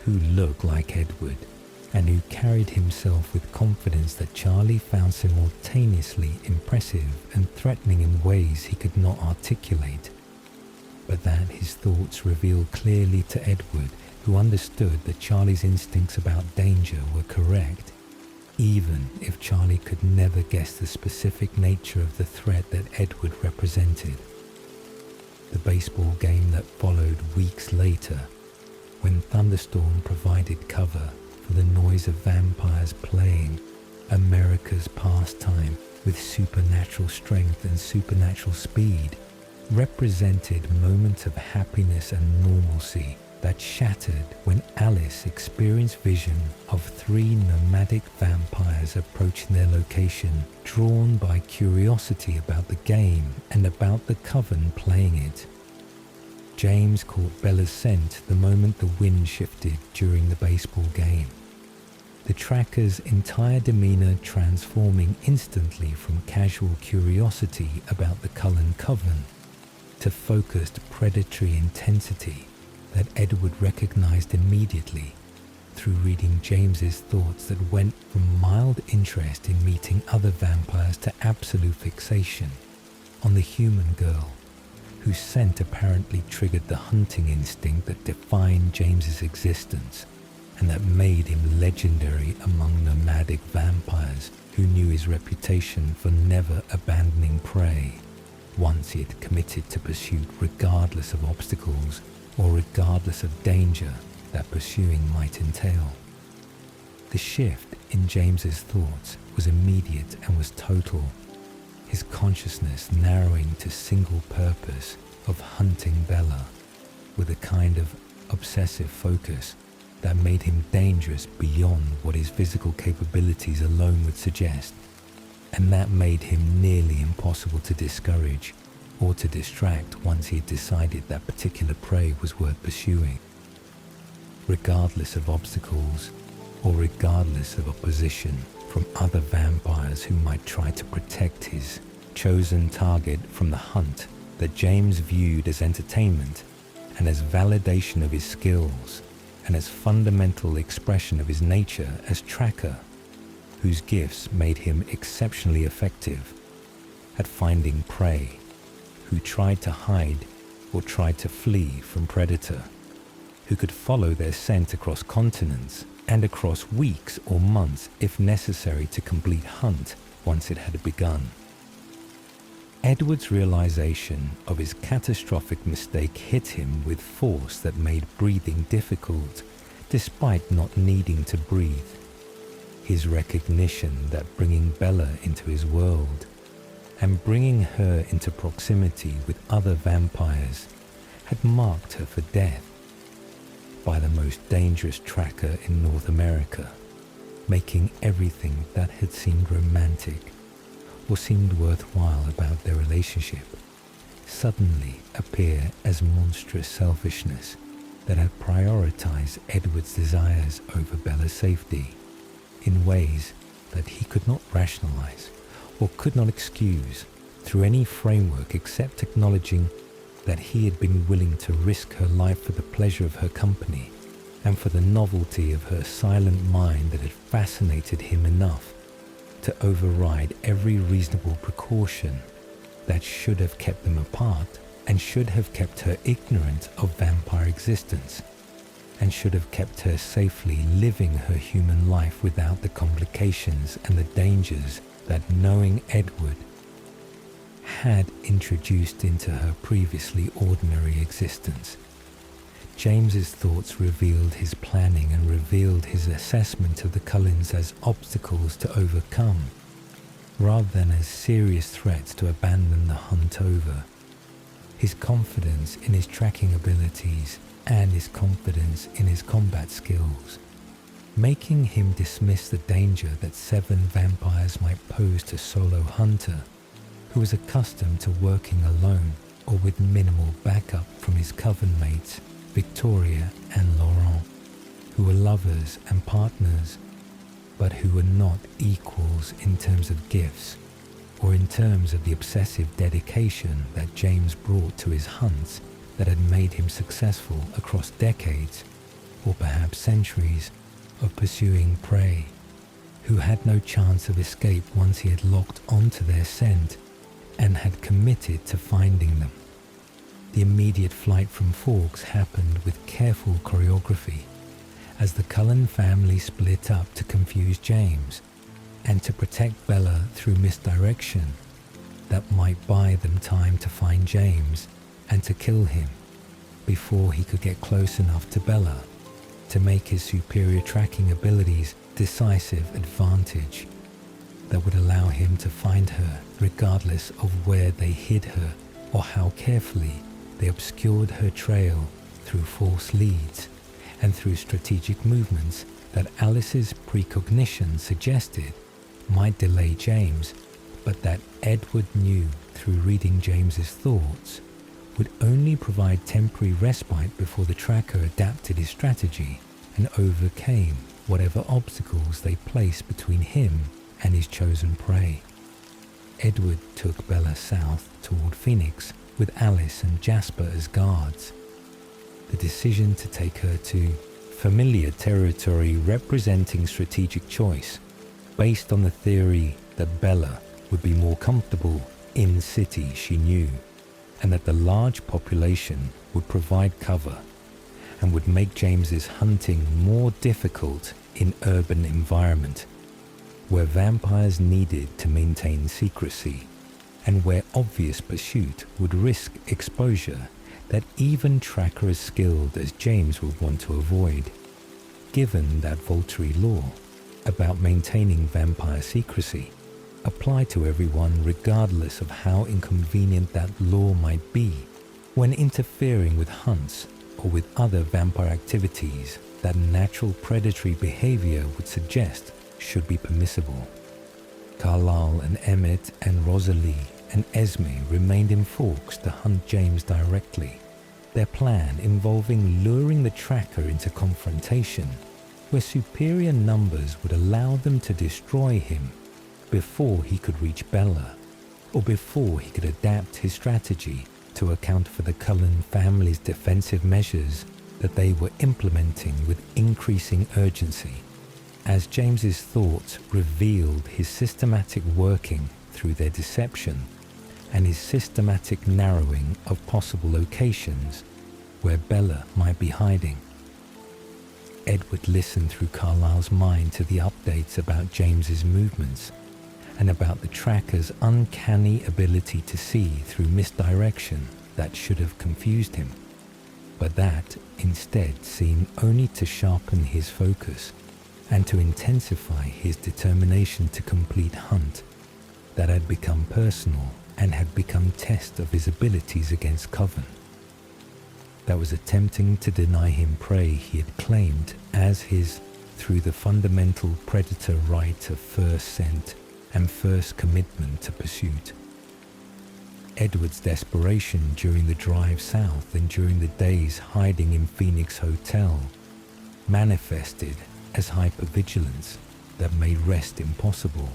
who looked like Edward and who carried himself with confidence that Charlie found simultaneously impressive and threatening in ways he could not articulate, but that his thoughts revealed clearly to Edward, who understood that Charlie's instincts about danger were correct, even if Charlie could never guess the specific nature of the threat that Edward represented. The baseball game that followed weeks later, when Thunderstorm provided cover for the noise of vampires playing America's pastime with supernatural strength and supernatural speed, represented moments of happiness and normalcy that shattered when Alice experienced vision of 3 nomadic vampires approaching their location, drawn by curiosity about the game and about the coven playing it. James caught Bella's scent the moment the wind shifted during the baseball game, the tracker's entire demeanor transforming instantly from casual curiosity about the Cullen coven to focused predatory intensity that Edward recognized immediately through reading James's thoughts that went from mild interest in meeting other vampires to absolute fixation on the human girl, whose scent apparently triggered the hunting instinct that defined James's existence and that made him legendary among nomadic vampires who knew his reputation for never abandoning prey once he had committed to pursuit regardless of obstacles or regardless of danger that pursuing might entail. The shift in James's thoughts was immediate and was total, his consciousness narrowing to single purpose of hunting Bella with a kind of obsessive focus that made him dangerous beyond what his physical capabilities alone would suggest, and that made him nearly impossible to discourage or to distract once he had decided that particular prey was worth pursuing, regardless of obstacles or regardless of opposition from other vampires who might try to protect his chosen target from the hunt that James viewed as entertainment and as validation of his skills and as fundamental expression of his nature as tracker, whose gifts made him exceptionally effective at finding prey who tried to hide or tried to flee from predator, who could follow their scent across continents and across weeks or months if necessary to complete hunt once it had begun. Edward's realization of his catastrophic mistake hit him with force that made breathing difficult despite not needing to breathe. His recognition that bringing Bella into his world and bringing her into proximity with other vampires had marked her for death by the most dangerous tracker in North America, making everything that had seemed romantic or seemed worthwhile about their relationship suddenly appear as monstrous selfishness that had prioritized Edward's desires over Bella's safety in ways that he could not rationalize or could not excuse through any framework except acknowledging that he had been willing to risk her life for the pleasure of her company and for the novelty of her silent mind that had fascinated him enough to override every reasonable precaution that should have kept them apart and should have kept her ignorant of vampire existence and should have kept her safely living her human life without the complications and the dangers that knowing Edward had introduced into her previously ordinary existence. James's thoughts revealed his planning and revealed his assessment of the Cullens as obstacles to overcome, rather than as serious threats to abandon the hunt over. His confidence in his tracking abilities and his confidence in his combat skills, making him dismiss the danger that 7 vampires might pose to solo hunter, who was accustomed to working alone or with minimal backup from his coven mates, Victoria and Laurent, who were lovers and partners, but who were not equals in terms of gifts or in terms of the obsessive dedication that James brought to his hunts that had made him successful across decades, or perhaps centuries, of pursuing prey, who had no chance of escape once he had locked onto their scent and had committed to finding them. The immediate flight from Forks happened with careful choreography as the Cullen family split up to confuse James and to protect Bella through misdirection that might buy them time to find James and to kill him before he could get close enough to Bella to make his superior tracking abilities decisive advantage that would allow him to find her regardless of where they hid her or how carefully they obscured her trail through false leads and through strategic movements that Alice's precognition suggested might delay James, but that Edward knew through reading James's thoughts would only provide temporary respite before the tracker adapted his strategy and overcame whatever obstacles they placed between him and his chosen prey. Edward took Bella south toward Phoenix with Alice and Jasper as guards. The decision to take her to familiar territory representing strategic choice, based on the theory that Bella would be more comfortable in city she knew, and that the large population would provide cover and would make James's hunting more difficult in urban environment, where vampires needed to maintain secrecy and where obvious pursuit would risk exposure that even tracker as skilled as James would want to avoid, given that Volturi law about maintaining vampire secrecy applied to everyone regardless of how inconvenient that law might be when interfering with hunts or with other vampire activities that natural predatory behavior would suggest should be permissible. Carlyle and Emmett and Rosalie and Esme remained in Forks to hunt James directly, their plan involving luring the tracker into confrontation where superior numbers would allow them to destroy him before he could reach Bella, or before he could adapt his strategy to account for the Cullen family's defensive measures that they were implementing with increasing urgency. as James's thoughts revealed his systematic working through their deception and his systematic narrowing of possible locations where Bella might be hiding. Edward listened through Carlisle's mind to the updates about James's movements and about the tracker's uncanny ability to see through misdirection that should have confused him, but that instead seemed only to sharpen his focus and to intensify his determination to complete hunt that had become personal and had become test of his abilities against Coven, that was attempting to deny him prey he had claimed as his through the fundamental predator right of first scent and first commitment to pursuit. Edward's desperation during the drive south and during the days hiding in Phoenix Hotel manifested as hypervigilance that made rest impossible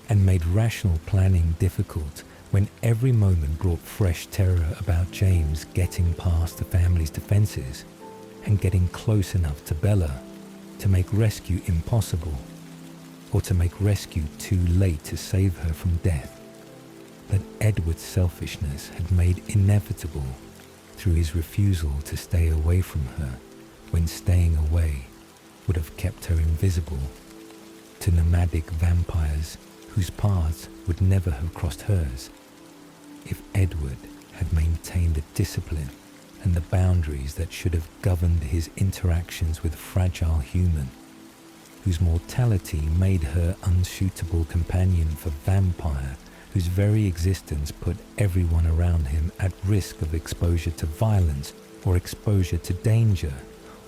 and made rational planning difficult when every moment brought fresh terror about James getting past the family's defenses and getting close enough to Bella to make rescue impossible, or to make rescue too late to save her from death, that Edward's selfishness had made inevitable through his refusal to stay away from her when staying away would have kept her invisible to nomadic vampires whose paths would never have crossed hers if Edward had maintained the discipline and the boundaries that should have governed his interactions with fragile human, whose mortality made her unsuitable companion for vampire, whose very existence put everyone around him at risk of exposure to violence or exposure to danger,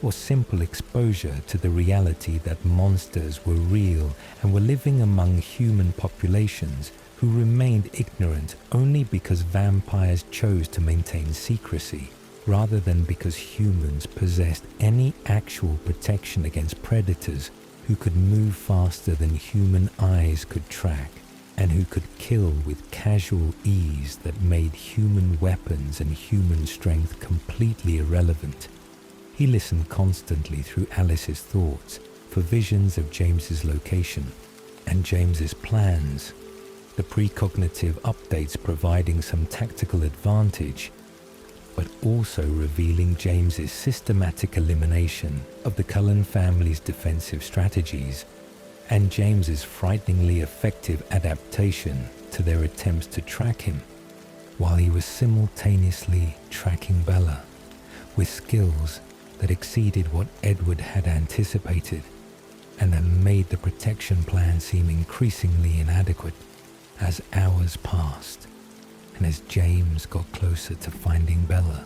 or simple exposure to the reality that monsters were real and were living among human populations who remained ignorant only because vampires chose to maintain secrecy, rather than because humans possessed any actual protection against predators who could move faster than human eyes could track, and who could kill with casual ease that made human weapons and human strength completely irrelevant. He listened constantly through Alice's thoughts for visions of James's location and James's plans, the precognitive updates providing some tactical advantage, but also revealing James's systematic elimination of the Cullen family's defensive strategies and James's frighteningly effective adaptation to their attempts to track him, while he was simultaneously tracking Bella with skills that exceeded what Edward had anticipated and that made the protection plan seem increasingly inadequate as hours passed and as James got closer to finding Bella,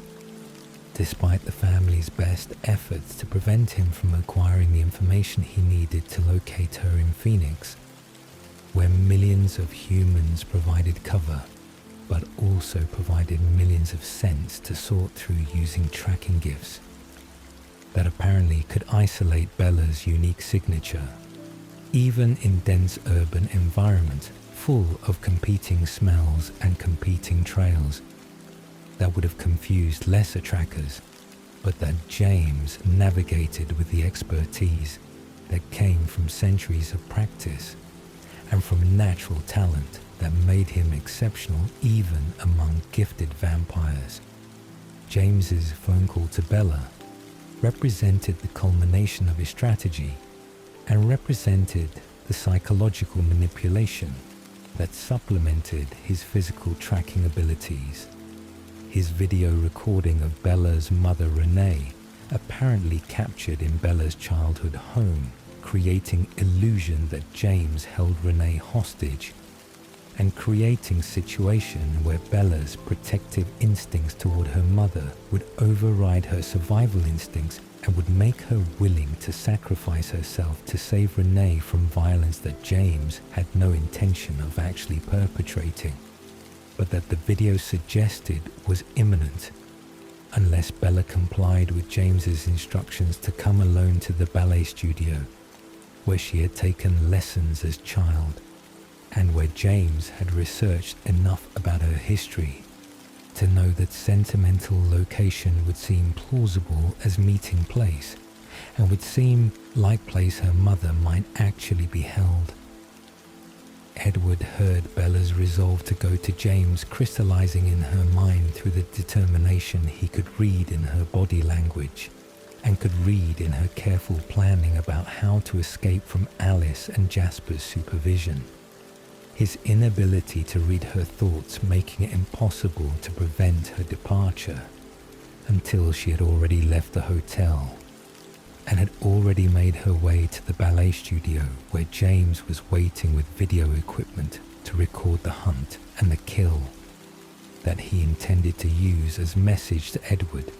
despite the family's best efforts to prevent him from acquiring the information he needed to locate her in Phoenix, where millions of humans provided cover, but also provided millions of scents to sort through using tracking gifts that apparently could isolate Bella's unique signature, even in dense urban environment full of competing smells and competing trails that would have confused lesser trackers, but that James navigated with the expertise that came from centuries of practice and from natural talent that made him exceptional even among gifted vampires. James's phone call to Bella represented the culmination of his strategy and represented the psychological manipulation that supplemented his physical tracking abilities. His video recording of Bella's mother Renee, apparently captured in Bella's childhood home, creating illusion that James held Renee hostage, and creating situation where Bella's protective instincts toward her mother would override her survival instincts and would make her willing to sacrifice herself to save Renee from violence that James had no intention of actually perpetrating, but that the video suggested was imminent unless Bella complied with James's instructions to come alone to the ballet studio where she had taken lessons as child and where James had researched enough about her history to know that sentimental location would seem plausible as meeting place and would seem like place her mother might actually be held. Edward heard Bella's resolve to go to James crystallizing in her mind through the determination he could read in her body language, and could read in her careful planning about how to escape from Alice and Jasper's supervision. His inability to read her thoughts making it impossible to prevent her departure, until she had already left the hotel and had already made her way to the ballet studio where James was waiting with video equipment to record the hunt and the kill that he intended to use as message to Edward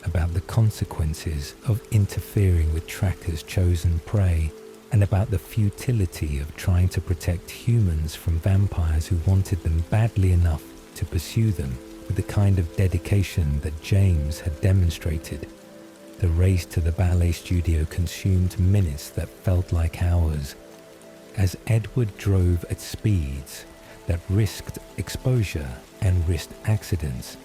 about the consequences of interfering with Tracker's chosen prey, and about the futility of trying to protect humans from vampires who wanted them badly enough to pursue them with the kind of dedication that James had demonstrated. The race to the ballet studio consumed minutes that felt like hours, as Edward drove at speeds that risked exposure and risked accidents,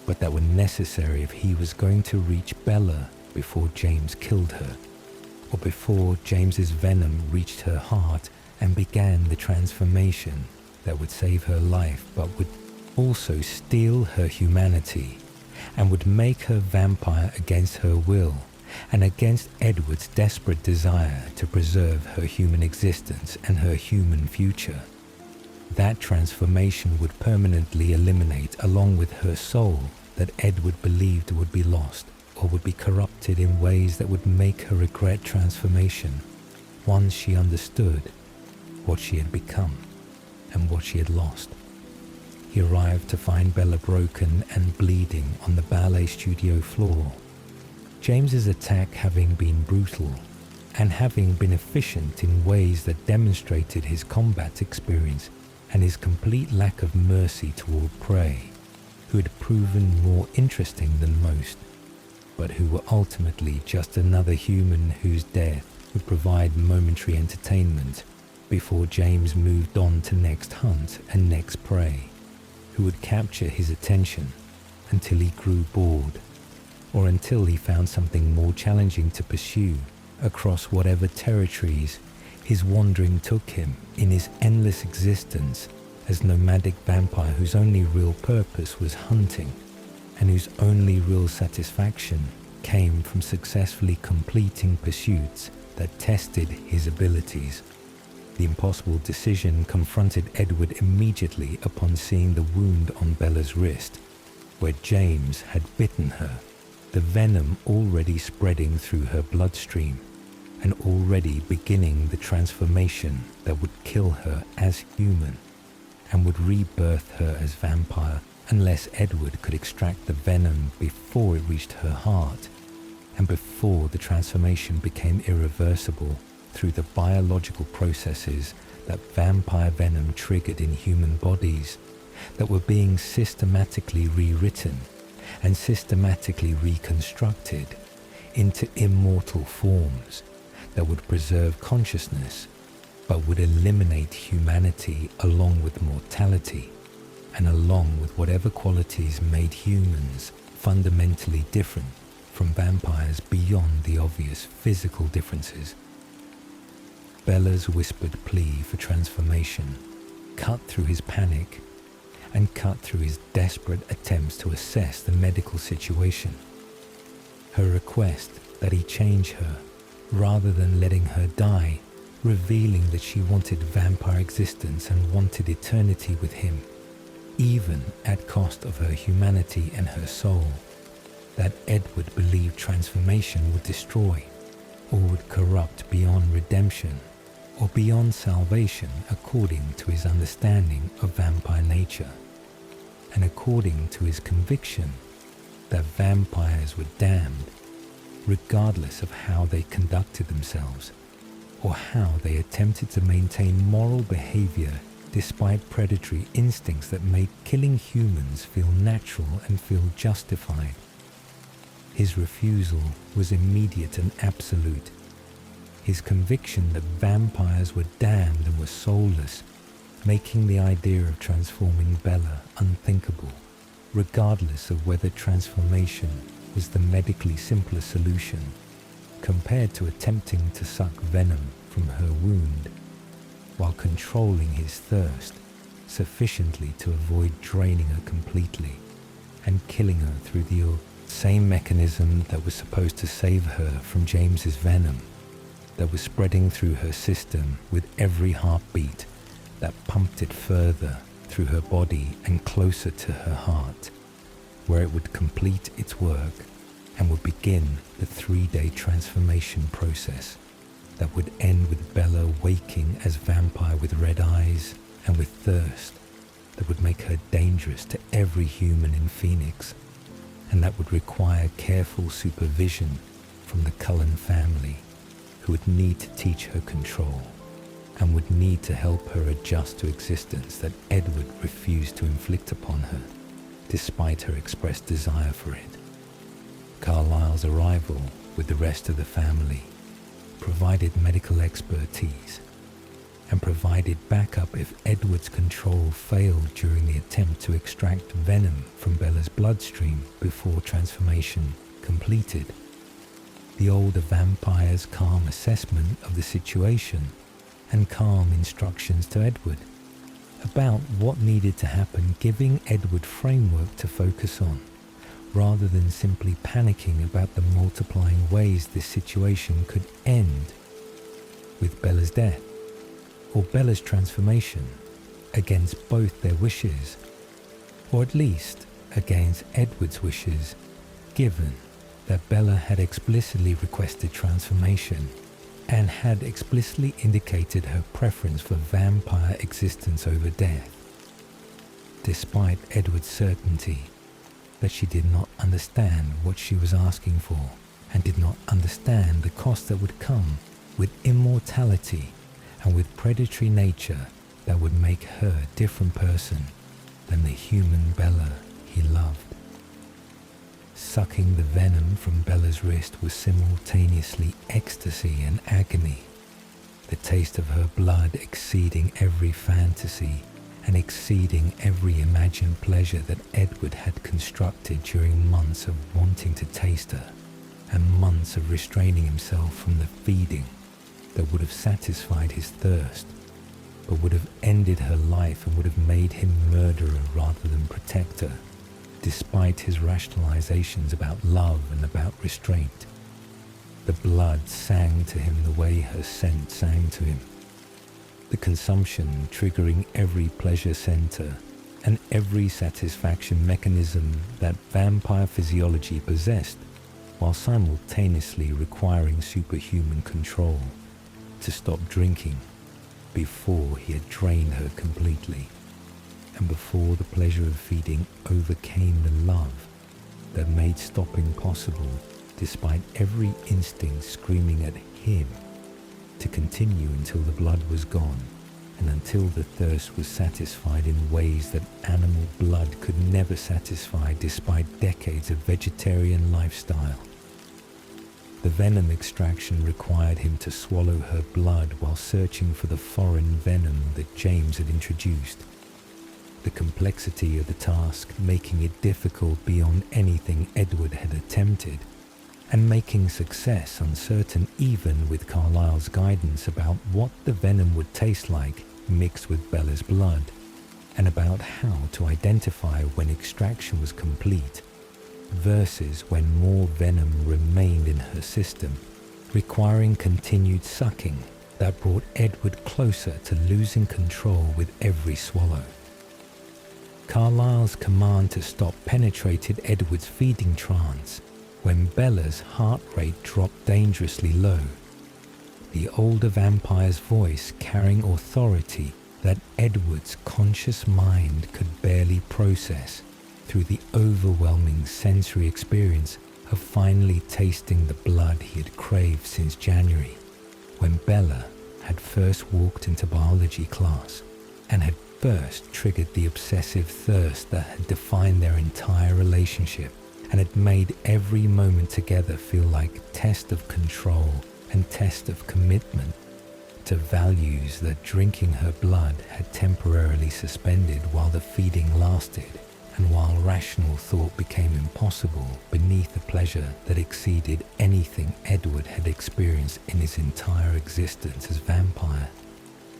but that were necessary if he was going to reach Bella before James killed her, or before James's venom reached her heart and began the transformation that would save her life but would also steal her humanity and would make her vampire against her will and against Edward's desperate desire to preserve her human existence and her human future. That transformation would permanently eliminate, along with her soul, that Edward believed would be lost or would be corrupted in ways that would make her regret transformation once she understood what she had become and what she had lost. He arrived to find Bella broken and bleeding on the ballet studio floor, James's attack having been brutal and having been efficient in ways that demonstrated his combat experience and his complete lack of mercy toward prey, who had proven more interesting than most, but who were ultimately just another human whose death would provide momentary entertainment before James moved on to next hunt and next prey, who would capture his attention until he grew bored, or until he found something more challenging to pursue across whatever territories his wandering took him in his endless existence as nomadic vampire whose only real purpose was hunting, and whose only real satisfaction came from successfully completing pursuits that tested his abilities. The impossible decision confronted Edward immediately upon seeing the wound on Bella's wrist, where James had bitten her, the venom already spreading through her bloodstream, and already beginning the transformation that would kill her as human, and would rebirth her as vampire unless Edward could extract the venom before it reached her heart, and before the transformation became irreversible through the biological processes that vampire venom triggered in human bodies that were being systematically rewritten and systematically reconstructed into immortal forms that would preserve consciousness but would eliminate humanity along with mortality and along with whatever qualities made humans fundamentally different from vampires beyond the obvious physical differences. Bella's whispered plea for transformation cut through his panic and cut through his desperate attempts to assess the medical situation. Her request that he change her rather than letting her die, revealing that she wanted vampire existence and wanted eternity with him, even at cost of her humanity and her soul, that Edward believed transformation would destroy or would corrupt beyond redemption or beyond salvation according to his understanding of vampire nature, and according to his conviction that vampires were damned regardless of how they conducted themselves or how they attempted to maintain moral behavior despite predatory instincts that made killing humans feel natural and feel justified. His refusal was immediate and absolute. His conviction that vampires were damned and were soulless, making the idea of transforming Bella unthinkable, regardless of whether transformation was the medically simpler solution, compared to attempting to suck venom from her wound, while controlling his thirst sufficiently to avoid draining her completely and killing her through the same mechanism that was supposed to save her from James's venom, that was spreading through her system with every heartbeat that pumped it further through her body and closer to her heart, where it would complete its work and would begin the 3-day transformation process that would end with Bella waking as vampire with red eyes and with thirst that would make her dangerous to every human in Phoenix, and that would require careful supervision from the Cullen family, who would need to teach her control and would need to help her adjust to existence that Edward refused to inflict upon her, despite her expressed desire for it. Carlisle's arrival with the rest of the family provided medical expertise and provided backup if Edward's control failed during the attempt to extract venom from Bella's bloodstream before transformation completed. The older vampire's calm assessment of the situation and calm instructions to Edward about what needed to happen, giving Edward framework to focus on, rather than simply panicking about the multiplying ways this situation could end with Bella's death or Bella's transformation against both their wishes, or at least against Edward's wishes, given that Bella had explicitly requested transformation and had explicitly indicated her preference for vampire existence over death, despite Edward's certainty that she did not understand what she was asking for and did not understand the cost that would come with immortality and with predatory nature that would make her a different person than the human Bella he loved. Sucking the venom from Bella's wrist was simultaneously ecstasy and agony, the taste of her blood exceeding every fantasy and exceeding every imagined pleasure that Edward had constructed during months of wanting to taste her and months of restraining himself from the feeding that would have satisfied his thirst, but would have ended her life and would have made him murderer rather than protector, despite his rationalizations about love and about restraint. The blood sang to him the way her scent sang to him, the consumption triggering every pleasure center and every satisfaction mechanism that vampire physiology possessed, while simultaneously requiring superhuman control to stop drinking before he had drained her completely, and before the pleasure of feeding overcame the love that made stopping possible, despite every instinct screaming at him to continue until the blood was gone and until the thirst was satisfied in ways that animal blood could never satisfy despite decades of vegetarian lifestyle. The venom extraction required him to swallow her blood while searching for the foreign venom that James had introduced. The complexity of the task making it difficult beyond anything Edward had attempted, and making success uncertain even with Carlisle's guidance about what the venom would taste like mixed with Bella's blood, and about how to identify when extraction was complete versus when more venom remained in her system, requiring continued sucking that brought Edward closer to losing control with every swallow. Carlisle's command to stop penetrated Edward's feeding trance when Bella's heart rate dropped dangerously low, the older vampire's voice carrying authority that Edward's conscious mind could barely process through the overwhelming sensory experience of finally tasting the blood he had craved since January, when Bella had first walked into biology class and had first triggered the obsessive thirst that had defined their entire relationship and had made every moment together feel like test of control and test of commitment to values that drinking her blood had temporarily suspended while the feeding lasted and while rational thought became impossible beneath a pleasure that exceeded anything Edward had experienced in his entire existence as vampire,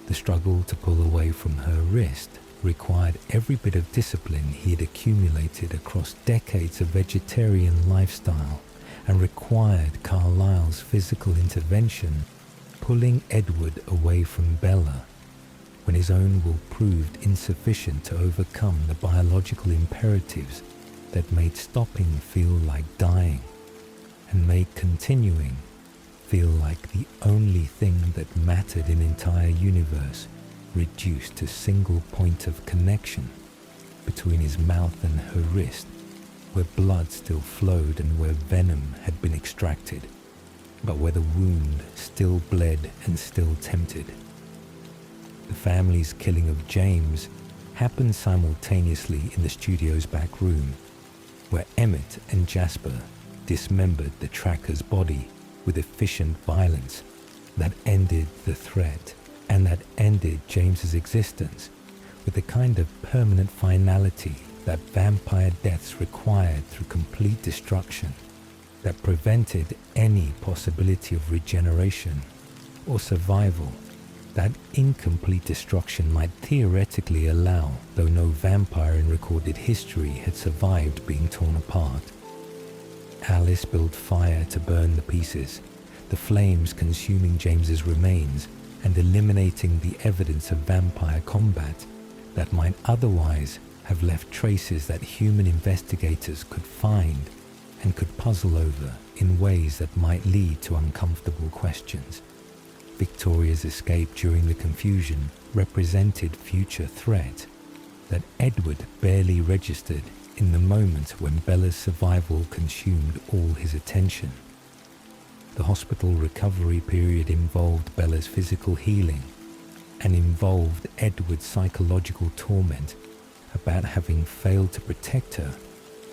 the struggle to pull away from her wrist required every bit of discipline he had accumulated across decades of vegetarian lifestyle and required Carlyle's physical intervention, pulling Edward away from Bella when his own will proved insufficient to overcome the biological imperatives that made stopping feel like dying and made continuing feel like the only thing that mattered in entire universe, reduced to single point of connection between his mouth and her wrist, where blood still flowed and where venom had been extracted, but where the wound still bled and still tempted. The family's killing of James happened simultaneously in the studio's back room, where Emmett and Jasper dismembered the tracker's body with efficient violence that ended the threat and that ended James's existence with the kind of permanent finality that vampire deaths required through complete destruction that prevented any possibility of regeneration or survival that incomplete destruction might theoretically allow, though no vampire in recorded history had survived being torn apart. Alice built fire to burn the pieces, the flames consuming James's remains and eliminating the evidence of vampire combat that might otherwise have left traces that human investigators could find and could puzzle over in ways that might lead to uncomfortable questions. Victoria's escape during the confusion represented future threat that Edward barely registered in the moment when Bella's survival consumed all his attention. The hospital recovery period involved Bella's physical healing and involved Edward's psychological torment about having failed to protect her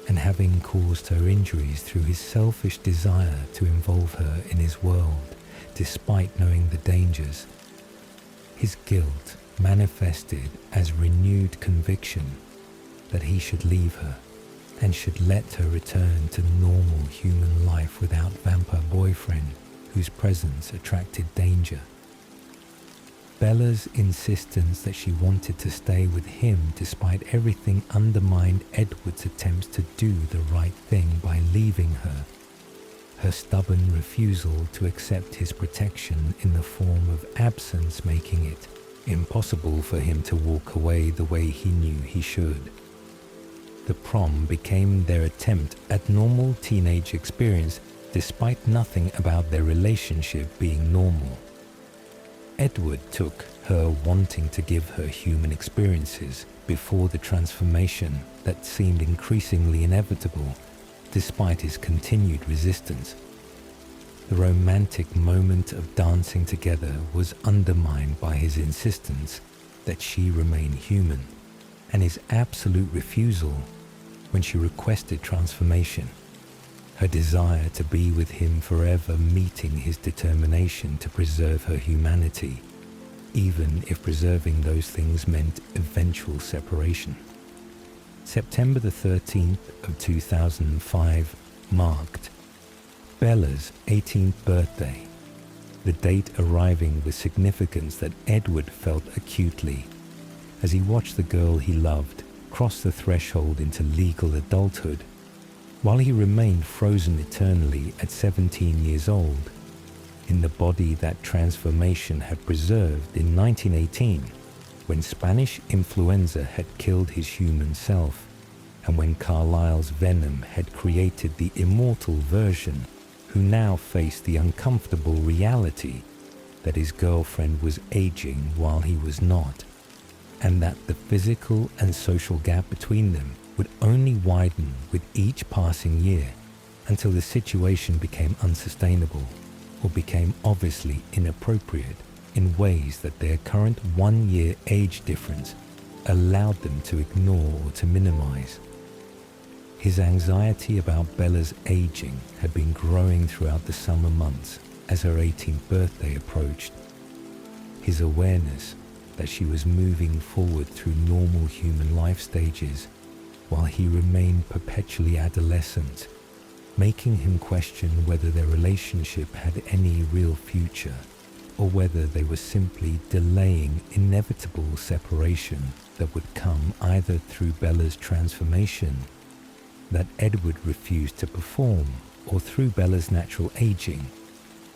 and having caused her injuries through his selfish desire to involve her in his world, despite knowing the dangers. His guilt manifested as renewed conviction that he should leave her and should let her return to normal human life without vampire boyfriend whose presence attracted danger. Bella's insistence that she wanted to stay with him despite everything undermined Edward's attempts to do the right thing by leaving her. Her stubborn refusal to accept his protection in the form of absence, making it impossible for him to walk away the way he knew he should. The prom became their attempt at normal teenage experience despite nothing about their relationship being normal. Edward took her wanting to give her human experiences before the transformation that seemed increasingly inevitable despite his continued resistance. The romantic moment of dancing together was undermined by his insistence that she remain human and his absolute refusal when she requested transformation, her desire to be with him forever meeting his determination to preserve her humanity, even if preserving those things meant eventual separation. September the 13th of 2005 marked Bella's 18th birthday, the date arriving with significance that Edward felt acutely as he watched the girl he loved cross the threshold into legal adulthood, while he remained frozen eternally at 17 years old, in the body that transformation had preserved in 1918, when Spanish influenza had killed his human self, and when Carlyle's venom had created the immortal version who now faced the uncomfortable reality that his girlfriend was aging while he was not, and that the physical and social gap between them would only widen with each passing year until the situation became unsustainable or became obviously inappropriate in ways that their current 1-year age difference allowed them to ignore or to minimize. His anxiety about Bella's aging had been growing throughout the summer months as her 18th birthday approached. His awareness that she was moving forward through normal human life stages while he remained perpetually adolescent, making him question whether their relationship had any real future, or whether they were simply delaying inevitable separation that would come either through Bella's transformation that Edward refused to perform, or through Bella's natural aging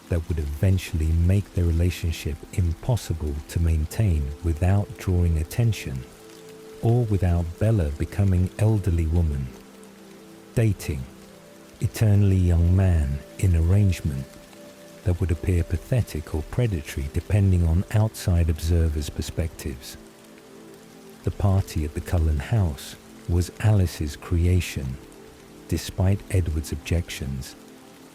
that would eventually make their relationship impossible to maintain without drawing attention, or without Bella becoming elderly woman, dating, eternally young man in arrangement that would appear pathetic or predatory depending on outside observers' perspectives. The party at the Cullen house was Alice's creation, despite Edward's objections,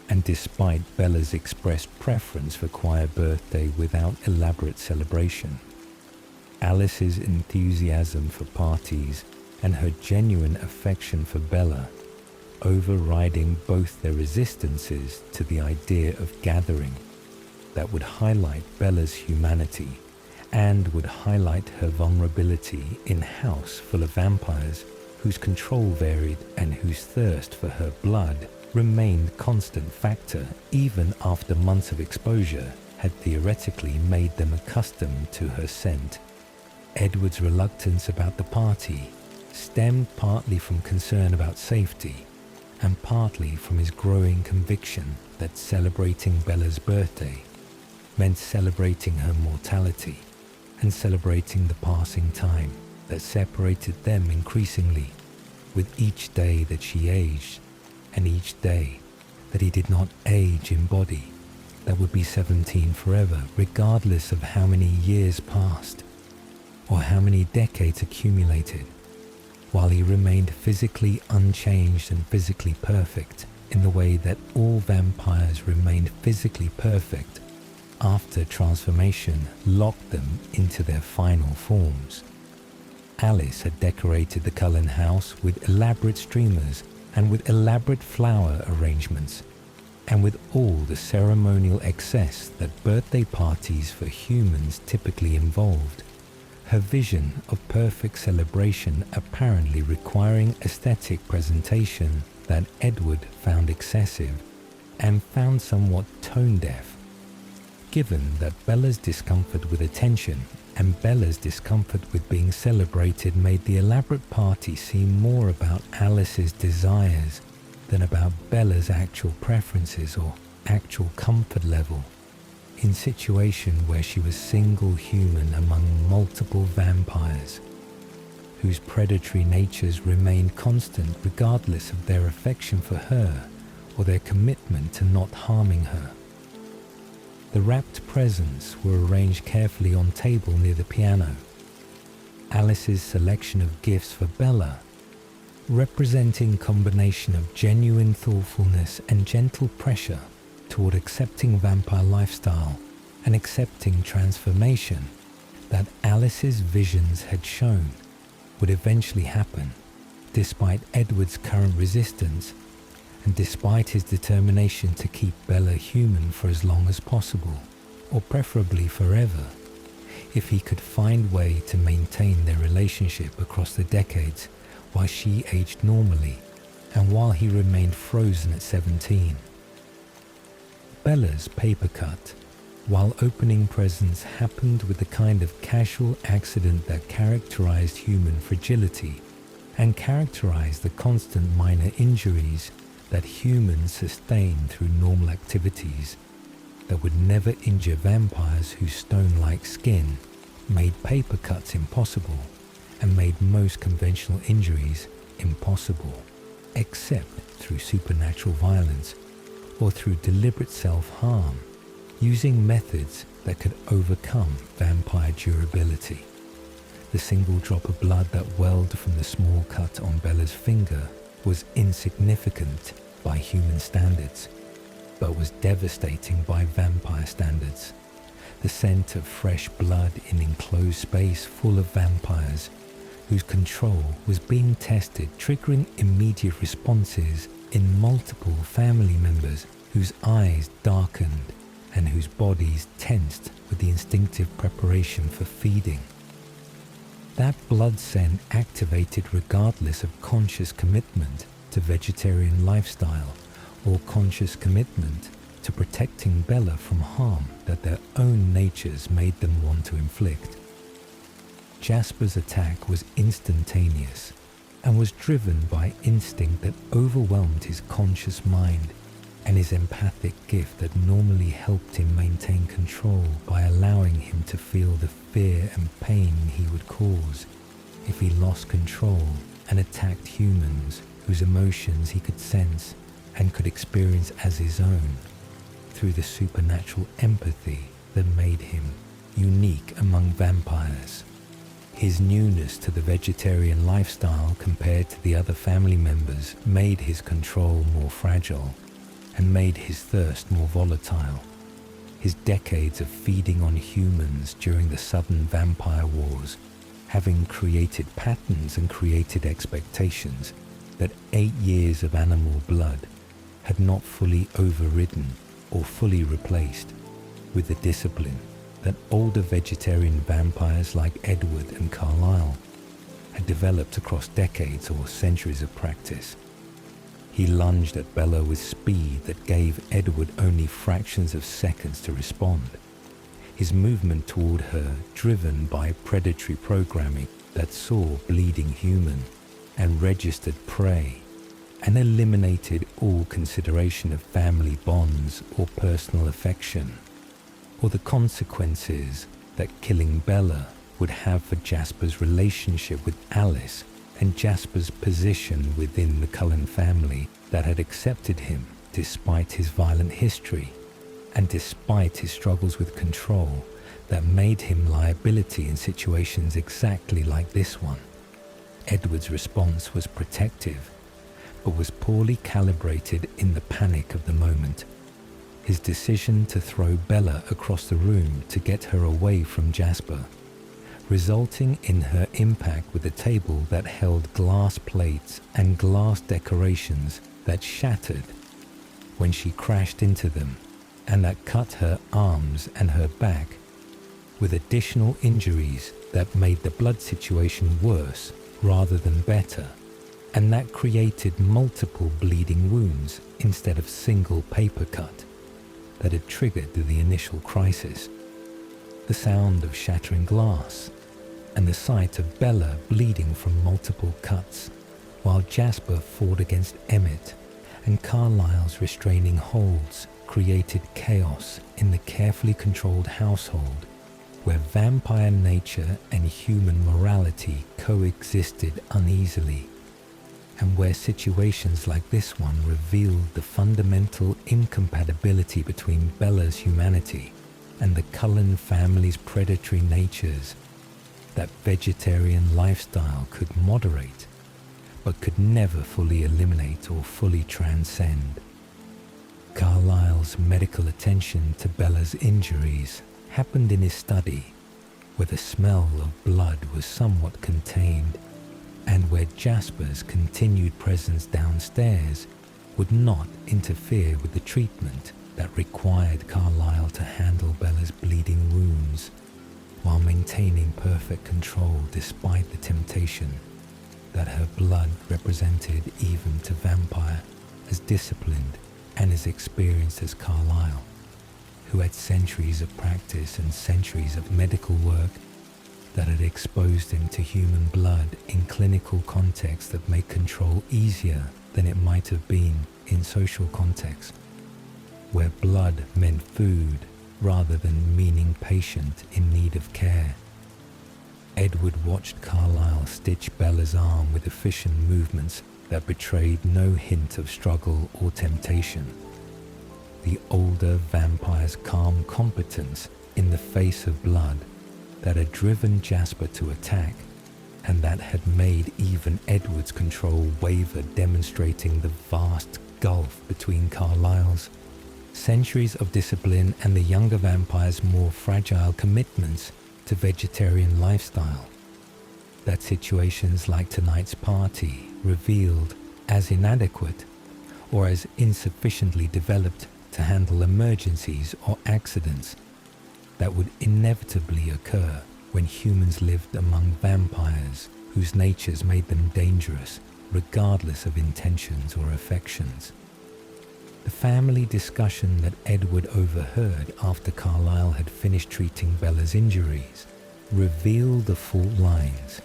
and despite Bella's expressed preference for quiet birthday without elaborate celebration. Alice's enthusiasm for parties and her genuine affection for Bella, overriding both their resistances to the idea of gathering that would highlight Bella's humanity and would highlight her vulnerability in a house full of vampires whose control varied and whose thirst for her blood remained constant factor even after months of exposure had theoretically made them accustomed to her scent. Edward's reluctance about the party stemmed partly from concern about safety and partly from his growing conviction that celebrating Bella's birthday meant celebrating her mortality and celebrating the passing time that separated them increasingly with each day that she aged and each day that he did not age in body, that would be 17 forever, regardless of how many years passed or how many decades accumulated, while he remained physically unchanged and physically perfect in the way that all vampires remained physically perfect after transformation locked them into their final forms. Alice had decorated the Cullen house with elaborate streamers and with elaborate flower arrangements, and with all the ceremonial excess that birthday parties for humans typically involved. Her vision of perfect celebration apparently requiring aesthetic presentation that Edward found excessive and found somewhat tone-deaf. Given that Bella's discomfort with attention and Bella's discomfort with being celebrated made the elaborate party seem more about Alice's desires than about Bella's actual preferences or actual comfort level, in situation where she was single human among multiple vampires, whose predatory natures remained constant regardless of their affection for her or their commitment to not harming her. The wrapped presents were arranged carefully on table near the piano. Alice's selection of gifts for Bella, representing combination of genuine thoughtfulness and gentle pressure toward accepting vampire lifestyle and accepting transformation that Alice's visions had shown would eventually happen, despite Edward's current resistance and despite his determination to keep Bella human for as long as possible, or preferably forever, if he could find a way to maintain their relationship across the decades while she aged normally and while he remained frozen at 17. Bella's paper cut, while opening presents, happened with the kind of casual accident that characterized human fragility and characterized the constant minor injuries that humans sustain through normal activities that would never injure vampires whose stone-like skin made paper cuts impossible and made most conventional injuries impossible, except through supernatural violence or through deliberate self-harm, using methods that could overcome vampire durability. The single drop of blood that welled from the small cut on Bella's finger was insignificant by human standards, but was devastating by vampire standards. The scent of fresh blood in enclosed space full of vampires whose control was being tested, triggering immediate responses in multiple family members whose eyes darkened and whose bodies tensed with the instinctive preparation for feeding. That blood scent activated regardless of conscious commitment to vegetarian lifestyle or conscious commitment to protecting Bella from harm that their own natures made them want to inflict. Jasper's attack was instantaneous and was driven by instinct that overwhelmed his conscious mind and his empathic gift that normally helped him maintain control by allowing him to feel the fear and pain he would cause if he lost control and attacked humans whose emotions he could sense and could experience as his own through the supernatural empathy that made him unique among vampires. His newness to the vegetarian lifestyle compared to the other family members made his control more fragile and made his thirst more volatile. His decades of feeding on humans during the Southern Vampire Wars, having created patterns and created expectations that 8 years of animal blood had not fully overridden or fully replaced with the discipline that older vegetarian vampires like Edward and Carlisle had developed across decades or centuries of practice. He lunged at Bella with speed that gave Edward only fractions of seconds to respond, his movement toward her driven by predatory programming that saw bleeding human and registered prey and eliminated all consideration of family bonds or personal affection, or the consequences that killing Bella would have for Jasper's relationship with Alice and Jasper's position within the Cullen family that had accepted him despite his violent history and despite his struggles with control that made him liability in situations exactly like this one. Edward's response was protective, but was poorly calibrated in the panic of the moment. His decision to throw Bella across the room to get her away from Jasper, resulting in her impact with a table that held glass plates and glass decorations that shattered when she crashed into them, and that cut her arms and her back, with additional injuries that made the blood situation worse rather than better, and that created multiple bleeding wounds instead of single paper cut that had triggered the initial crisis. The sound of shattering glass and the sight of Bella bleeding from multiple cuts while Jasper fought against Emmett and Carlisle's restraining holds created chaos in the carefully controlled household where vampire nature and human morality coexisted uneasily, and where situations like this one revealed the fundamental incompatibility between Bella's humanity and the Cullen family's predatory natures that vegetarian lifestyle could moderate, but could never fully eliminate or fully transcend. Carlisle's medical attention to Bella's injuries happened in his study, where the smell of blood was somewhat contained, and where Jasper's continued presence downstairs would not interfere with the treatment that required Carlisle to handle Bella's bleeding wounds, while maintaining perfect control despite the temptation that her blood represented even to vampire as disciplined and as experienced as Carlisle, who had centuries of practice and centuries of medical work that had exposed him to human blood in clinical contexts that made control easier than it might have been in social contexts, where blood meant food rather than meaning patient in need of care. Edward watched Carlisle stitch Bella's arm with efficient movements that betrayed no hint of struggle or temptation. The older vampire's calm competence in the face of blood that had driven Jasper to attack, and that had made even Edward's control waver, demonstrating the vast gulf between Carlisle's centuries of discipline and the younger vampire's more fragile commitments to vegetarian lifestyle. That situations like tonight's party revealed as inadequate or as insufficiently developed to handle emergencies or accidents that would inevitably occur when humans lived among vampires whose natures made them dangerous regardless of intentions or affections. The family discussion that Edward overheard after Carlyle had finished treating Bella's injuries revealed the fault lines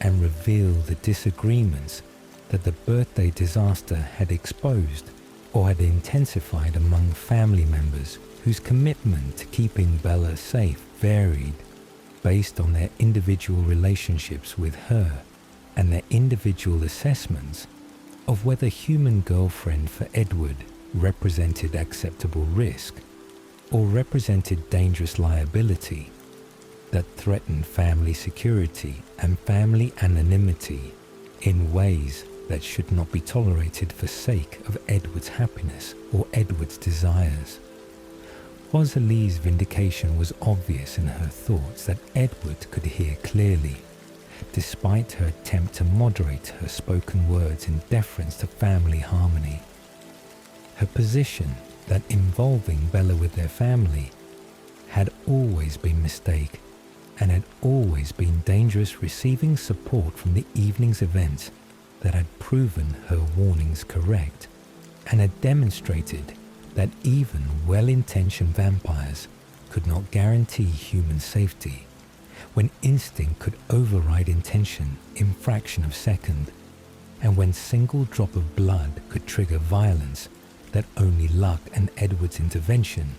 and revealed the disagreements that the birthday disaster had exposed or had intensified among family members whose commitment to keeping Bella safe varied based on their individual relationships with her and their individual assessments of whether human girlfriend for Edward represented acceptable risk or represented dangerous liability that threatened family security and family anonymity in ways that should not be tolerated for sake of Edward's happiness or Edward's desires. Rosalie's vindication was obvious in her thoughts that Edward could hear clearly, despite her attempt to moderate her spoken words in deference to family harmony. Her position that involving Bella with their family had always been mistake and had always been dangerous, receiving support from the evening's events that had proven her warnings correct and had demonstrated that even well-intentioned vampires could not guarantee human safety when instinct could override intention in fraction of second, and when single drop of blood could trigger violence that only luck and Edward's intervention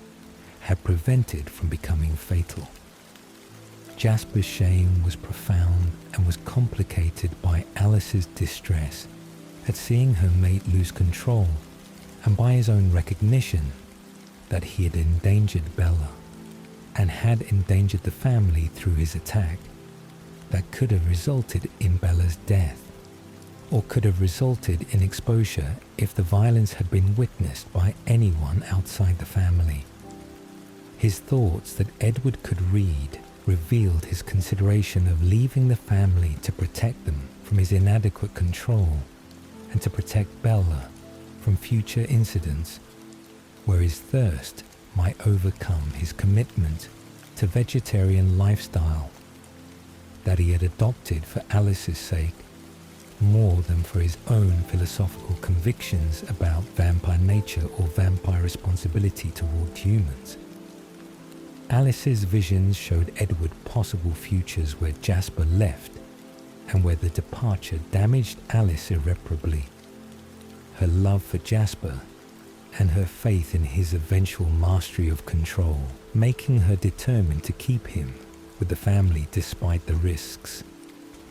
had prevented from becoming fatal. Jasper's shame was profound and was complicated by Alice's distress at seeing her mate lose control and by his own recognition that he had endangered Bella and had endangered the family through his attack that could have resulted in Bella's death or could have resulted in exposure if the violence had been witnessed by anyone outside the family. His thoughts that Edward could read revealed his consideration of leaving the family to protect them from his inadequate control and to protect Bella from future incidents where his thirst might overcome his commitment to vegetarian lifestyle that he had adopted for Alice's sake more than for his own philosophical convictions about vampire nature or vampire responsibility toward humans. Alice's visions showed Edward possible futures where Jasper left and where the departure damaged Alice irreparably. Her love for Jasper and her faith in his eventual mastery of control, making her determined to keep him with the family despite the risks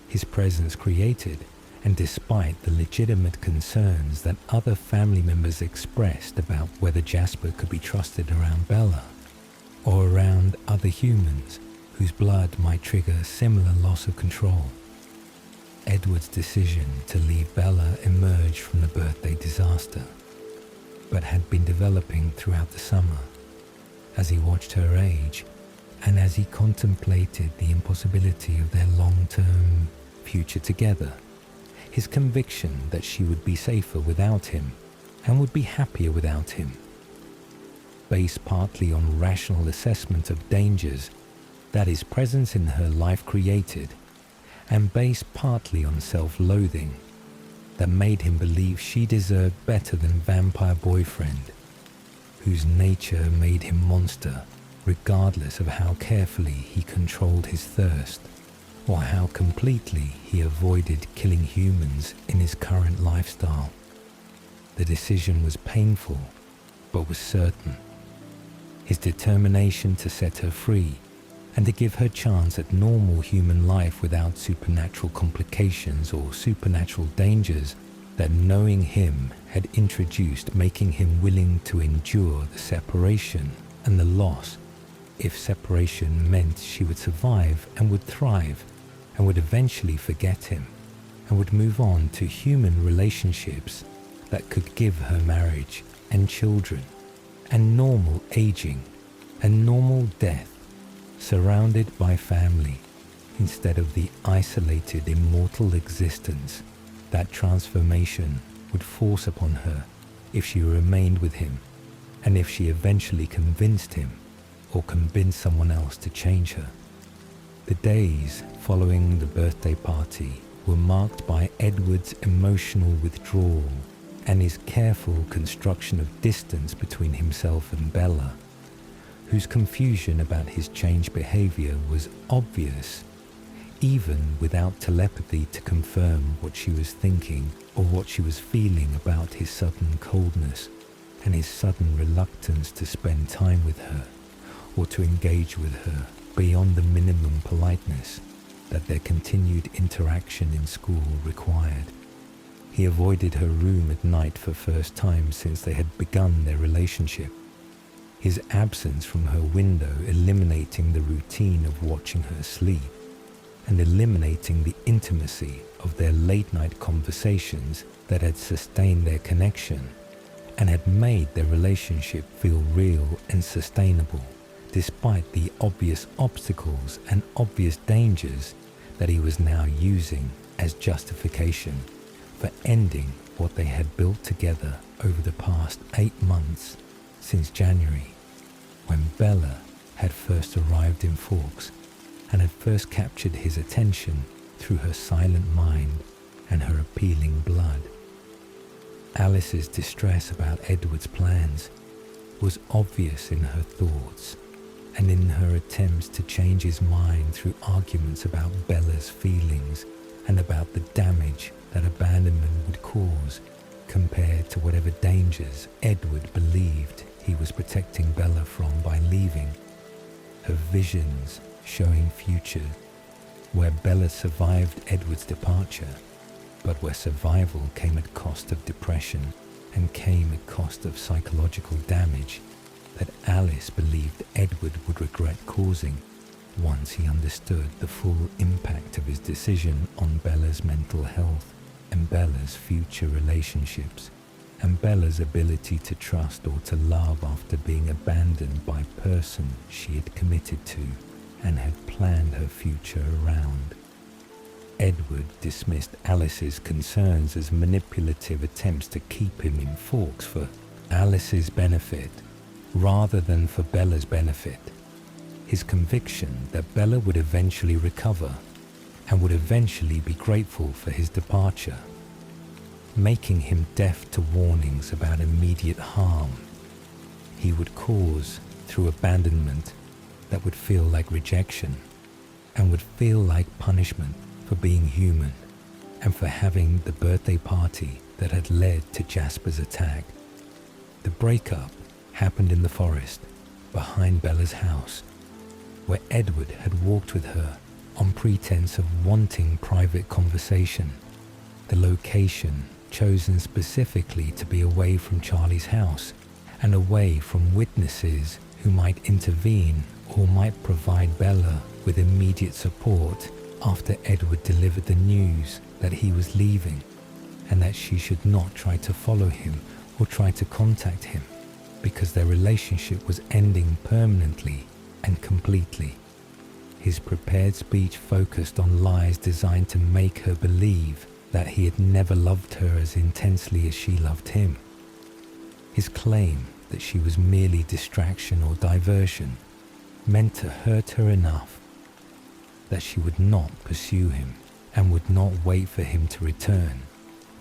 his presence created and despite the legitimate concerns that other family members expressed about whether Jasper could be trusted around Bella or around other humans whose blood might trigger similar loss of control. Edward's decision to leave Bella emerged from the birthday disaster, but had been developing throughout the summer as he watched her age and as he contemplated the impossibility of their long-term future together. His conviction that she would be safer without him and would be happier without him, based partly on rational assessment of dangers that his presence in her life created, and based partly on self-loathing that made him believe she deserved better than vampire boyfriend, whose nature made him monster regardless of how carefully he controlled his thirst or how completely he avoided killing humans in his current lifestyle. The decision was painful, but was certain. His determination to set her free and to give her chance at normal human life without supernatural complications or supernatural dangers that knowing him had introduced, making him willing to endure the separation and the loss if separation meant she would survive and would thrive and would eventually forget him and would move on to human relationships that could give her marriage and children and normal aging and normal death, surrounded by family instead of the isolated immortal existence that transformation would force upon her if she remained with him and if she eventually convinced him or convinced someone else to change her. The days following the birthday party were marked by Edward's emotional withdrawal and his careful construction of distance between himself and Bella, whose confusion about his changed behavior was obvious, even without telepathy to confirm what she was thinking or what she was feeling about his sudden coldness and his sudden reluctance to spend time with her or to engage with her beyond the minimum politeness that their continued interaction in school required. He avoided her room at night for first time since they had begun their relationship, his absence from her window eliminating the routine of watching her sleep and eliminating the intimacy of their late-night conversations that had sustained their connection and had made their relationship feel real and sustainable, despite the obvious obstacles and obvious dangers that he was now using as justification for ending what they had built together over the past 8 months since January, when Bella had first arrived in Forks and had first captured his attention through her silent mind and her appealing blood. Alice's distress about Edward's plans was obvious in her thoughts and in her attempts to change his mind through arguments about Bella's feelings and about the damage that abandonment would cause compared to whatever dangers Edward believed he was protecting Bella from by leaving. Her visions showing futures where Bella survived Edward's departure, but where survival came at cost of depression and came at cost of psychological damage that Alice believed Edward would regret causing once he understood the full impact of his decision on Bella's mental health and Bella's future relationships and Bella's ability to trust or to love after being abandoned by a person she had committed to and had planned her future around. Edward dismissed Alice's concerns as manipulative attempts to keep him in Forks for Alice's benefit rather than for Bella's benefit. His conviction that Bella would eventually recover and would eventually be grateful for his departure, making him deaf to warnings about immediate harm he would cause through abandonment that would feel like rejection and would feel like punishment for being human and for having the birthday party that had led to Jasper's attack. The breakup happened in the forest behind Bella's house, where Edward had walked with her on pretense of wanting private conversation, the location chosen specifically to be away from Charlie's house and away from witnesses who might intervene or might provide Bella with immediate support after Edward delivered the news that he was leaving and that she should not try to follow him or try to contact him because their relationship was ending permanently and completely. His prepared speech focused on lies designed to make her believe that he had never loved her as intensely as she loved him. His claim that she was merely distraction or diversion meant to hurt her enough that she would not pursue him and would not wait for him to return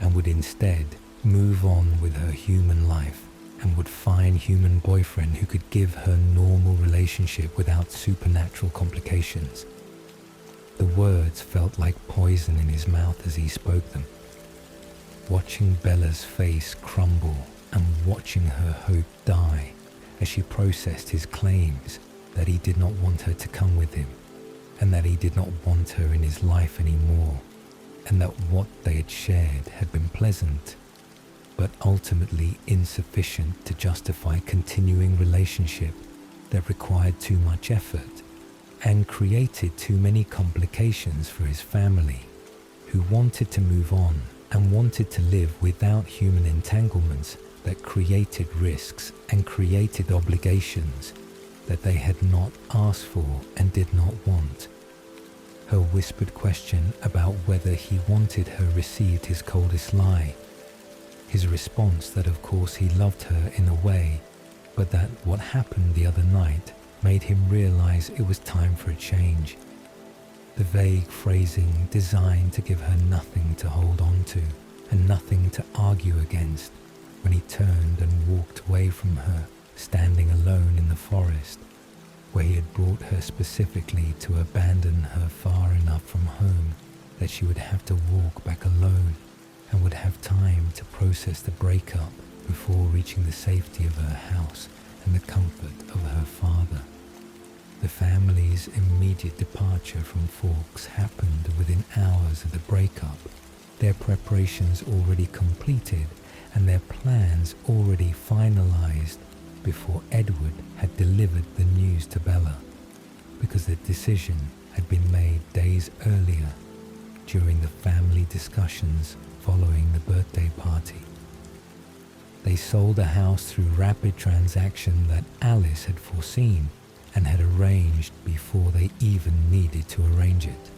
and would instead move on with her human life and would find human boyfriend who could give her normal relationship without supernatural complications. The words felt like poison in his mouth as he spoke them. Watching Bella's face crumble and watching her hope die as she processed his claims that he did not want her to come with him and that he did not want her in his life anymore and that what they had shared had been pleasant but ultimately insufficient to justify continuing relationship that required too much effort and created too many complications for his family, who wanted to move on and wanted to live without human entanglements that created risks and created obligations that they had not asked for and did not want. Her whispered question about whether he wanted her received his coldest lie. His response that of course he loved her in a way, but that what happened the other night made him realize it was time for a change. the vague phrasing designed to give her nothing to hold on to and nothing to argue against when he turned and walked away from her, standing alone in the forest, where he had brought her specifically to abandon her far enough from home that she would have to walk back alone and would have time to process the breakup before reaching the safety of her house and the comfort of her father. The family's immediate departure from Forks happened within hours of the breakup, their preparations already completed and their plans already finalized before Edward had delivered the news to Bella, because the decision had been made days earlier during the family discussions following the birthday party. They sold the house through rapid transaction that Alice had foreseen and had arranged before they even needed to arrange it.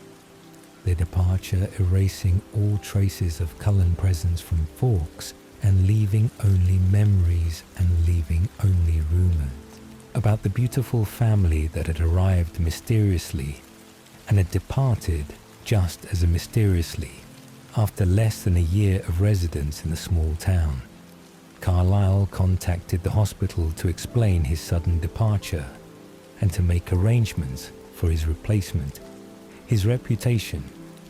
Their departure erasing all traces of Cullen presence from Forks and leaving only memories and leaving only rumors about the beautiful family that had arrived mysteriously and had departed just as mysteriously after less than a year of residence in the small town. Carlyle contacted the hospital to explain his sudden departure and to make arrangements for his replacement, his reputation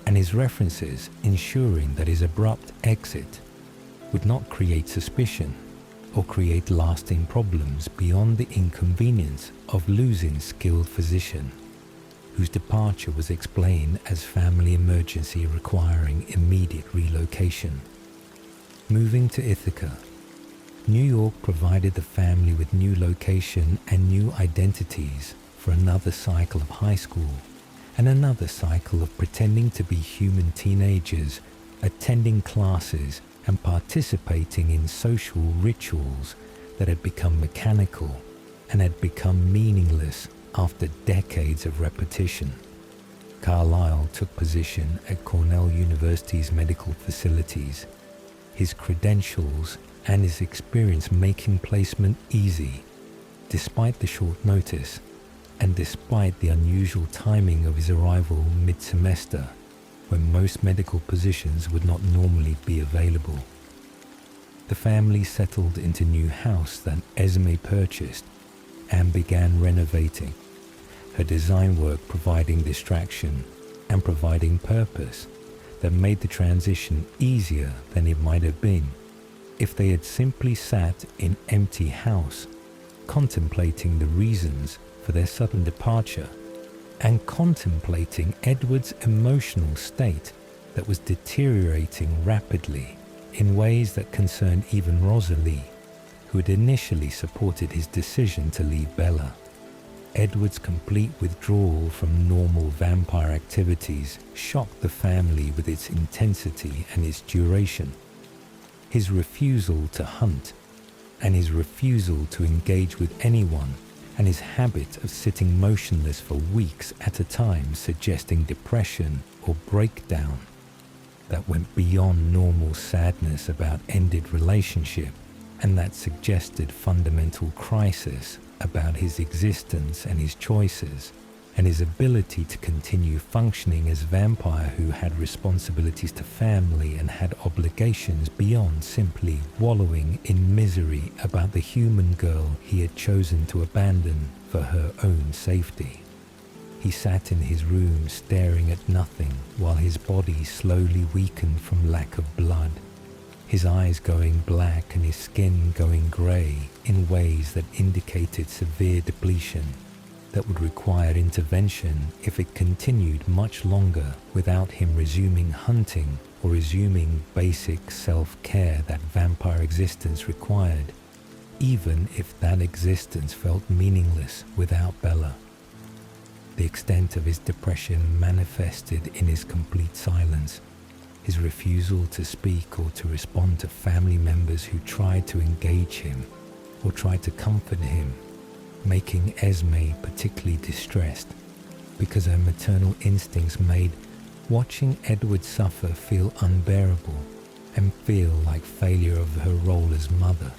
and his references ensuring that his abrupt exit would not create suspicion or create lasting problems beyond the inconvenience of losing skilled physician, whose departure was explained as family emergency requiring immediate relocation. Moving to Ithaca, New York provided the family with new location and new identities for another cycle of high school and another cycle of pretending to be human teenagers, attending classes and participating in social rituals that had become mechanical and had become meaningless after decades of repetition. Carlyle took position at Cornell University's medical facilities, his credentials and his experience making placement easy, despite the short notice and despite the unusual timing of his arrival mid-semester, when most medical positions would not normally be available. The family settled into new house that Esme purchased and began renovating, her design work providing distraction and providing purpose that made the transition easier than it might have been if they had simply sat in empty house, contemplating the reasons for their sudden departure and contemplating Edward's emotional state that was deteriorating rapidly in ways that concerned even Rosalie, who had initially supported his decision to leave Bella. Edward's complete withdrawal from normal vampire activities shocked the family with its intensity and its duration. His refusal to hunt and his refusal to engage with anyone and his habit of sitting motionless for weeks at a time suggesting depression or breakdown that went beyond normal sadness about ended relationship and that suggested fundamental crisis about his existence and his choices and his ability to continue functioning as vampire who had responsibilities to family and had obligations beyond simply wallowing in misery about the human girl he had chosen to abandon for her own safety. He sat in his room staring at nothing while his body slowly weakened from lack of blood, his eyes going black and his skin going grey in ways that indicated severe depletion that would require intervention if it continued much longer without him resuming hunting or resuming basic self-care that vampire existence required, even if that existence felt meaningless without Bella. The extent of his depression manifested in his complete silence, his refusal to speak or to respond to family members who tried to engage him or tried to comfort him, making Esme particularly distressed because her maternal instincts made watching Edward suffer feel unbearable and feel like failure of her role as mother,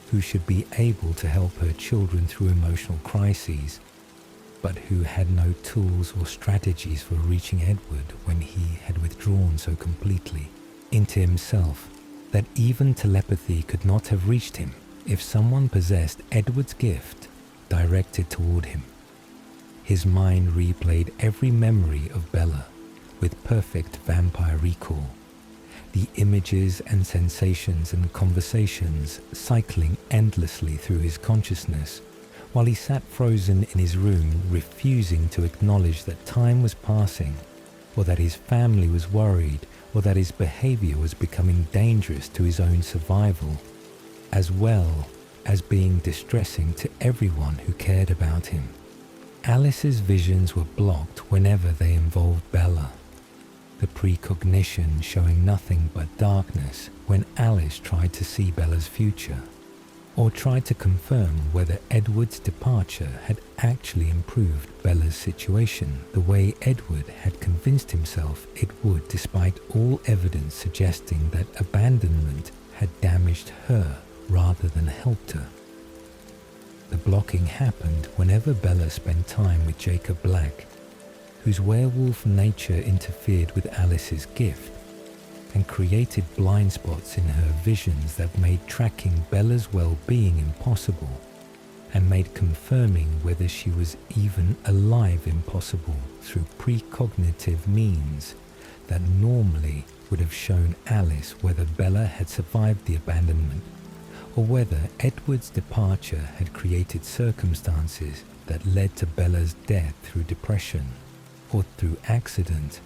who should be able to help her children through emotional crises, but who had no tools or strategies for reaching Edward when he had withdrawn so completely into himself that even telepathy could not have reached him if someone possessed Edward's gift directed toward him. His mind replayed every memory of Bella with perfect vampire recall, the images and sensations and conversations cycling endlessly through his consciousness while he sat frozen in his room, refusing to acknowledge that time was passing, or that his family was worried, or that his behavior was becoming dangerous to his own survival, as well as being distressing to everyone who cared about him. Alice's visions were blocked whenever they involved Bella, the precognition showing nothing but darkness when Alice tried to see Bella's future, or tried to confirm whether Edward's departure had actually improved Bella's situation the way Edward had convinced himself it would, despite all evidence suggesting that abandonment had damaged her rather than helped her. The blocking happened whenever Bella spent time with Jacob Black, whose werewolf nature interfered with Alice's gift and created blind spots in her visions that made tracking Bella's well-being impossible and made confirming whether she was even alive impossible through precognitive means that normally would have shown Alice whether Bella had survived the abandonment or whether Edward's departure had created circumstances that led to Bella's death through depression or through accident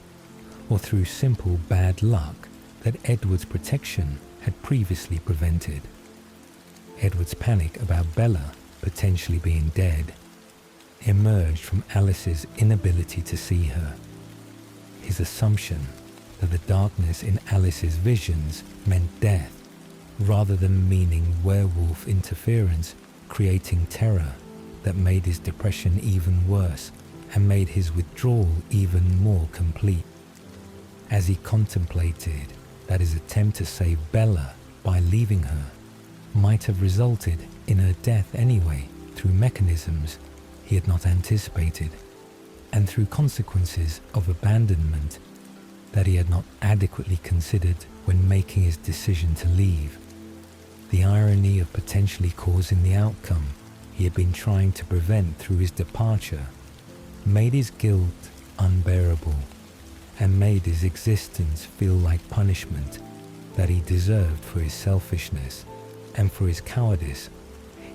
or through simple bad luck that Edward's protection had previously prevented. Edward's panic about Bella potentially being dead emerged from Alice's inability to see her. His assumption that the darkness in Alice's visions meant death rather than meaning werewolf interference, creating terror that made his depression even worse and made his withdrawal even more complete. As he contemplated that his attempt to save Bella by leaving her might have resulted in her death anyway through mechanisms he had not anticipated and through consequences of abandonment that he had not adequately considered when making his decision to leave. The irony of potentially causing the outcome he had been trying to prevent through his departure made his guilt unbearable and made his existence feel like punishment that he deserved for his selfishness and for his cowardice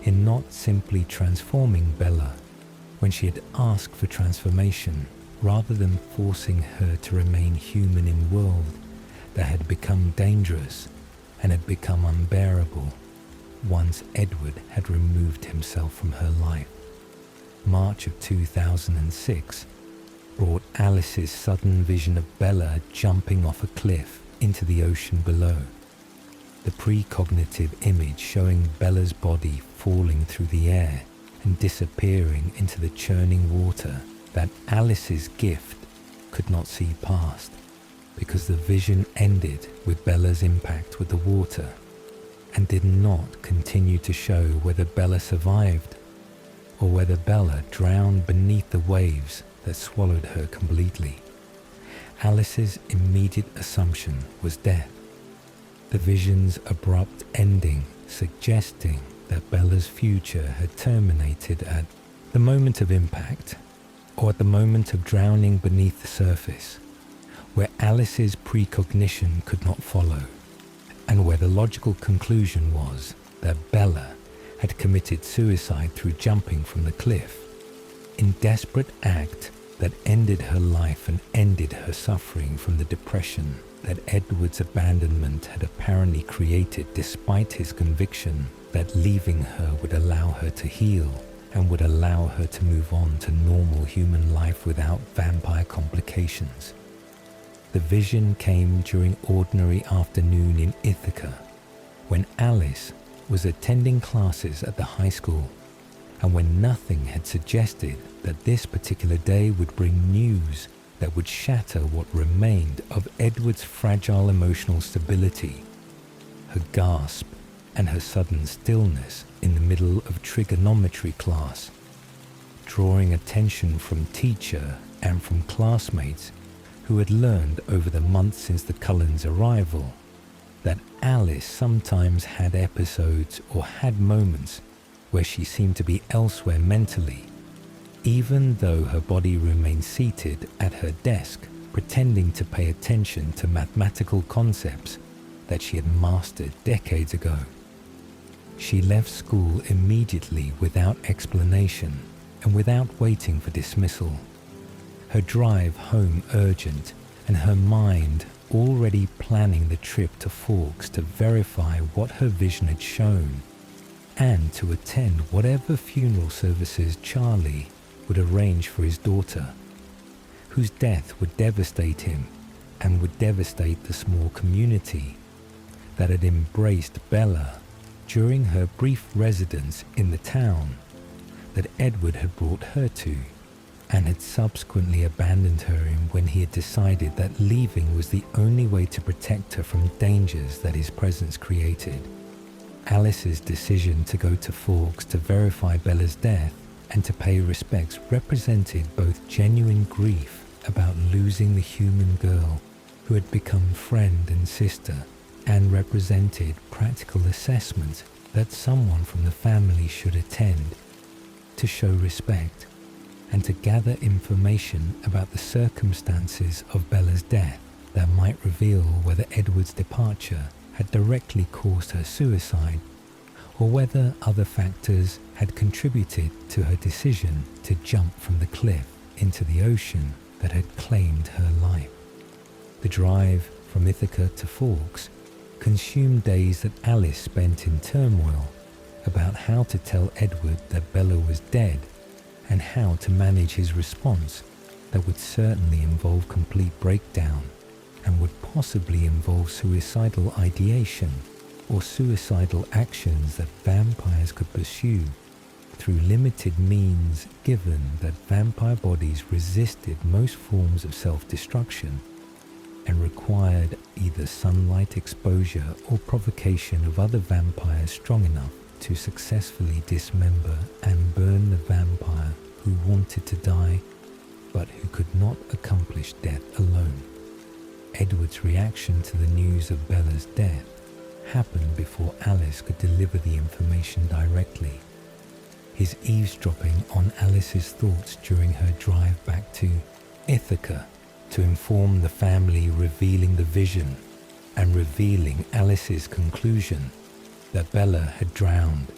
in not simply transforming Bella when she had asked for transformation rather than forcing her to remain human in a world that had become dangerous and had become unbearable once Edward had removed himself from her life. March of 2006 brought Alice's sudden vision of Bella jumping off a cliff into the ocean below. The precognitive image showing Bella's body falling through the air and disappearing into the churning water that Alice's gift could not see past, because the vision ended with Bella's impact with the water and did not continue to show whether Bella survived or whether Bella drowned beneath the waves that swallowed her completely. Alice's immediate assumption was death, the vision's abrupt ending suggesting that Bella's future had terminated at the moment of impact or at the moment of drowning beneath the surface, where Alice's precognition could not follow, and where the logical conclusion was that Bella had committed suicide through jumping from the cliff, in desperate act that ended her life and ended her suffering from the depression that Edward's abandonment had apparently created, despite his conviction that leaving her would allow her to heal and would allow her to move on to normal human life without vampire complications. The vision came during ordinary afternoon in Ithaca, when Alice was attending classes at the high school, and when nothing had suggested that this particular day would bring news that would shatter what remained of Edward's fragile emotional stability. Her gasp and her sudden stillness in the middle of trigonometry class drawing attention from teacher and from classmates who had learned over the months since the Cullens' arrival that Alice sometimes had episodes or had moments where she seemed to be elsewhere mentally, even though her body remained seated at her desk, pretending to pay attention to mathematical concepts that she had mastered decades ago. She left school immediately without explanation and without waiting for dismissal. Her drive home urgent and her mind already planning the trip to Forks to verify what her vision had shown and to attend whatever funeral services Charlie would arrange for his daughter, whose death would devastate him and would devastate the small community that had embraced Bella during her brief residence in the town that Edward had brought her to, and had subsequently abandoned her in when he had decided that leaving was the only way to protect her from dangers that his presence created. Alice's decision to go to Forks to verify Bella's death and to pay respects represented both genuine grief about losing the human girl who had become friend and sister, and represented practical assessment that someone from the family should attend to show respect and to gather information about the circumstances of Bella's death that might reveal whether Edward's departure had directly caused her suicide or whether other factors had contributed to her decision to jump from the cliff into the ocean that had claimed her life. The drive from Ithaca to Forks consumed days that Alice spent in turmoil about how to tell Edward that Bella was dead and how to manage his response that would certainly involve complete breakdown and would possibly involve suicidal ideation or suicidal actions that vampires could pursue through limited means, given that vampire bodies resisted most forms of self-destruction and required either sunlight exposure or provocation of other vampires strong enough to successfully dismember and burn the vampire who wanted to die but who could not accomplish death alone. Edward's reaction to the news of Bella's death happened before Alice could deliver the information directly. His eavesdropping on Alice's thoughts during her drive back to Ithaca to inform the family, revealing the vision and revealing Alice's conclusion that Bella had drowned,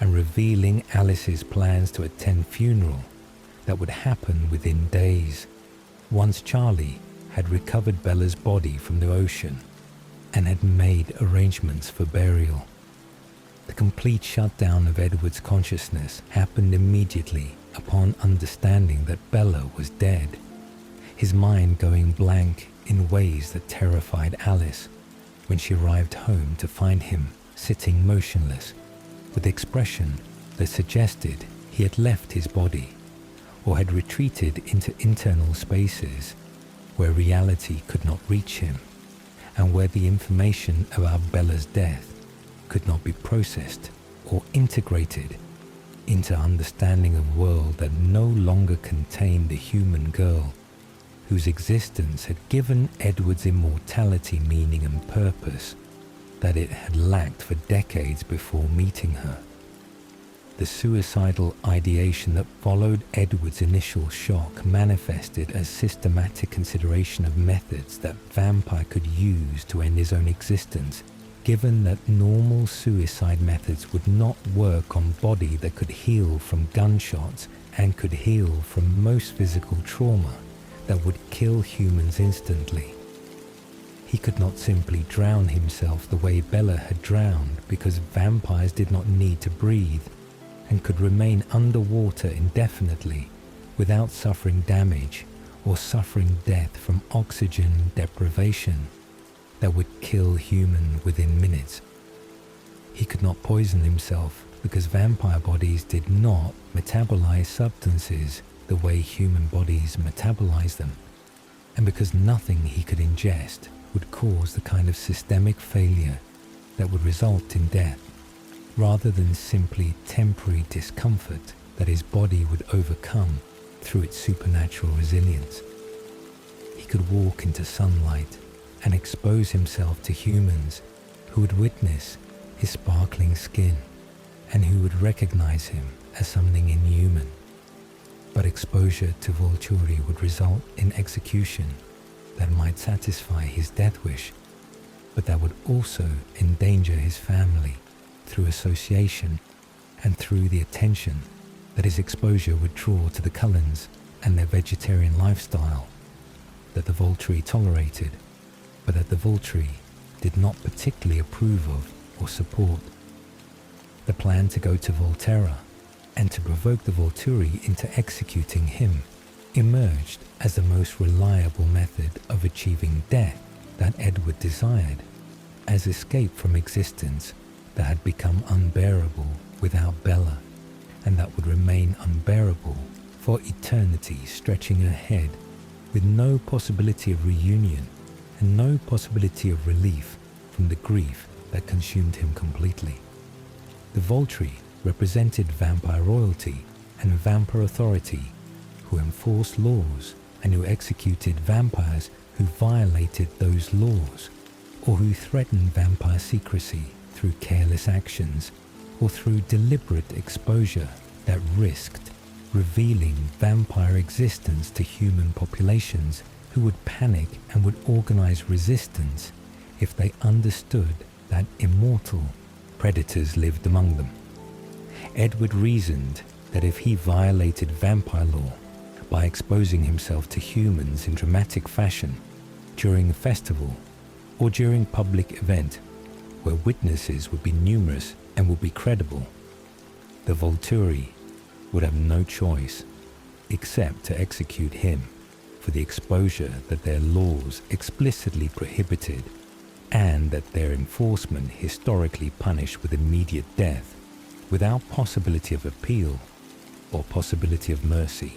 and revealing Alice's plans to attend funeral that would happen within days once Charlie had recovered Bella's body from the ocean and had made arrangements for burial. The complete shutdown of Edward's consciousness happened immediately upon understanding that Bella was dead, his mind going blank in ways that terrified Alice when she arrived home to find him sitting motionless with expression that suggested he had left his body or had retreated into internal spaces where reality could not reach him and where the information about Bella's death could not be processed or integrated into understanding of a world that no longer contained the human girl whose existence had given Edward's immortality meaning and purpose that it had lacked for decades before meeting her. The suicidal ideation that followed Edward's initial shock manifested as systematic consideration of methods that vampire could use to end his own existence, given that normal suicide methods would not work on body that could heal from gunshots and could heal from most physical trauma that would kill humans instantly. He could not simply drown himself the way Bella had drowned because vampires did not need to breathe and could remain underwater indefinitely without suffering damage or suffering death from oxygen deprivation that would kill human within minutes. He could not poison himself because vampire bodies did not metabolize substances the way human bodies metabolize them, and because nothing he could ingest would cause the kind of systemic failure that would result in death, rather than simply temporary discomfort that his body would overcome through its supernatural resilience. He could walk into sunlight and expose himself to humans who would witness his sparkling skin and who would recognize him as something inhuman. But exposure to Volturi would result in execution that might satisfy his death wish, but that would also endanger his family through association and through the attention that his exposure would draw to the Cullens and their vegetarian lifestyle that the Volturi tolerated, but that the Volturi did not particularly approve of or support. The plan to go to Volterra and to provoke the Volturi into executing him emerged as the most reliable method of achieving death that Edward desired, as escape from existence that had become unbearable without Bella, and that would remain unbearable for eternity, stretching ahead with no possibility of reunion and no possibility of relief from the grief that consumed him completely. The Volturi represented vampire royalty and vampire authority who enforced laws and who executed vampires who violated those laws, or who threatened vampire secrecy through careless actions or through deliberate exposure that risked revealing vampire existence to human populations who would panic and would organize resistance if they understood that immortal predators lived among them. Edward reasoned that if he violated vampire law by exposing himself to humans in dramatic fashion during a festival or during public event where witnesses would be numerous and would be credible, the Volturi would have no choice except to execute him for the exposure that their laws explicitly prohibited and that their enforcement historically punished with immediate death without possibility of appeal or possibility of mercy.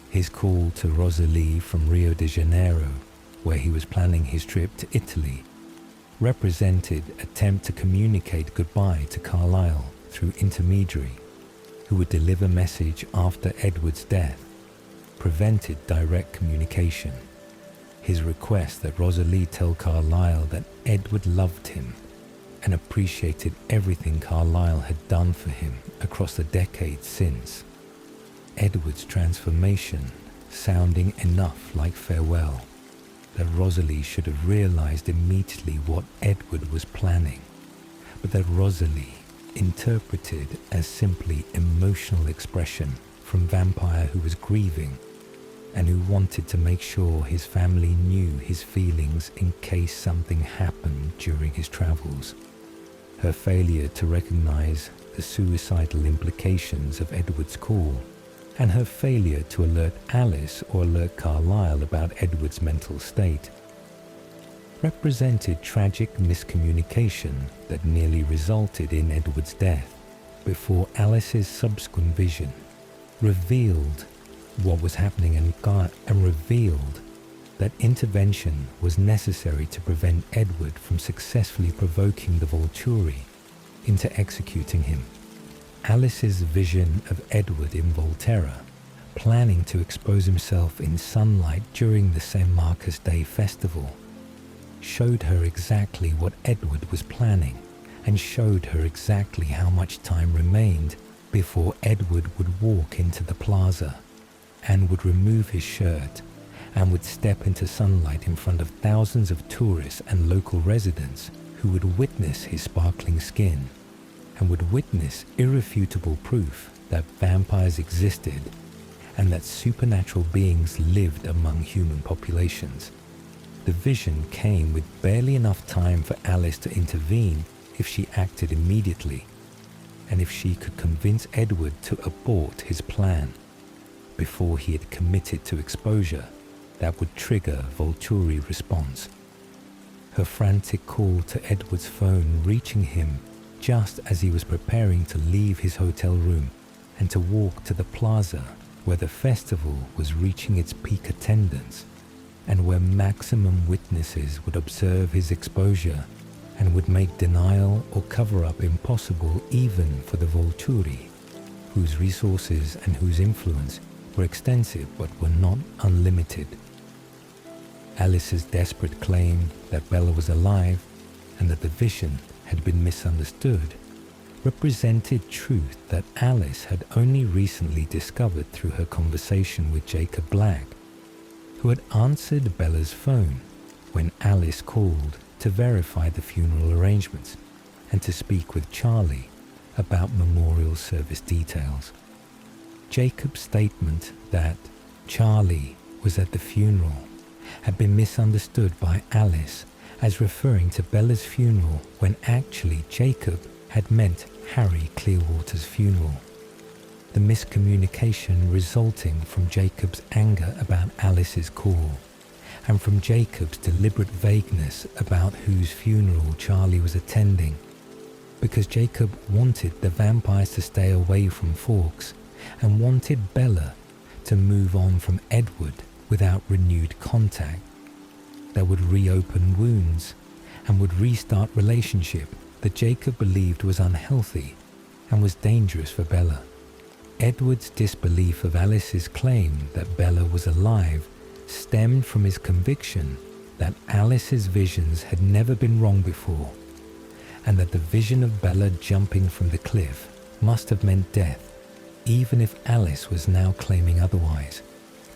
His call to Rosalie from Rio de Janeiro, where he was planning his trip to Italy, represented an attempt to communicate goodbye to Carlisle through intermediary, who would deliver message after Edward's death, prevented direct communication. His request that Rosalie tell Carlisle that Edward loved him and appreciated everything Carlisle had done for him across the decades since. Edward's transformation sounding enough like farewell that Rosalie should have realized immediately what Edward was planning, but that Rosalie interpreted as simply emotional expression from vampire who was grieving and who wanted to make sure his family knew his feelings in case something happened during his travels. Her failure to recognize the suicidal implications of Edward's call, and her failure to alert Alice or alert Carlisle about Edward's mental state, represented tragic miscommunication that nearly resulted in Edward's death before Alice's subsequent vision revealed what was happening and revealed that intervention was necessary to prevent Edward from successfully provoking the Volturi into executing him. Alice's vision of Edward in Volterra, planning to expose himself in sunlight during the St. Marcus Day festival, showed her exactly what Edward was planning and showed her exactly how much time remained before Edward would walk into the plaza and would remove his shirt and would step into sunlight in front of thousands of tourists and local residents who would witness his sparkling skin and would witness irrefutable proof that vampires existed and that supernatural beings lived among human populations. The vision came with barely enough time for Alice to intervene if she acted immediately, and if she could convince Edward to abort his plan before he had committed to exposure that would trigger Volturi response. Her frantic call to Edward's phone reaching him just as he was preparing to leave his hotel room and to walk to the plaza where the festival was reaching its peak attendance and where maximum witnesses would observe his exposure and would make denial or cover-up impossible even for the Volturi, whose resources and whose influence were extensive but were not unlimited. Alice's desperate claim that Bella was alive and that the vision had been misunderstood represented truth that Alice had only recently discovered through her conversation with Jacob Black, who had answered Bella's phone when Alice called to verify the funeral arrangements and to speak with Charlie about memorial service details. Jacob's statement that Charlie was at the funeral had been misunderstood by Alice as referring to Bella's funeral when actually Jacob had meant Harry Clearwater's funeral. The miscommunication resulting from Jacob's anger about Alice's call and from Jacob's deliberate vagueness about whose funeral Charlie was attending, because Jacob wanted the vampires to stay away from Forks and wanted Bella to move on from Edward without renewed contact that would reopen wounds and would restart relationship that Jacob believed was unhealthy and was dangerous for Bella. Edward's disbelief of Alice's claim that Bella was alive stemmed from his conviction that Alice's visions had never been wrong before, and that the vision of Bella jumping from the cliff must have meant death, even if Alice was now claiming otherwise.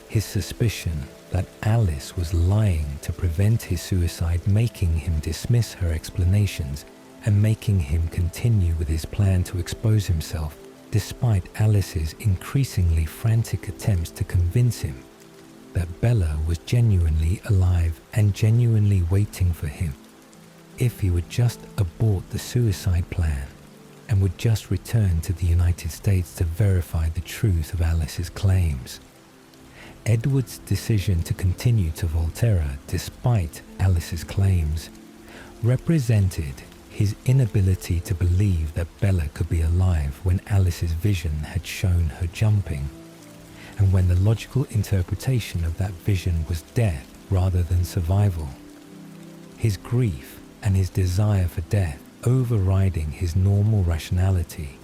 His suspicion that Alice was lying to prevent his suicide making him dismiss her explanations and making him continue with his plan to expose himself, despite Alice's increasingly frantic attempts to convince him that Bella was genuinely alive and genuinely waiting for him, if he would just abort the suicide plan and would just return to the United States to verify the truth of Alice's claims. Edward's decision to continue to Volterra despite Alice's claims represented his inability to believe that Bella could be alive when Alice's vision had shown her jumping, and when the logical interpretation of that vision was death rather than survival. His grief and his desire for death overriding his normal rationality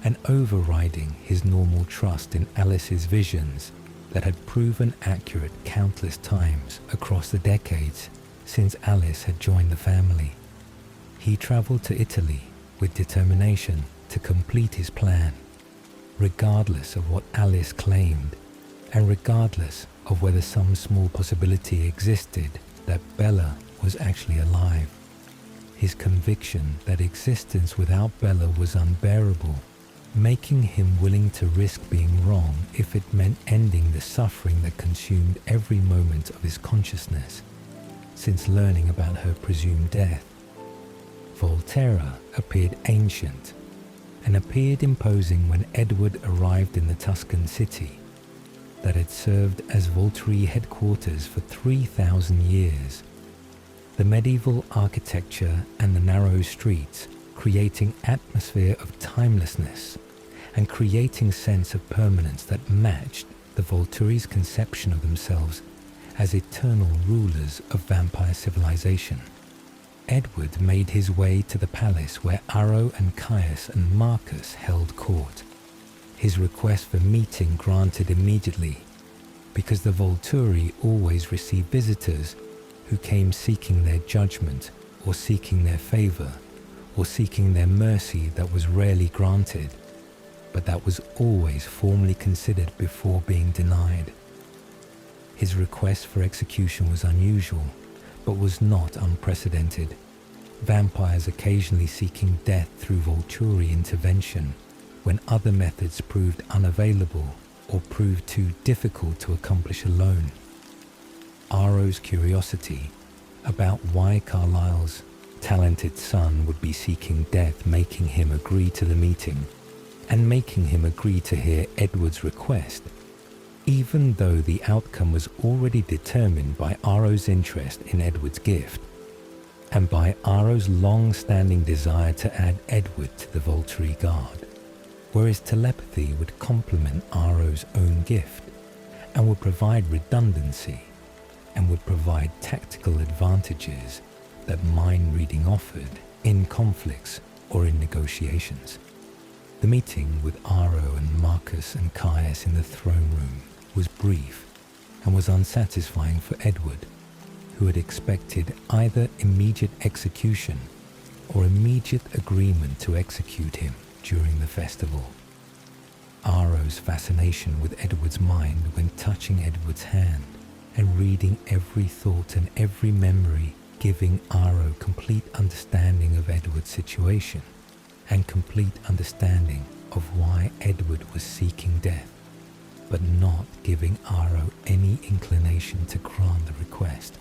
and overriding his normal trust in Alice's visions that had proven accurate countless times across the decades since Alice had joined the family. He traveled to Italy with determination to complete his plan, regardless of what Alice claimed, and regardless of whether some small possibility existed that Bella was actually alive. His conviction that existence without Bella was unbearable, making him willing to risk being wrong if it meant ending the suffering that consumed every moment of his consciousness since learning about her presumed death. Volterra appeared ancient and appeared imposing when Edward arrived in the Tuscan city that had served as Volturi headquarters for 3,000 years. The medieval architecture and the narrow streets creating atmosphere of timelessness and creating sense of permanence that matched the Volturi's conception of themselves as eternal rulers of vampire civilization. Edward made his way to the palace where Aro and Caius and Marcus held court, his request for meeting granted immediately, because the Volturi always received visitors who came seeking their judgment or seeking their favor or seeking their mercy that was rarely granted, but that was always formally considered before being denied. His request for execution was unusual, but was not unprecedented. Vampires occasionally seeking death through Volturi intervention when other methods proved unavailable or proved too difficult to accomplish alone. Aro's curiosity about why Carlyle's talented son would be seeking death making him agree to the meeting and making him agree to hear Edward's request, even though the outcome was already determined by Aro's interest in Edward's gift, and by Aro's long-standing desire to add Edward to the Volturi Guard, whereas telepathy would complement Aro's own gift, and would provide redundancy, and would provide tactical advantages that mind reading offered in conflicts or in negotiations. The meeting with Aro and Marcus and Caius in the throne room was brief and was unsatisfying for Edward, who had expected either immediate execution or immediate agreement to execute him during the festival. Aro's fascination with Edward's mind when touching Edward's hand and reading every thought and every memory, giving Aro complete understanding of Edward's situation and complete understanding of why Edward was seeking death, but not giving Aro any inclination to grant the request,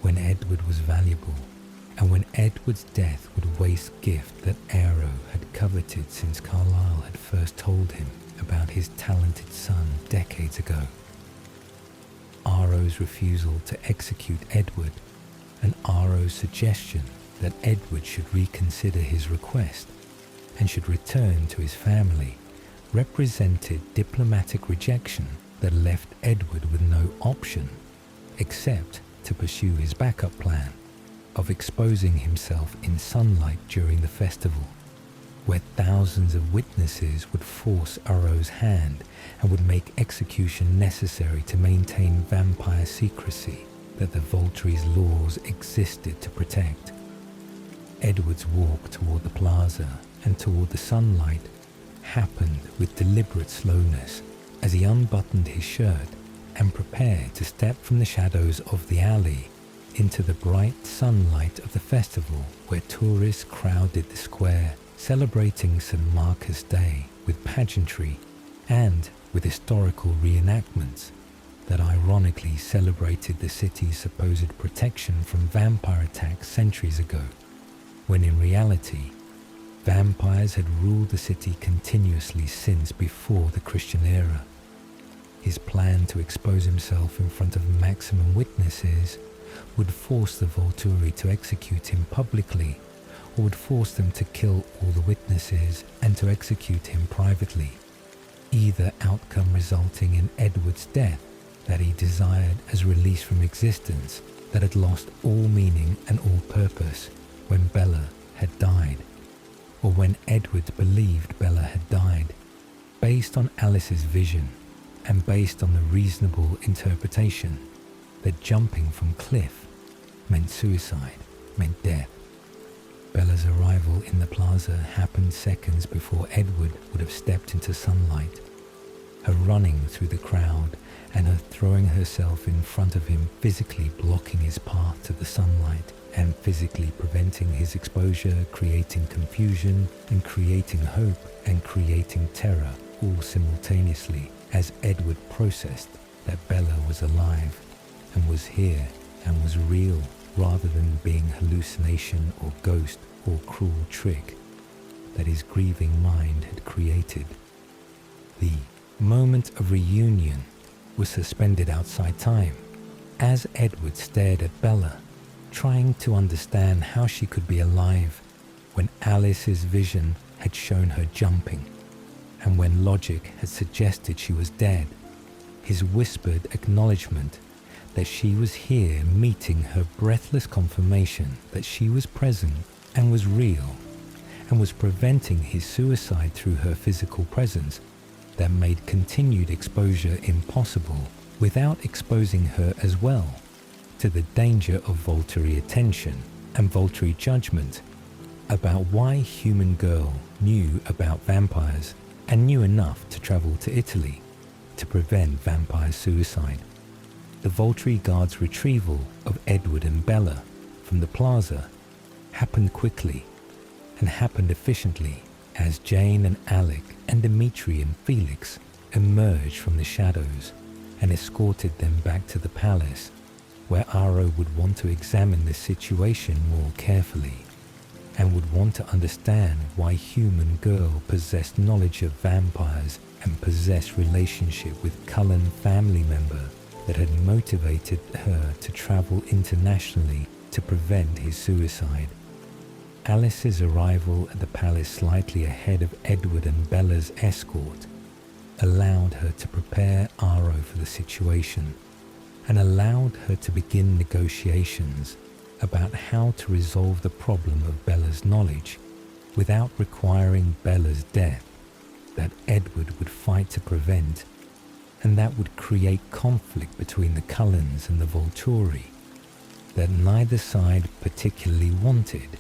when Edward was valuable, and when Edward's death would waste gift that Aro had coveted since Carlyle had first told him about his talented son decades ago. Aro's refusal to execute Edward and Aro's suggestion that Edward should reconsider his request and should return to his family represented diplomatic rejection that left Edward with no option except to pursue his backup plan of exposing himself in sunlight during the festival, where thousands of witnesses would force Aro's hand and would make execution necessary to maintain vampire secrecy that the Volturi's laws existed to protect. Edward's walk toward the plaza and toward the sunlight happened with deliberate slowness as he unbuttoned his shirt and prepared to step from the shadows of the alley into the bright sunlight of the festival, where tourists crowded the square celebrating St. Marcus Day with pageantry and with historical reenactments that ironically celebrated the city's supposed protection from vampire attacks centuries ago, when in reality, vampires had ruled the city continuously since before the Christian era. His plan to expose himself in front of maximum witnesses would force the Volturi to execute him publicly, or would force them to kill all the witnesses and to execute him privately, either outcome resulting in Edward's death that he desired as release from existence that had lost all meaning and all purpose when Bella had died, or when Edward believed Bella had died, based on Alice's vision and based on the reasonable interpretation that jumping from cliff meant suicide, meant death. Bella's arrival in the plaza happened seconds before Edward would have stepped into sunlight. Her running through the crowd and her throwing herself in front of him, physically blocking his path to the sunlight and physically preventing his exposure, creating confusion and creating hope and creating terror, all simultaneously as Edward processed that Bella was alive and was here and was real, rather than being hallucination or ghost or cruel trick that his grieving mind had created. The moment of reunion was suspended outside time as Edward stared at Bella, trying to understand how she could be alive when Alice's vision had shown her jumping, and when logic had suggested she was dead. His whispered acknowledgement that she was here, meeting her breathless confirmation that she was present and was real, and was preventing his suicide through her physical presence, that made continued exposure impossible without exposing her as well to the danger of Volturi attention and Volturi judgment about why human girl knew about vampires and knew enough to travel to Italy to prevent vampire suicide. The Volturi guards' retrieval of Edward and Bella from the plaza happened quickly and happened efficiently as Jane and Alec and Dimitri and Felix emerged from the shadows and escorted them back to the palace, where Aro would want to examine the situation more carefully and would want to understand why human girl possessed knowledge of vampires and possessed relationship with Cullen family member that had motivated her to travel internationally to prevent his suicide. Alice's arrival at the palace slightly ahead of Edward and Bella's escort allowed her to prepare Aro for the situation and allowed her to begin negotiations about how to resolve the problem of Bella's knowledge without requiring Bella's death that Edward would fight to prevent, and that would create conflict between the Cullens and the Volturi that neither side particularly wanted,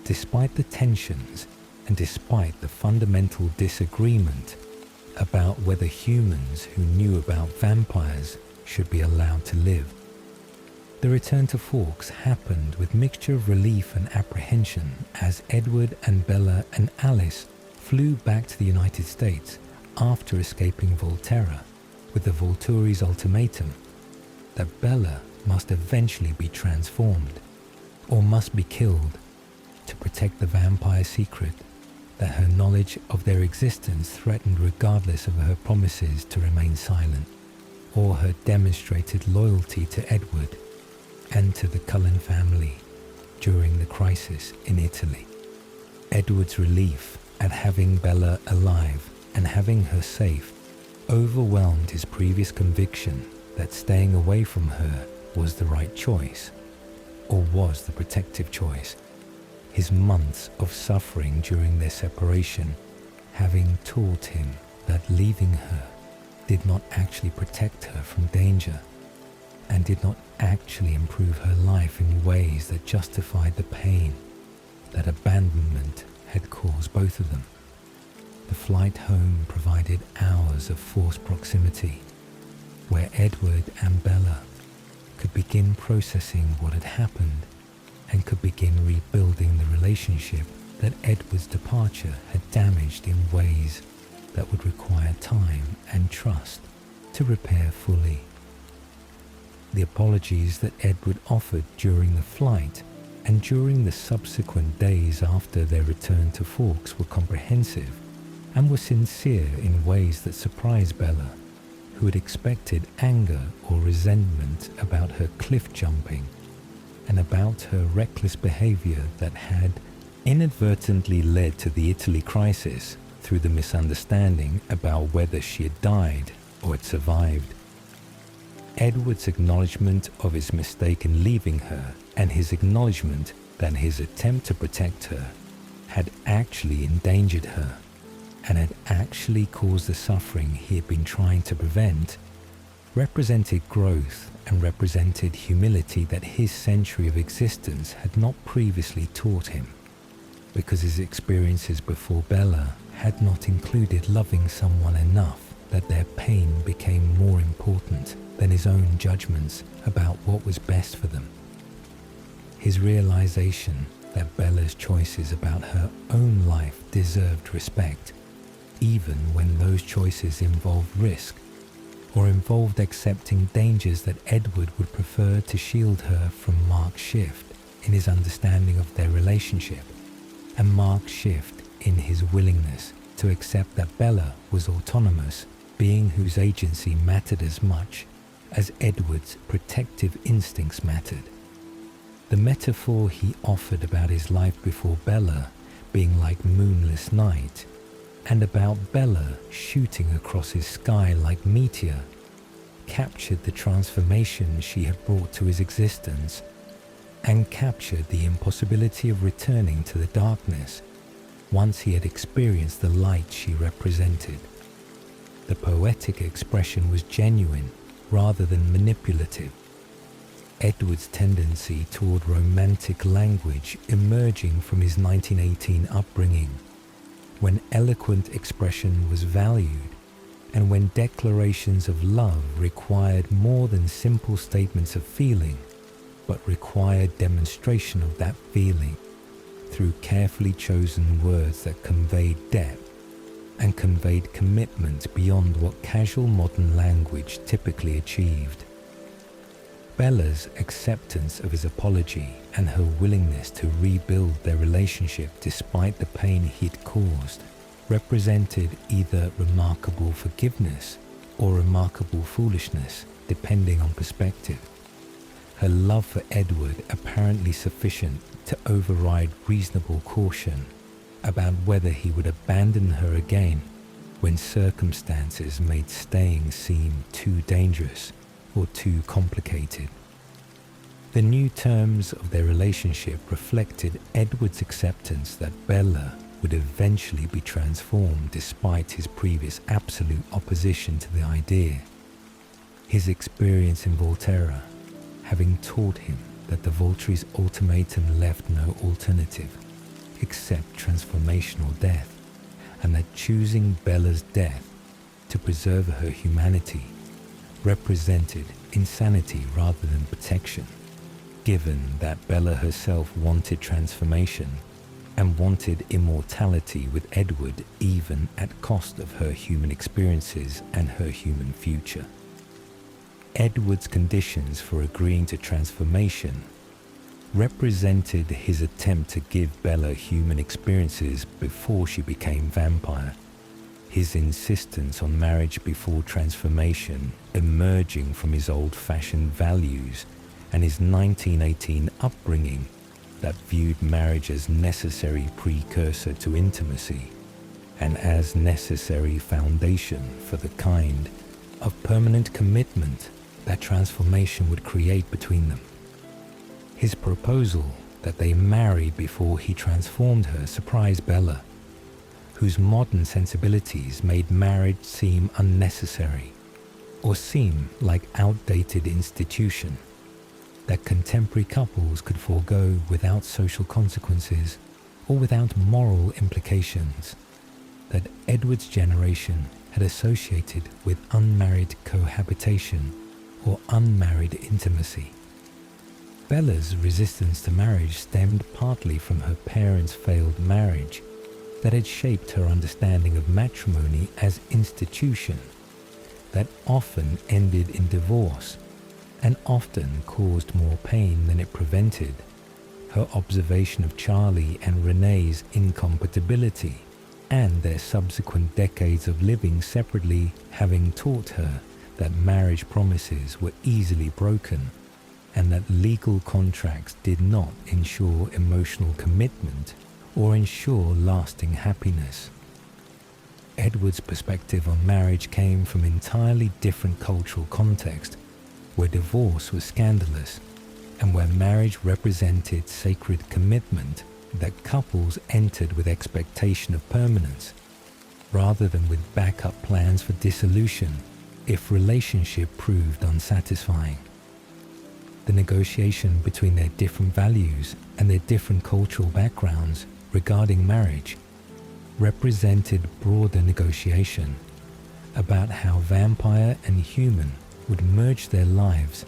despite the tensions and despite the fundamental disagreement about whether humans who knew about vampires should be allowed to live. The return to Forks happened with mixture of relief and apprehension as Edward and Bella and Alice flew back to the United States after escaping Volterra with the Volturi's ultimatum that Bella must eventually be transformed or must be killed to protect the vampire secret that her knowledge of their existence threatened regardless of her promises to remain silent or her demonstrated loyalty to Edward and to the Cullen family during the crisis in Italy. Edward's relief at having Bella alive and having her safe overwhelmed his previous conviction that staying away from her was the right choice, or was the protective choice. His months of suffering during their separation having taught him that leaving her did not actually protect her from danger and did not actually improve her life in ways that justified the pain that abandonment had caused both of them. The flight home provided hours of forced proximity where Edward and Bella could begin processing what had happened and could begin rebuilding the relationship that Edward's departure had damaged in ways that would require time and trust to repair fully. The apologies that Edward offered during the flight and during the subsequent days after their return to Forks were comprehensive and were sincere in ways that surprised Bella, who had expected anger or resentment about her cliff jumping and about her reckless behavior that had inadvertently led to the Italy crisis through the misunderstanding about whether she had died or had survived. Edward's acknowledgement of his mistake in leaving her and his acknowledgement that his attempt to protect her had actually endangered her and had actually caused the suffering he had been trying to prevent represented growth and represented humility that his century of existence had not previously taught him, because his experiences before Bella had not included loving someone enough that their pain became more important than his own judgments about what was best for them. His realization that Bella's choices about her own life deserved respect, even when those choices involved risk or involved accepting dangers that Edward would prefer to shield her from Mark's shift in his understanding of their relationship, and Mark's shift in his willingness to accept that Bella was autonomous, being whose agency mattered as much as Edward's protective instincts mattered. The metaphor he offered about his life before Bella being like moonless night, and about Bella shooting across his sky like meteor, captured the transformation she had brought to his existence, and captured the impossibility of returning to the darkness once he had experienced the light she represented. The poetic expression was genuine rather than manipulative. Edward's tendency toward romantic language emerging from his 1918 upbringing, when eloquent expression was valued, and when declarations of love required more than simple statements of feeling, but required demonstration of that feeling through carefully chosen words that conveyed depth and conveyed commitment beyond what casual modern language typically achieved. Bella's acceptance of his apology and her willingness to rebuild their relationship despite the pain he'd caused represented either remarkable forgiveness or remarkable foolishness, depending on perspective. Her love for Edward apparently sufficient to override reasonable caution about whether he would abandon her again when circumstances made staying seem too dangerous or too complicated. The new terms of their relationship reflected Edward's acceptance that Bella would eventually be transformed despite his previous absolute opposition to the idea. His experience in Volterra, having taught him that the Volturi's ultimatum left no alternative except transformation or death, and that choosing Bella's death to preserve her humanity represented insanity rather than protection, given that Bella herself wanted transformation and wanted immortality with Edward even at cost of her human experiences and her human future. Edward's conditions for agreeing to transformation represented his attempt to give Bella human experiences before she became vampire, his insistence on marriage before transformation emerging from his old-fashioned values and his 1918 upbringing that viewed marriage as necessary precursor to intimacy and as necessary foundation for the kind of permanent commitment that transformation would create between them. His proposal that they marry before he transformed her surprised Bella, whose modern sensibilities made marriage seem unnecessary or seem like outdated institution that contemporary couples could forego without social consequences or without moral implications that Edward's generation had associated with unmarried cohabitation or unmarried intimacy. Bella's resistance to marriage stemmed partly from her parents' failed marriage that had shaped her understanding of matrimony as institution that often ended in divorce and often caused more pain than it prevented, her observation of Charlie and Renee's incompatibility and their subsequent decades of living separately having taught her that marriage promises were easily broken and that legal contracts did not ensure emotional commitment or ensure lasting happiness. Edward's perspective on marriage came from entirely different cultural context, where divorce was scandalous and where marriage represented sacred commitment that couples entered with expectation of permanence, rather than with backup plans for dissolution if relationship proved unsatisfying. The negotiation between their different values and their different cultural backgrounds regarding marriage represented broader negotiation about how vampire and human would merge their lives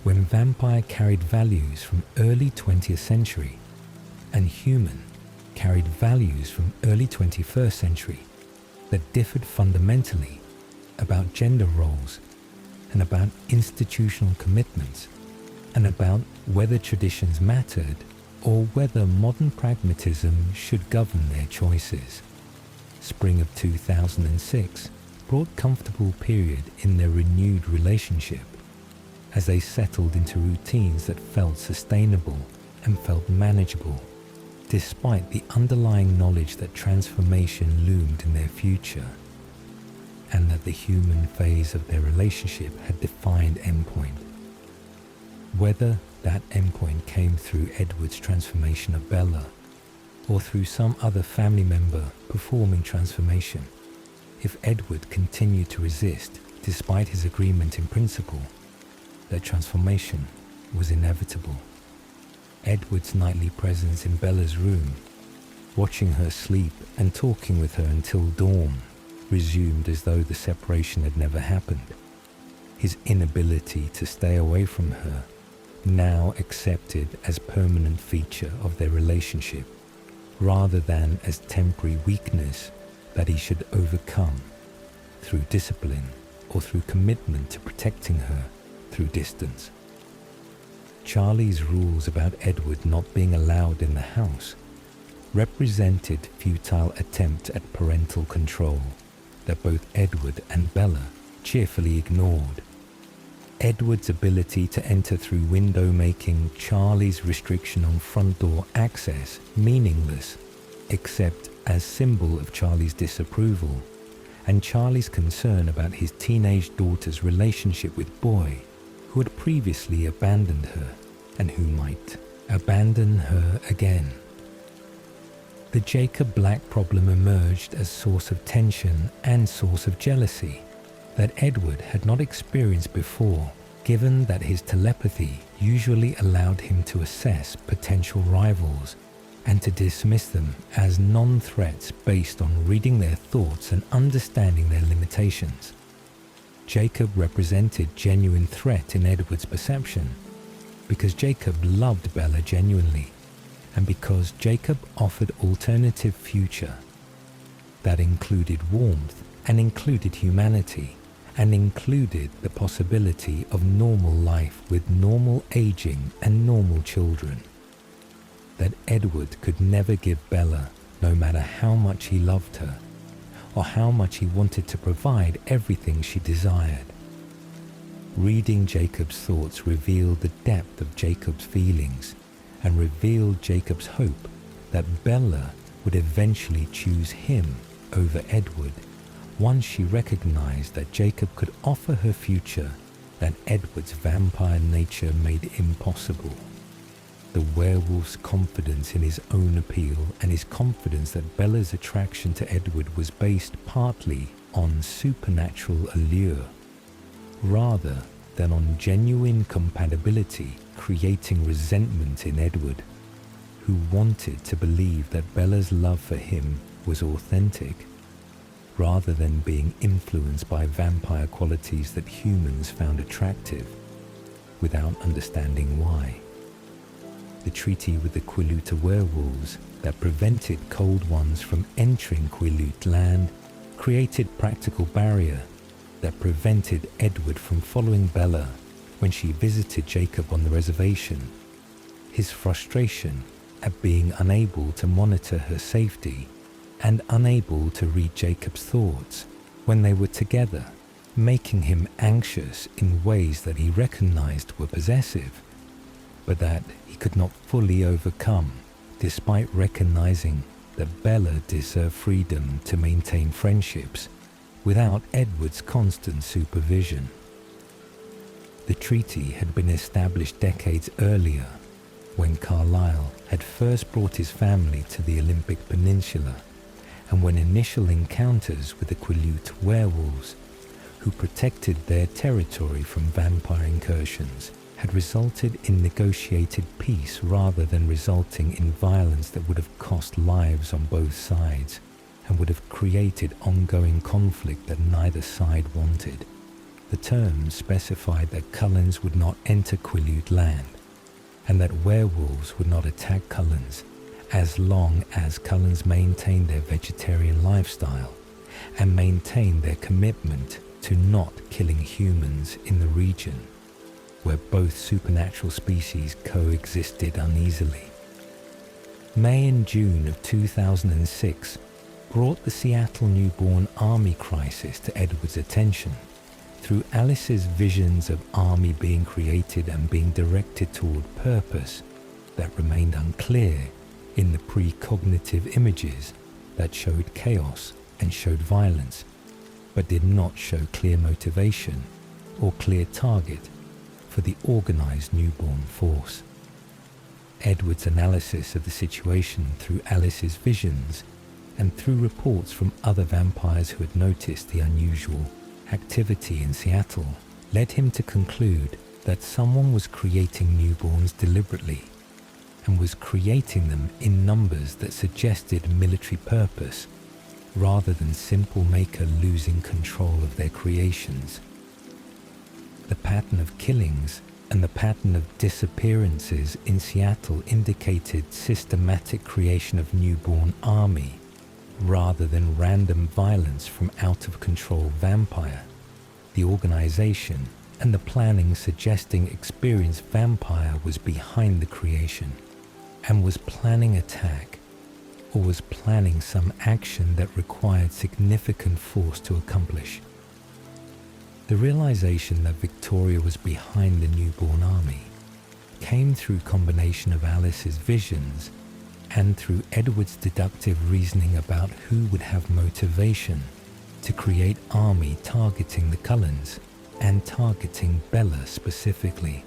when vampire carried values from early 20th century and human carried values from early 21st century that differed fundamentally about gender roles and about institutional commitments and about whether traditions mattered or whether modern pragmatism should govern their choices. Spring of 2006 brought comfortable period in their renewed relationship as they settled into routines that felt sustainable and felt manageable, despite the underlying knowledge that transformation loomed in their future, and that the human phase of their relationship had defined endpoint. Whether that endpoint came through Edward's transformation of Bella, or through some other family member performing transformation, if Edward continued to resist despite his agreement in principle, that transformation was inevitable. Edward's nightly presence in Bella's room, watching her sleep and talking with her until dawn, resumed as though the separation had never happened. His inability to stay away from her, now accepted as permanent feature of their relationship, rather than as temporary weakness that he should overcome through discipline or through commitment to protecting her through distance. Charlie's rules about Edward not being allowed in the house represented futile attempt at parental control that both Edward and Bella cheerfully ignored. Edward's ability to enter through window making Charlie's restriction on front door access meaningless, except as symbol of Charlie's disapproval, and Charlie's concern about his teenage daughter's relationship with Boy, who had previously abandoned her and who might abandon her again. The Jacob Black problem emerged as source of tension and source of jealousy that Edward had not experienced before, given that his telepathy usually allowed him to assess potential rivals and to dismiss them as non-threats based on reading their thoughts and understanding their limitations. Jacob represented genuine threat in Edward's perception because Jacob loved Bella genuinely, and because Jacob offered alternative future that included warmth and included humanity and included the possibility of normal life with normal aging and normal children. That Edward could never give Bella, no matter how much he loved her or how much he wanted to provide everything she desired. Reading Jacob's thoughts revealed the depth of Jacob's feelings and revealed Jacob's hope that Bella would eventually choose him over Edward once she recognized that Jacob could offer her future that Edward's vampire nature made impossible. The werewolf's confidence in his own appeal and his confidence that Bella's attraction to Edward was based partly on supernatural allure, rather than on genuine compatibility, creating resentment in Edward, who wanted to believe that Bella's love for him was authentic, rather than being influenced by vampire qualities that humans found attractive, without understanding why. The treaty with the Quiluta werewolves that prevented Cold Ones from entering Quilut land created practical barrier that prevented Edward from following Bella when she visited Jacob on the reservation. His frustration at being unable to monitor her safety and unable to read Jacob's thoughts when they were together, making him anxious in ways that he recognized were possessive, but that he could not fully overcome, despite recognizing that Bella deserved freedom to maintain friendships without Edward's constant supervision. The treaty had been established decades earlier, when Carlisle had first brought his family to the Olympic Peninsula, and when initial encounters with the Quilut werewolves, who protected their territory from vampire incursions, had resulted in negotiated peace rather than resulting in violence that would have cost lives on both sides and would have created ongoing conflict that neither side wanted. The terms specified that Cullens would not enter Quilut land and that werewolves would not attack Cullens as long as Cullens maintained their vegetarian lifestyle and maintained their commitment to not killing humans in the region, where both supernatural species coexisted uneasily. May and June of 2006 brought the Seattle newborn army crisis to Edward's attention through Alice's visions of army being created and being directed toward purpose that remained unclear in the precognitive images that showed chaos and showed violence, but did not show clear motivation or clear target for the organized newborn force. Edward's analysis of the situation through Alice's visions and through reports from other vampires who had noticed the unusual activity in Seattle led him to conclude that someone was creating newborns deliberately and was creating them in numbers that suggested military purpose rather than simple maker losing control of their creations. The pattern of killings and the pattern of disappearances in Seattle indicated systematic creation of newborn army rather than random violence from out-of-control vampire. The organization and the planning suggesting experienced vampire was behind the creation and was planning attack or was planning some action that required significant force to accomplish. The realization that Victoria was behind the newborn army came through combination of Alice's visions and through Edward's deductive reasoning about who would have motivation to create army targeting the Cullens and targeting Bella specifically.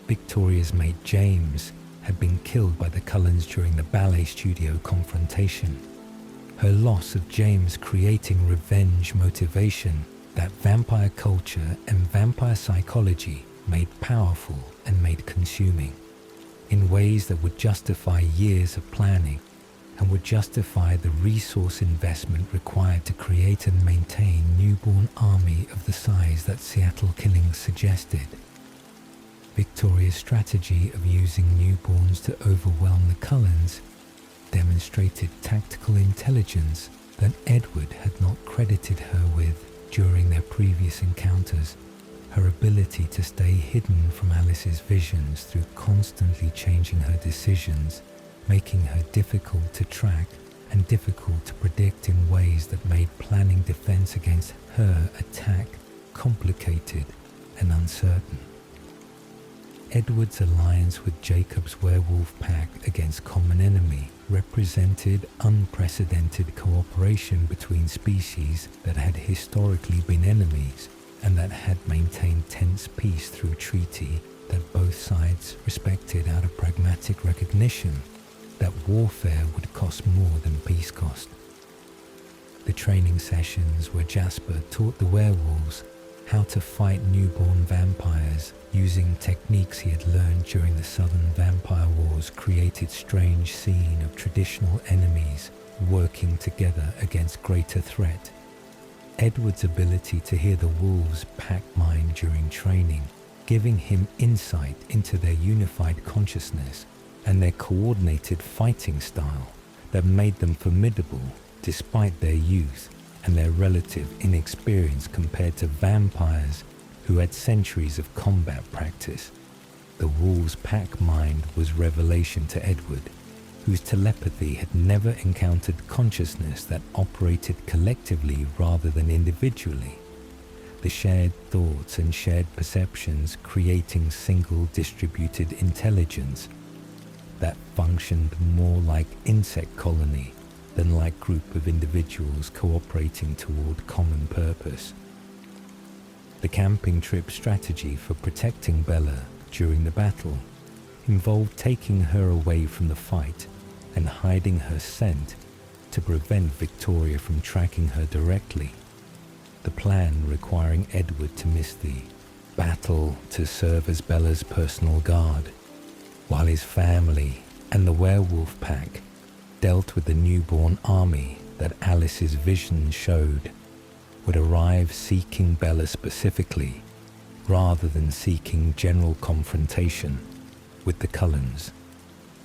Victoria's mate James had been killed by the Cullens during the ballet studio confrontation. Her loss of James creating revenge motivation that vampire culture and vampire psychology made powerful and made consuming in ways that would justify years of planning and would justify the resource investment required to create and maintain newborn army of the size that Seattle killings suggested. Victoria's strategy of using newborns to overwhelm the Cullens demonstrated tactical intelligence that Edward had not credited her with during their previous encounters. Her ability to stay hidden from Alice's visions through constantly changing her decisions, making her difficult to track and difficult to predict in ways that made planning defense against her attack complicated and uncertain. Edward's alliance with Jacob's werewolf pack against common enemy represented unprecedented cooperation between species that had historically been enemies and that had maintained tense peace through treaty that both sides respected out of pragmatic recognition that warfare would cost more than peace cost. The training sessions where Jasper taught the werewolves how to fight newborn vampires using techniques he had learned during the Southern Vampire Wars created strange scene of traditional enemies working together against greater threat. Edward's ability to hear the wolves' pack mind during training, giving him insight into their unified consciousness and their coordinated fighting style that made them formidable despite their youth and their relative inexperience compared to vampires who had centuries of combat practice. The wolves' pack mind was revelation to Edward, whose telepathy had never encountered consciousness that operated collectively rather than individually. The shared thoughts and shared perceptions creating single distributed intelligence that functioned more like insect colony than like group of individuals cooperating toward common purpose. The camping trip strategy for protecting Bella during the battle involved taking her away from the fight and hiding her scent to prevent Victoria from tracking her directly. The plan requiring Edward to miss the battle to serve as Bella's personal guard, while his family and the werewolf pack dealt with the newborn army that Alice's vision showed would arrive seeking Bella specifically, rather than seeking general confrontation with the Cullens.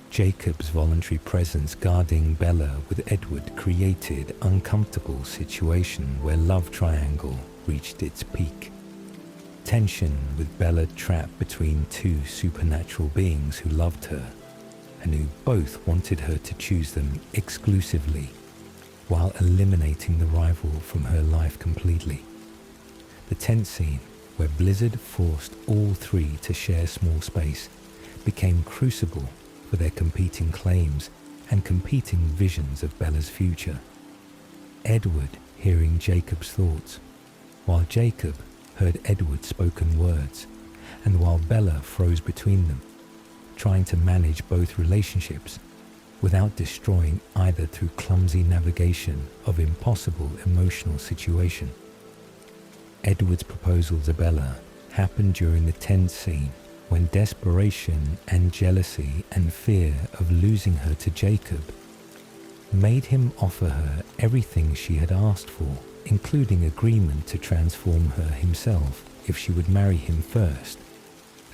Jacob's voluntary presence guarding Bella with Edward created an uncomfortable situation where love triangle reached its peak. Tension with Bella trapped between two supernatural beings who loved her and who both wanted her to choose them exclusively, while eliminating the rival from her life completely. The tent scene, where Blizzard forced all three to share small space, became crucible for their competing claims and competing visions of Bella's future. Edward hearing Jacob's thoughts, while Jacob heard Edward's spoken words, and while Bella froze between them, trying to manage both relationships without destroying either through clumsy navigation of impossible emotional situation. Edward's proposal to Bella happened during the tent scene when desperation and jealousy and fear of losing her to Jacob made him offer her everything she had asked for, including agreement to transform her himself if she would marry him first,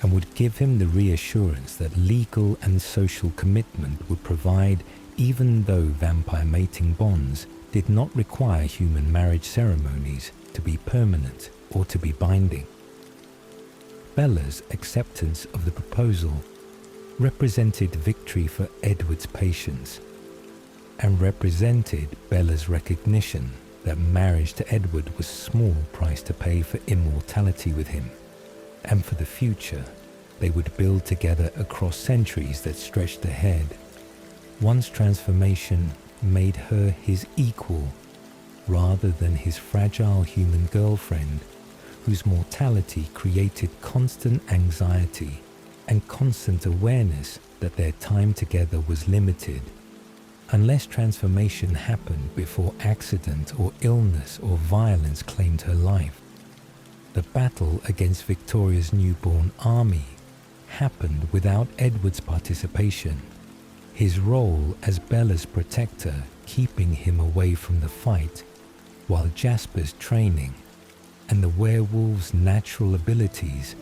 and would give him the reassurance that legal and social commitment would provide, even though vampire mating bonds did not require human marriage ceremonies to be permanent or to be binding. Bella's acceptance of the proposal represented victory for Edward's patience and represented Bella's recognition that marriage to Edward was a small price to pay for immortality with him, and for the future they would build together across centuries that stretched ahead. One's transformation made her his equal rather than his fragile human girlfriend, whose mortality created constant anxiety and constant awareness that their time together was limited unless transformation happened before accident or illness or violence claimed her life. The battle against Victoria's newborn army happened without Edward's participation, his role as Bella's protector keeping him away from the fight, while Jasper's training and the werewolf's natural abilities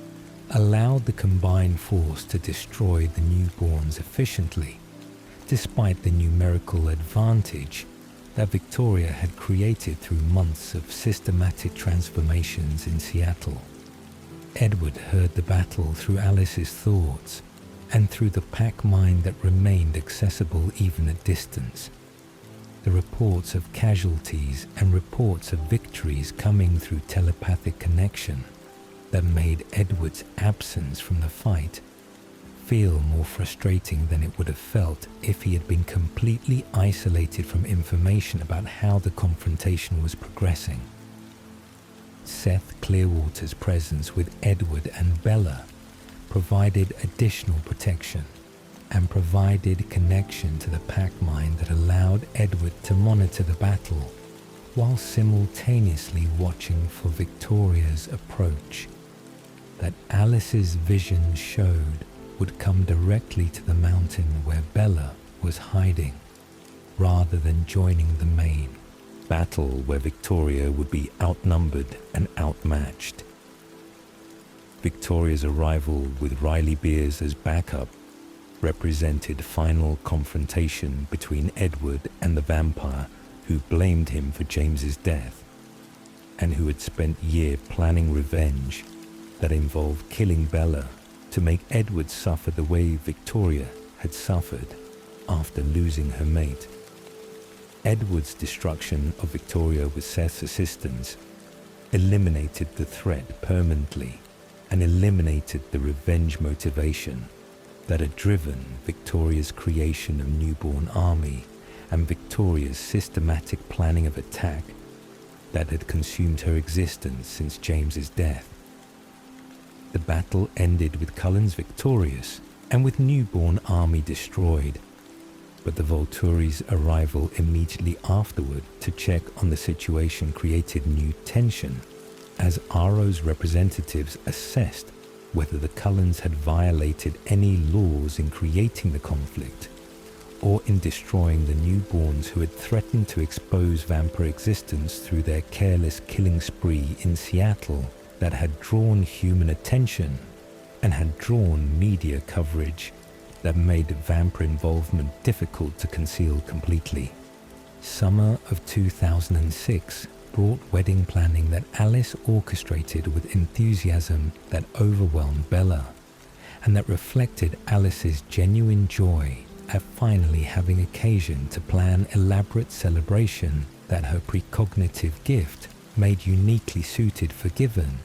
allowed the combined force to destroy the newborns efficiently, despite the numerical advantage that Victoria had created through months of systematic transformations in Seattle. Edward heard the battle through Alice's thoughts and through the pack mind that remained accessible even at distance. The reports of casualties and reports of victories coming through telepathic connection that made Edward's absence from the fight feel more frustrating than it would have felt if he had been completely isolated from information about how the confrontation was progressing. Seth Clearwater's presence with Edward and Bella provided additional protection and provided connection to the pack mind that allowed Edward to monitor the battle while simultaneously watching for Victoria's approach. That Alice's vision showed would come directly to the mountain where Bella was hiding, rather than joining the main battle where Victoria would be outnumbered and outmatched. Victoria's arrival with Riley Beers as backup represented final confrontation between Edward and the vampire who blamed him for James's death and who had spent years planning revenge that involved killing Bella to make Edward suffer the way Victoria had suffered after losing her mate. Edward's destruction of Victoria with Seth's assistance eliminated the threat permanently and eliminated the revenge motivation that had driven Victoria's creation of newborn army and Victoria's systematic planning of attack that had consumed her existence since James's death. The battle ended with Cullen's victorious and with newborn army destroyed, but the Volturi's arrival immediately afterward to check on the situation created new tension as Aro's representatives assessed whether the Cullens had violated any laws in creating the conflict or in destroying the newborns who had threatened to expose vampire existence through their careless killing spree in Seattle that had drawn human attention and had drawn media coverage that made vampire involvement difficult to conceal completely. Summer of 2006 brought wedding planning that Alice orchestrated with enthusiasm that overwhelmed Bella, and that reflected Alice's genuine joy at finally having occasion to plan elaborate celebration that her precognitive gift made uniquely suited for, given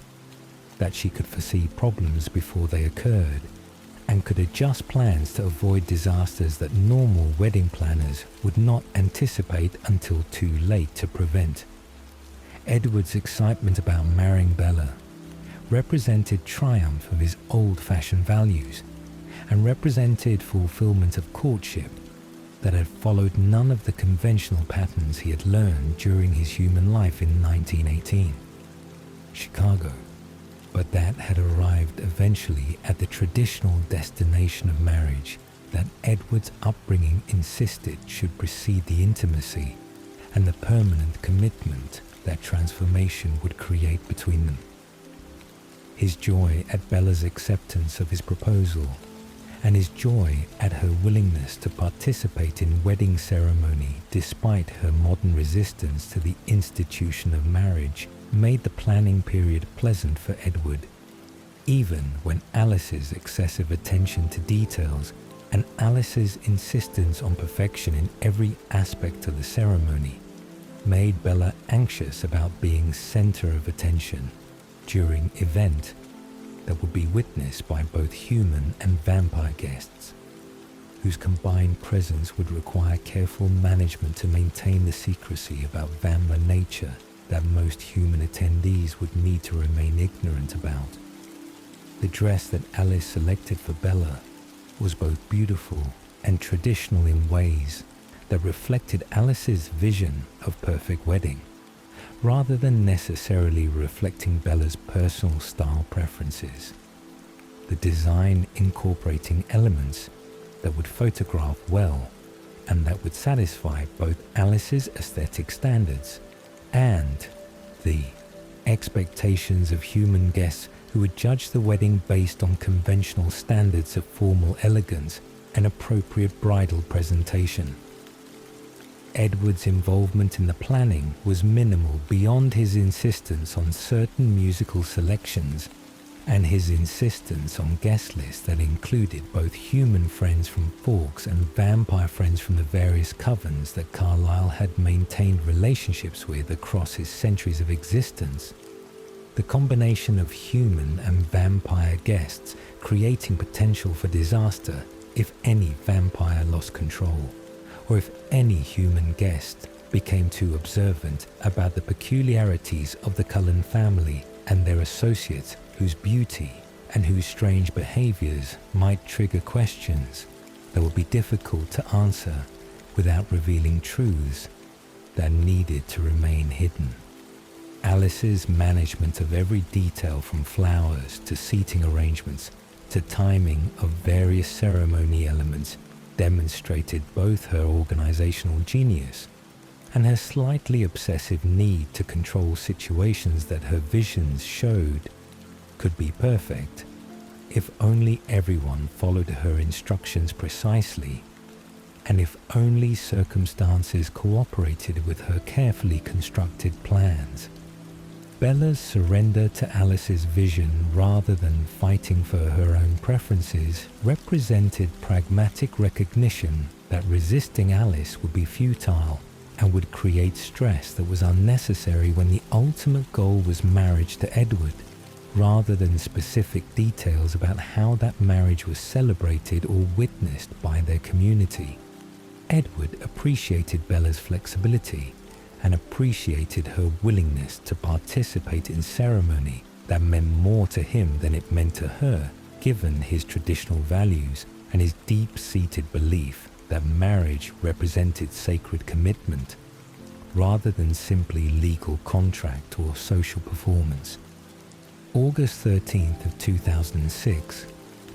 that she could foresee problems before they occurred and could adjust plans to avoid disasters that normal wedding planners would not anticipate until too late to prevent. Edward's excitement about marrying Bella represented triumph of his old-fashioned values and represented fulfillment of courtship that had followed none of the conventional patterns he had learned during his human life in 1918, Chicago, but that had arrived eventually at the traditional destination of marriage that Edward's upbringing insisted should precede the intimacy and the permanent commitment that transformation would create between them. His joy at Bella's acceptance of his proposal and his joy at her willingness to participate in wedding ceremony despite her modern resistance to the institution of marriage made the planning period pleasant for Edward, even when Alice's excessive attention to details and Alice's insistence on perfection in every aspect of the ceremony made Bella anxious about being center of attention during event that would be witnessed by both human and vampire guests, whose combined presence would require careful management to maintain the secrecy about vampire nature that most human attendees would need to remain ignorant about. The dress that Alice selected for Bella was both beautiful and traditional in ways that reflected Alice's vision of perfect wedding, rather than necessarily reflecting Bella's personal style preferences. The design incorporating elements that would photograph well and that would satisfy both Alice's aesthetic standards and the expectations of human guests who would judge the wedding based on conventional standards of formal elegance and appropriate bridal presentation. Edward's involvement in the planning was minimal beyond his insistence on certain musical selections and his insistence on guest lists that included both human friends from Fawkes and vampire friends from the various covens that Carlisle had maintained relationships with across his centuries of existence. The combination of human and vampire guests creating potential for disaster if any vampire lost control, or if any human guest became too observant about the peculiarities of the Cullen family and their associates whose beauty and whose strange behaviors might trigger questions that would be difficult to answer without revealing truths that needed to remain hidden. Alice's management of every detail, from flowers to seating arrangements to timing of various ceremony elements, demonstrated both her organizational genius and her slightly obsessive need to control situations that her visions showed could be perfect if only everyone followed her instructions precisely, and if only circumstances cooperated with her carefully constructed plans. Bella's surrender to Alice's vision rather than fighting for her own preferences represented pragmatic recognition that resisting Alice would be futile and would create stress that was unnecessary when the ultimate goal was marriage to Edward, rather than specific details about how that marriage was celebrated or witnessed by their community. Edward appreciated Bella's flexibility and appreciated her willingness to participate in ceremony that meant more to him than it meant to her, given his traditional values and his deep-seated belief that marriage represented sacred commitment, rather than simply legal contract or social performance. August 13th of 2006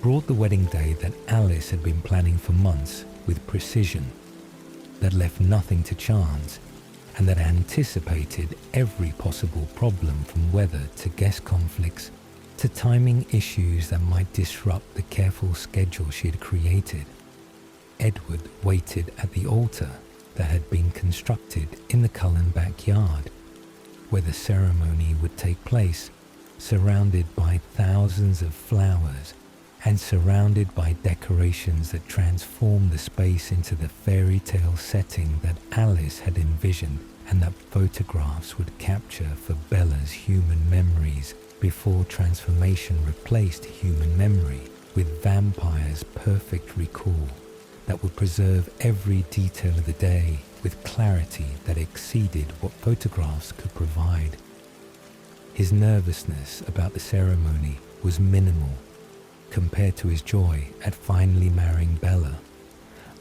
brought the wedding day that Alice had been planning for months with precision, that left nothing to chance, and that anticipated every possible problem, from weather to guest conflicts to timing issues that might disrupt the careful schedule she had created. Edward waited at the altar that had been constructed in the Cullen backyard, where the ceremony would take place, surrounded by thousands of flowers and surrounded by decorations that transformed the space into the fairy tale setting that Alice had envisioned and that photographs would capture for Bella's human memories before transformation replaced human memory with Vampire's perfect recall that would preserve every detail of the day with clarity that exceeded what photographs could provide. His nervousness about the ceremony was minimal compared to his joy at finally marrying Bella.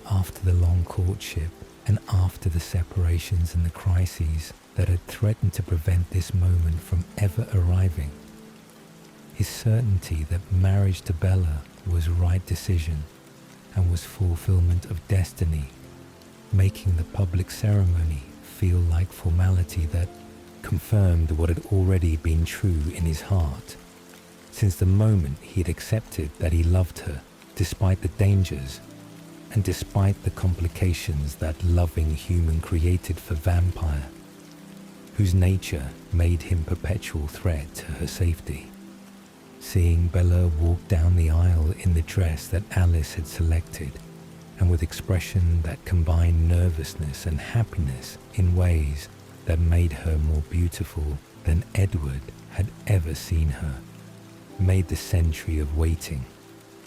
After the long courtship and after the separations and the crises that had threatened to prevent this moment from ever arriving, his certainty that marriage to Bella was right decision and was fulfillment of destiny, making the public ceremony feel like formality that confirmed what had already been true in his heart since the moment he had accepted that he loved her despite the dangers and despite the complications that loving human created for Vampire, whose nature made him perpetual threat to her safety. Seeing Bella walk down the aisle in the dress that Alice had selected, and with expression that combined nervousness and happiness in ways that made her more beautiful than Edward had ever seen her, made the century of waiting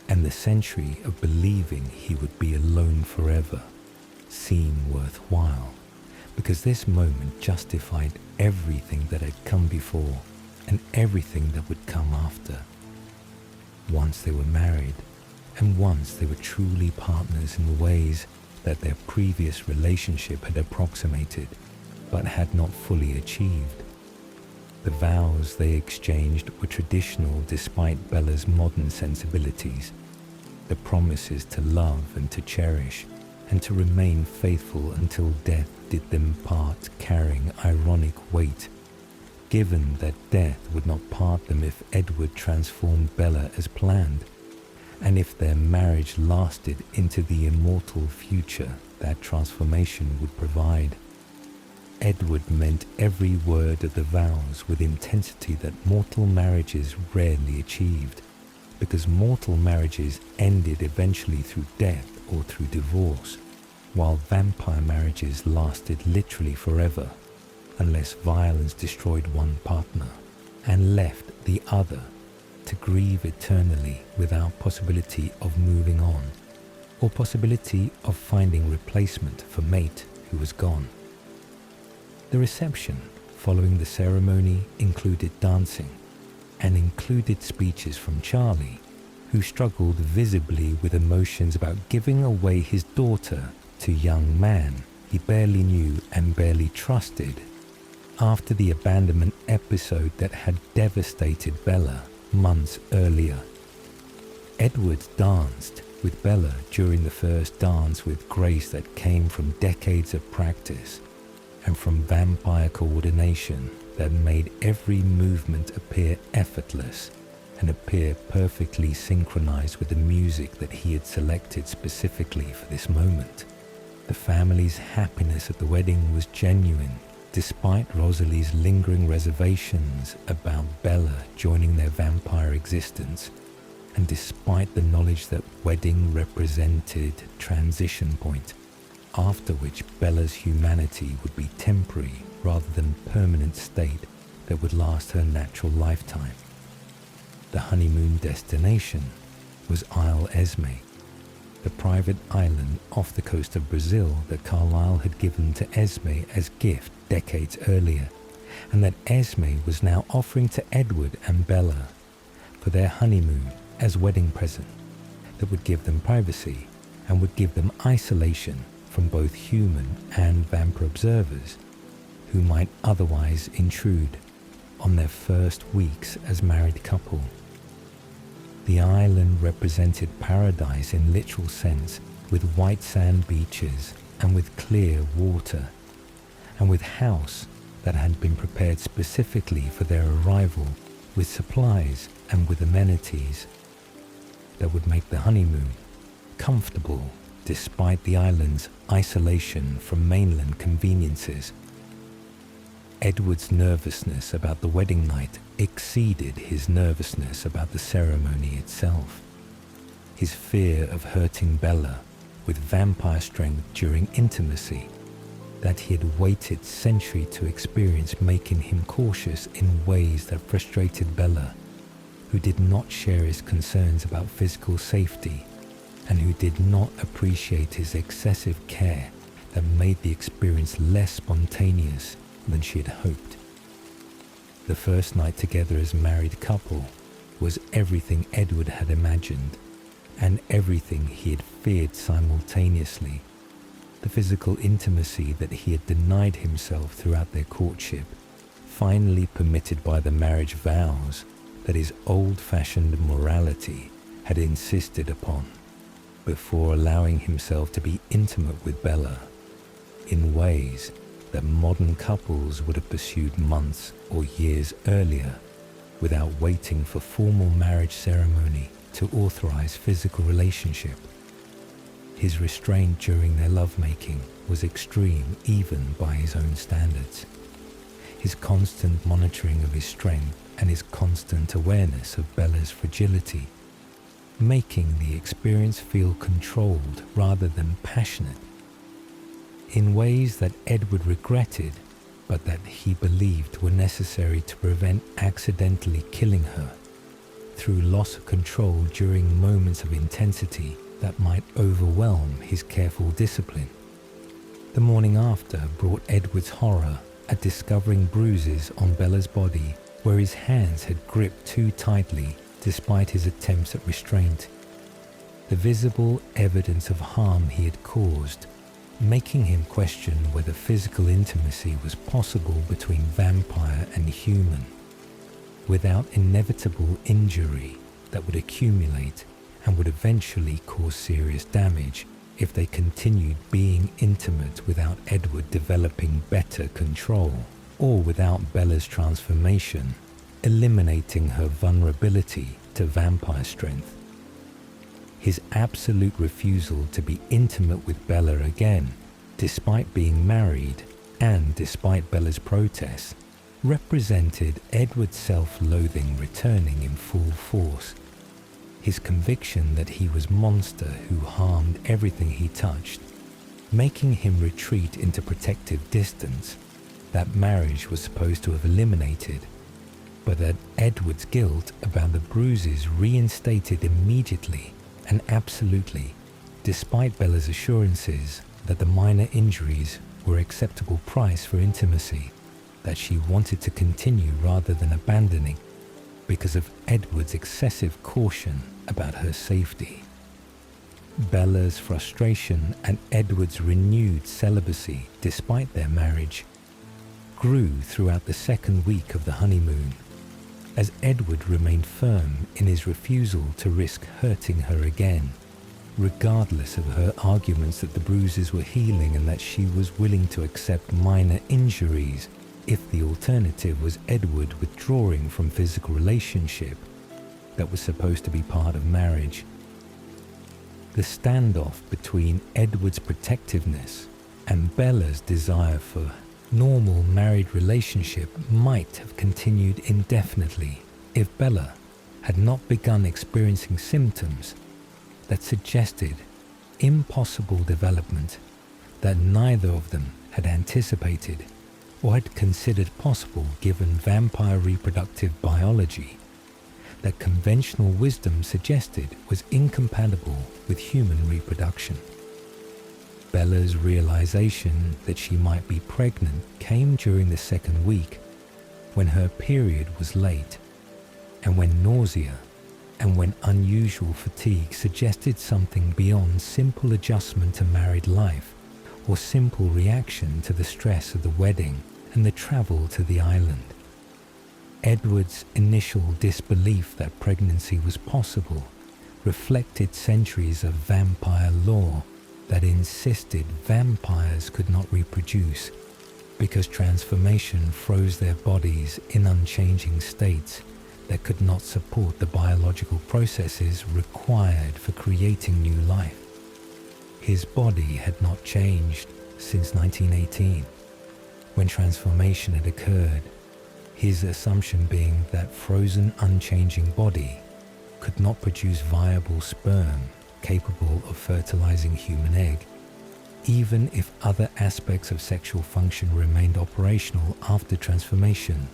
and the century of believing he would be alone forever seem worthwhile, because this moment justified everything that had come before and everything that would come after. Once they were married, and once they were truly partners in ways that their previous relationship had approximated, but had not fully achieved. The vows they exchanged were traditional despite Bella's modern sensibilities. The promises to love and to cherish, and to remain faithful until death did them part, carrying ironic weight, given that death would not part them if Edward transformed Bella as planned, and if their marriage lasted into the immortal future that transformation would provide. Edward meant every word of the vows with intensity that mortal marriages rarely achieved, because mortal marriages ended eventually through death or through divorce, while vampire marriages lasted literally forever, unless violence destroyed one partner and left the other to grieve eternally without possibility of moving on, or possibility of finding replacement for mate who was gone. The reception following the ceremony included dancing and included speeches from Charlie, who struggled visibly with emotions about giving away his daughter to a young man he barely knew and barely trusted after the abandonment episode that had devastated Bella months earlier. Edward danced with Bella during the first dance with grace that came from decades of practice and from vampire coordination that made every movement appear effortless and appear perfectly synchronized with the music that he had selected specifically for this moment. The family's happiness at the wedding was genuine, despite Rosalie's lingering reservations about Bella joining their vampire existence, and despite the knowledge that wedding represented a transition point, after which Bella's humanity would be temporary rather than permanent state that would last her natural lifetime. The honeymoon destination was Isle Esme, the private island off the coast of Brazil that Carlyle had given to Esme as gift decades earlier, and that Esme was now offering to Edward and Bella for their honeymoon as wedding present that would give them privacy and would give them isolation from both human and vampire observers who might otherwise intrude on their first weeks as married couple. The island represented paradise in literal sense, with white sand beaches and with clear water, and with house that had been prepared specifically for their arrival, with supplies and with amenities that would make the honeymoon comfortable despite the island's isolation from mainland conveniences. Edward's nervousness about the wedding night exceeded his nervousness about the ceremony itself. His fear of hurting Bella with vampire strength during intimacy that he had waited centuries to experience, making him cautious in ways that frustrated Bella, who did not share his concerns about physical safety and who did not appreciate his excessive care that made the experience less spontaneous than she had hoped. The first night together as a married couple was everything Edward had imagined and everything he had feared simultaneously. The physical intimacy that he had denied himself throughout their courtship, finally permitted by the marriage vows that his old-fashioned morality had insisted upon, before allowing himself to be intimate with Bella in ways that modern couples would have pursued months or years earlier without waiting for formal marriage ceremony to authorize physical relationship. His restraint during their lovemaking was extreme even by his own standards. His constant monitoring of his strength and his constant awareness of Bella's fragility, making the experience feel controlled rather than passionate, in ways that Edward regretted, but that he believed were necessary to prevent accidentally killing her through loss of control during moments of intensity that might overwhelm his careful discipline. The morning after brought Edward's horror at discovering bruises on Bella's body where his hands had gripped too tightly despite his attempts at restraint. the visible evidence of harm he had caused, making him question whether physical intimacy was possible between vampire and human, without inevitable injury that would accumulate and would eventually cause serious damage if they continued being intimate without Edward developing better control, or without Bella's transformation, eliminating her vulnerability to vampire strength. His absolute refusal to be intimate with Bella again, despite being married and despite Bella's protests, represented Edward's self-loathing returning in full force. His conviction that he was a monster who harmed everything he touched, making him retreat into protective distance that marriage was supposed to have eliminated, but that Edward's guilt about the bruises reinstated immediately and absolutely, despite Bella's assurances that the minor injuries were acceptable price for intimacy that she wanted to continue rather than abandoning because of Edward's excessive caution about her safety. Bella's frustration and Edward's renewed celibacy despite their marriage grew throughout the second week of the honeymoon, as Edward remained firm in his refusal to risk hurting her again, regardless of her arguments that the bruises were healing and that she was willing to accept minor injuries if the alternative was Edward withdrawing from physical relationship that was supposed to be part of marriage. The standoff between Edward's protectiveness and Bella's desire for normal married relationship might have continued indefinitely if Bella had not begun experiencing symptoms that suggested impossible development that neither of them had anticipated or had considered possible given vampire reproductive biology that conventional wisdom suggested was incompatible with human reproduction. Bella's realization that she might be pregnant came during the second week, when her period was late, and when nausea and when unusual fatigue suggested something beyond simple adjustment to married life or simple reaction to the stress of the wedding and the travel to the island. Edward's initial disbelief that pregnancy was possible reflected centuries of vampire lore that insisted vampires could not reproduce because transformation froze their bodies in unchanging states that could not support the biological processes required for creating new life. His body had not changed since 1918, when transformation had occurred, his assumption being that frozen, unchanging body could not produce viable sperm capable of fertilizing human egg, even if other aspects of sexual function remained operational after transformation,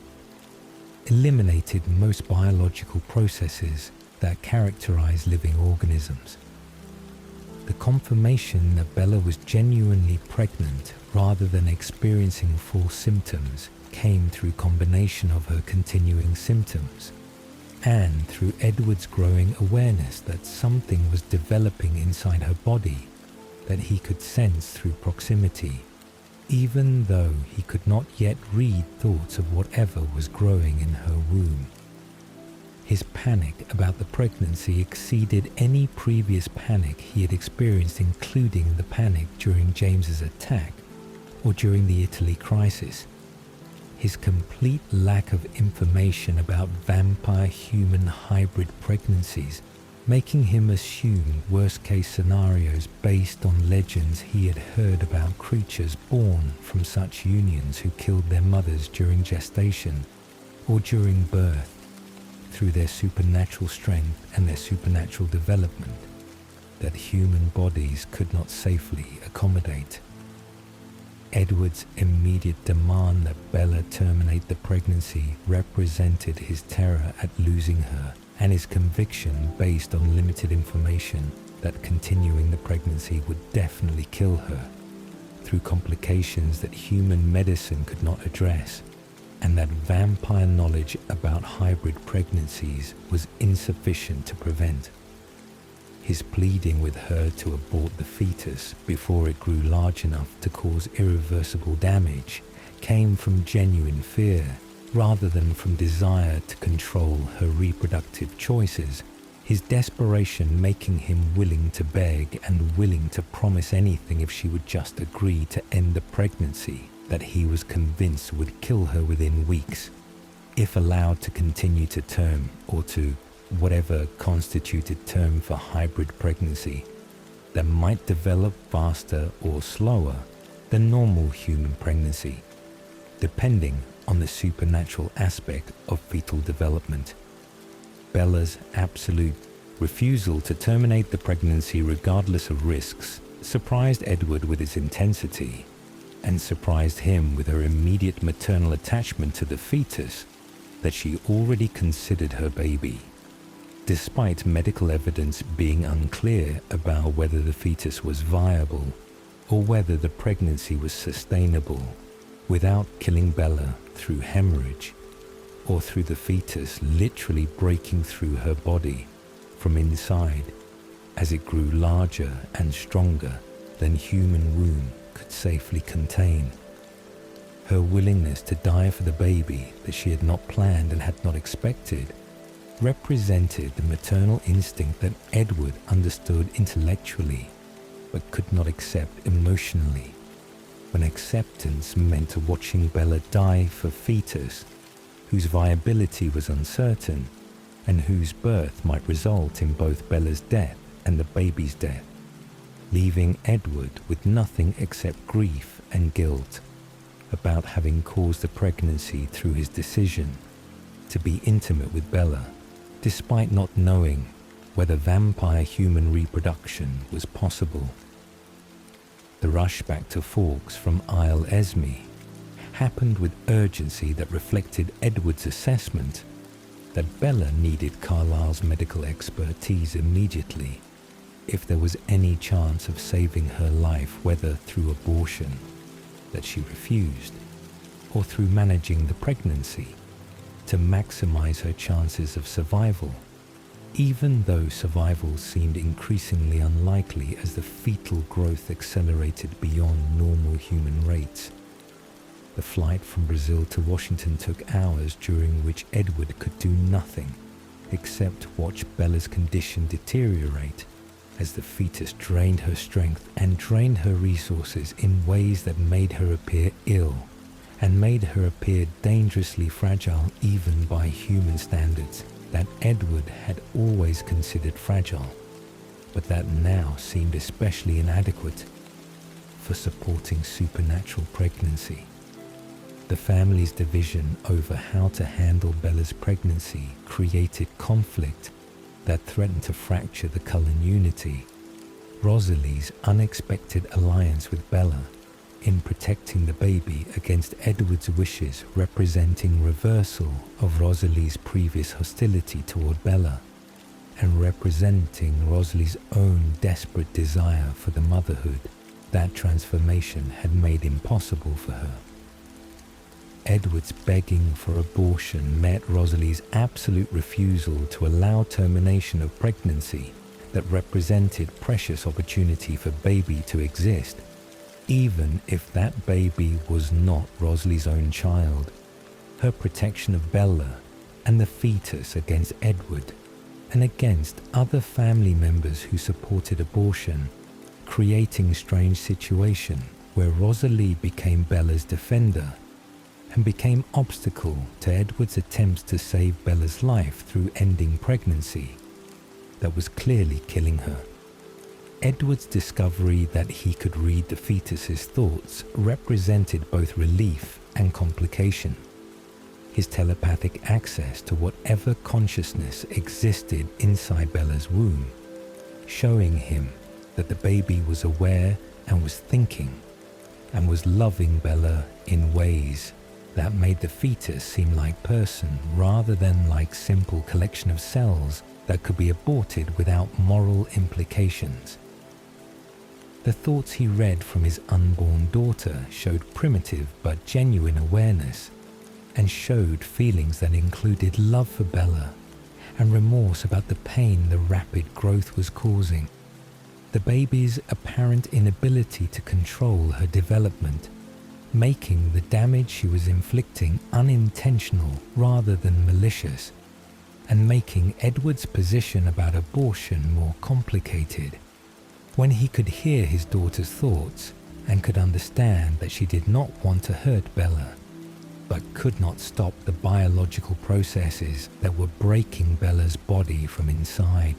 eliminated most biological processes that characterize living organisms. The confirmation that Bella was genuinely pregnant rather than experiencing full symptoms came through combination of her continuing symptoms and through Edward's growing awareness that something was developing inside her body that he could sense through proximity, even though he could not yet read thoughts of whatever was growing in her womb. His panic about the pregnancy exceeded any previous panic he had experienced, including the panic during James's attack or during the Italy crisis. His complete lack of information about vampire-human hybrid pregnancies, making him assume worst-case scenarios based on legends he had heard about creatures born from such unions who killed their mothers during gestation or during birth through their supernatural strength and their supernatural development that human bodies could not safely accommodate. Edward's immediate demand that Bella terminate the pregnancy represented his terror at losing her and his conviction based on limited information that continuing the pregnancy would definitely kill her through complications that human medicine could not address, and that vampire knowledge about hybrid pregnancies was insufficient to prevent. his pleading with her to abort the fetus before it grew large enough to cause irreversible damage came from genuine fear rather than from desire to control her reproductive choices, his desperation making him willing to beg and willing to promise anything if she would just agree to end the pregnancy that he was convinced would kill her within weeks, if allowed to continue to term or to whatever constituted term for hybrid pregnancy that might develop faster or slower than normal human pregnancy, depending on the supernatural aspect of fetal development. Bella's absolute refusal to terminate the pregnancy regardless of risks surprised Edward with its intensity and surprised him with her immediate maternal attachment to the fetus that she already considered her baby, despite medical evidence being unclear about whether the fetus was viable or whether the pregnancy was sustainable without killing Bella through hemorrhage or through the fetus literally breaking through her body from inside as it grew larger and stronger than human womb could safely contain. Her willingness to die for the baby that she had not planned and had not expected represented the maternal instinct that Edward understood intellectually but could not accept emotionally, when acceptance meant watching Bella die for fetus whose viability was uncertain and whose birth might result in both Bella's death and the baby's death, leaving Edward with nothing except grief and guilt about having caused the pregnancy through his decision to be intimate with Bella, despite not knowing whether vampire human reproduction was possible. The rush back to Fawkes from Isle Esme happened with urgency that reflected Edward's assessment that Bella needed Carlisle's medical expertise immediately if there was any chance of saving her life, whether through abortion, that she refused, or through managing the pregnancy to maximize her chances of survival, even though survival seemed increasingly unlikely as the fetal growth accelerated beyond normal human rates. The flight from Brazil to Washington took hours, during which Edward could do nothing except watch Bella's condition deteriorate as the fetus drained her strength and drained her resources in ways that made her appear ill and made her appear dangerously fragile even by human standards that Edward had always considered fragile, but that now seemed especially inadequate for supporting supernatural pregnancy. The family's division over how to handle Bella's pregnancy created conflict that threatened to fracture the Cullen unity. Rosalie's unexpected alliance with Bella in protecting the baby against Edward's wishes, representing reversal of Rosalie's previous hostility toward Bella, and representing Rosalie's own desperate desire for the motherhood that transformation had made impossible for her. Edward's begging for abortion met Rosalie's absolute refusal to allow termination of pregnancy that represented precious opportunity for baby to exist, even if that baby was not Rosalie's own child. Her protection of Bella and the fetus against Edward and against other family members who supported abortion, creating a strange situation where Rosalie became Bella's defender and became obstacle to Edward's attempts to save Bella's life through ending pregnancy that was clearly killing her. Edward's discovery that he could read the fetus's thoughts represented both relief and complication. His telepathic access to whatever consciousness existed inside Bella's womb, showing him that the baby was aware and was thinking and was loving Bella in ways that made the fetus seem like person rather than like simple collection of cells that could be aborted without moral implications. The thoughts he read from his unborn daughter showed primitive but genuine awareness and showed feelings that included love for Bella and remorse about the pain the rapid growth was causing. The baby's apparent inability to control her development, making the damage she was inflicting unintentional rather than malicious, and making Edward's position about abortion more complicated. When he could hear his daughter's thoughts and could understand that she did not want to hurt Bella, but could not stop the biological processes that were breaking Bella's body from inside.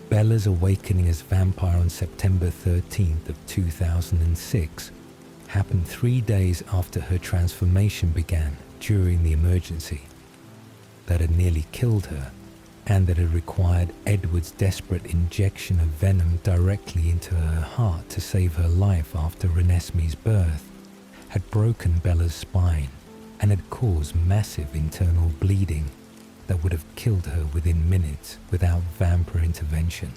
Bella's awakening as vampire on September 13th of 2006 happened 3 days after her transformation began during the emergency that had nearly killed her, and that had required Edward's desperate injection of venom directly into her heart to save her life after Renesmee's birth, had broken Bella's spine and had caused massive internal bleeding that would have killed her within minutes without vampire intervention.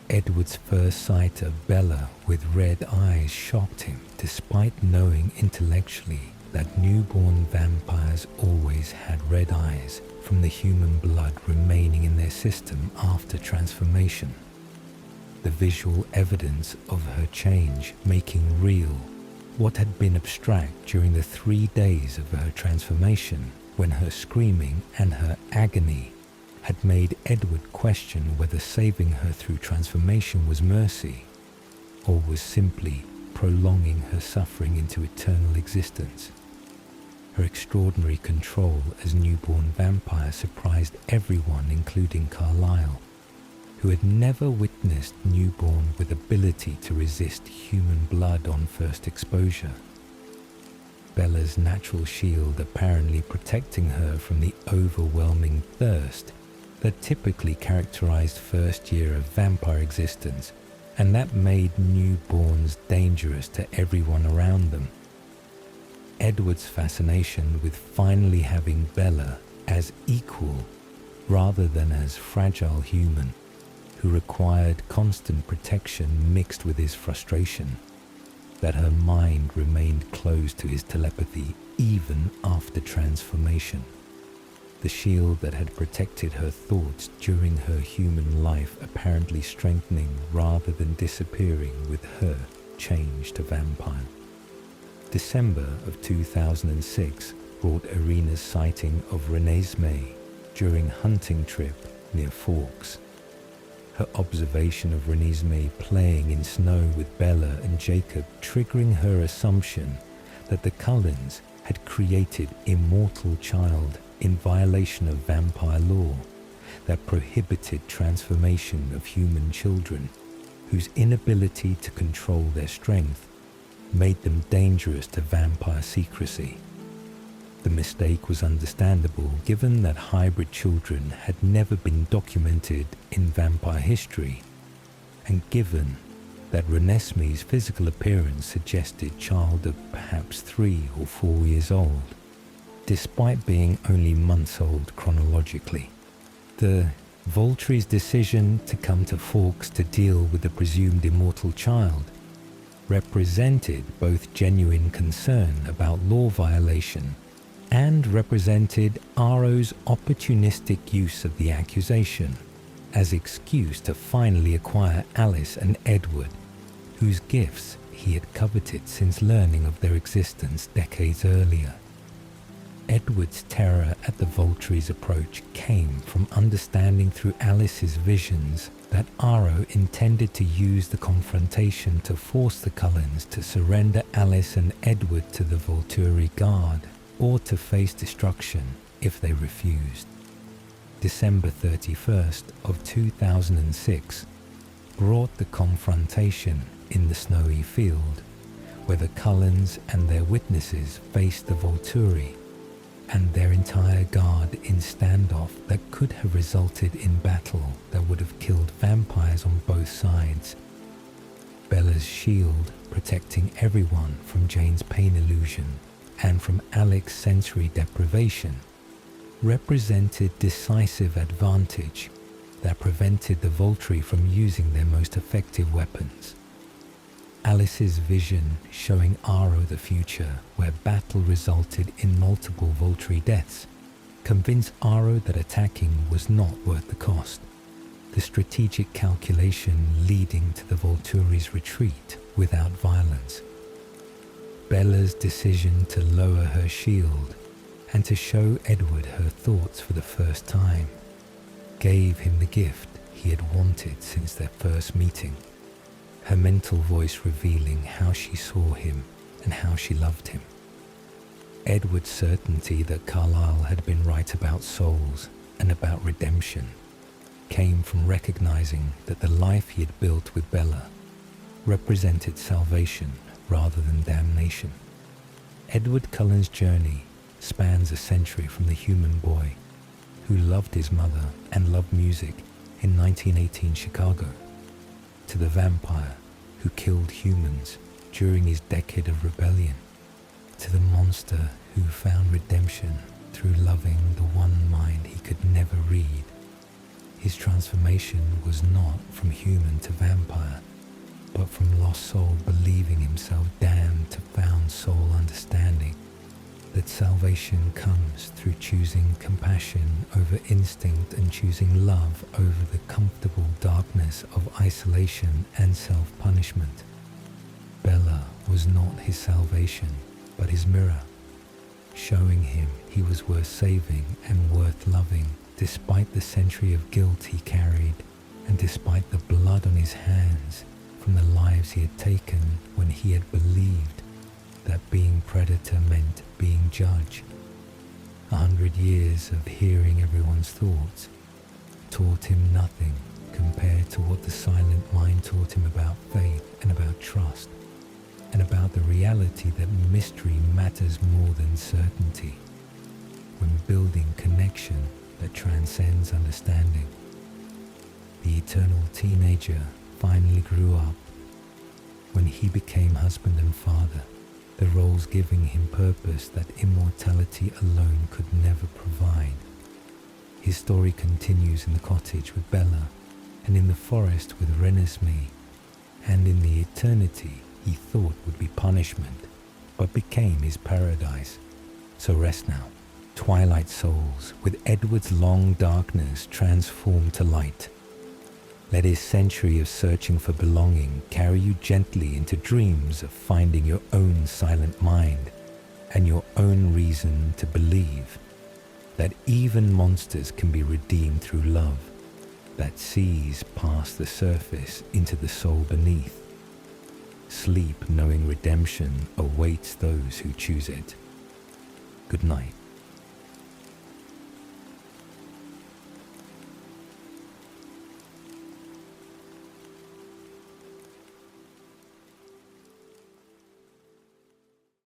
Edward's first sight of Bella with red eyes shocked him, despite knowing intellectually that newborn vampires always had red eyes from the human blood remaining in their system after transformation. The visual evidence of her change making real what had been abstract during the 3 days of her transformation, when her screaming and her agony had made Edward question whether saving her through transformation was mercy, or was simply prolonging her suffering into eternal existence. Her extraordinary control as newborn vampire surprised everyone, including Carlyle, who had never witnessed newborn with ability to resist human blood on first exposure. Bella's natural shield apparently protecting her from the overwhelming thirst that typically characterized first year of vampire existence, and that made newborns dangerous to everyone around them. Edward's fascination with finally having Bella as equal rather than as fragile human, who required constant protection mixed with his frustration, that her mind remained closed to his telepathy even after transformation. The shield that had protected her thoughts during her human life apparently strengthening rather than disappearing with her change to vampire. December of 2006 brought Irina's sighting of Renesmee during hunting trip near Forks. Her observation of Renesmee playing in snow with Bella and Jacob triggering her assumption that the Cullens had created immortal child in violation of vampire law that prohibited transformation of human children, whose inability to control their strength made them dangerous to vampire secrecy. The mistake was understandable given that hybrid children had never been documented in vampire history, and given that Renesmee's physical appearance suggested child of perhaps 3 or 4 years old, despite being only months old chronologically. The Volturi's decision to come to Forks to deal with the presumed immortal child represented both genuine concern about law violation and represented Aro's opportunistic use of the accusation as excuse to finally acquire Alice and Edward, whose gifts he had coveted since learning of their existence decades earlier. Edward's terror at the Volturi's approach came from understanding through Alice's visions that Aro intended to use the confrontation to force the Cullens to surrender Alice and Edward to the Volturi Guard, or to face destruction if they refused. December 31st of 2006 brought the confrontation in the snowy field, where the Cullens and their witnesses faced the Volturi and their entire guard in standoff that could have resulted in battle that would have killed vampires on both sides. Bella's shield protecting everyone from Jane's pain illusion and from Alec's sensory deprivation represented decisive advantage that prevented the Volturi from using their most effective weapons. Alice's vision showing Aro the future where battle resulted in multiple Volturi deaths convinced Aro that attacking was not worth the cost. The strategic calculation leading to the Volturi's retreat without violence. Bella's decision to lower her shield and to show Edward her thoughts for the first time gave him the gift he had wanted since their first meeting, her mental voice revealing how she saw him and how she loved him. Edward's certainty that Carlyle had been right about souls and about redemption came from recognizing that the life he had built with Bella represented salvation rather than damnation. Edward Cullen's journey spans a century from the human boy who loved his mother and loved music in 1918 Chicago to the vampire who killed humans during his decade of rebellion, to the monster who found redemption through loving the one mind he could never read. His transformation was not from human to vampire, but from lost soul believing himself damned to found soul understanding that salvation comes through choosing compassion over instinct and choosing love over the comfortable darkness of isolation and self-punishment. Bella was not his salvation, but his mirror, showing him he was worth saving and worth loving, despite the century of guilt he carried and despite the blood on his hands from the lives he had taken when he had believed that being predator meant being judge. 100 years of hearing everyone's thoughts taught him nothing compared to what the silent mind taught him about faith and about trust, and about the reality that mystery matters more than certainty when building connection that transcends understanding. The eternal teenager finally grew up. When he became husband and father, the roles giving him purpose that immortality alone could never provide. His story continues in the cottage with Bella, and in the forest with Renesmee, and in the eternity he thought would be punishment, but became his paradise. So rest now, twilight souls, with Edward's long darkness transformed to light. Let his century of searching for belonging carry you gently into dreams of finding your own silent mind and your own reason to believe that even monsters can be redeemed through love that sees past the surface into the soul beneath. Sleep knowing redemption awaits those who choose it. Good night.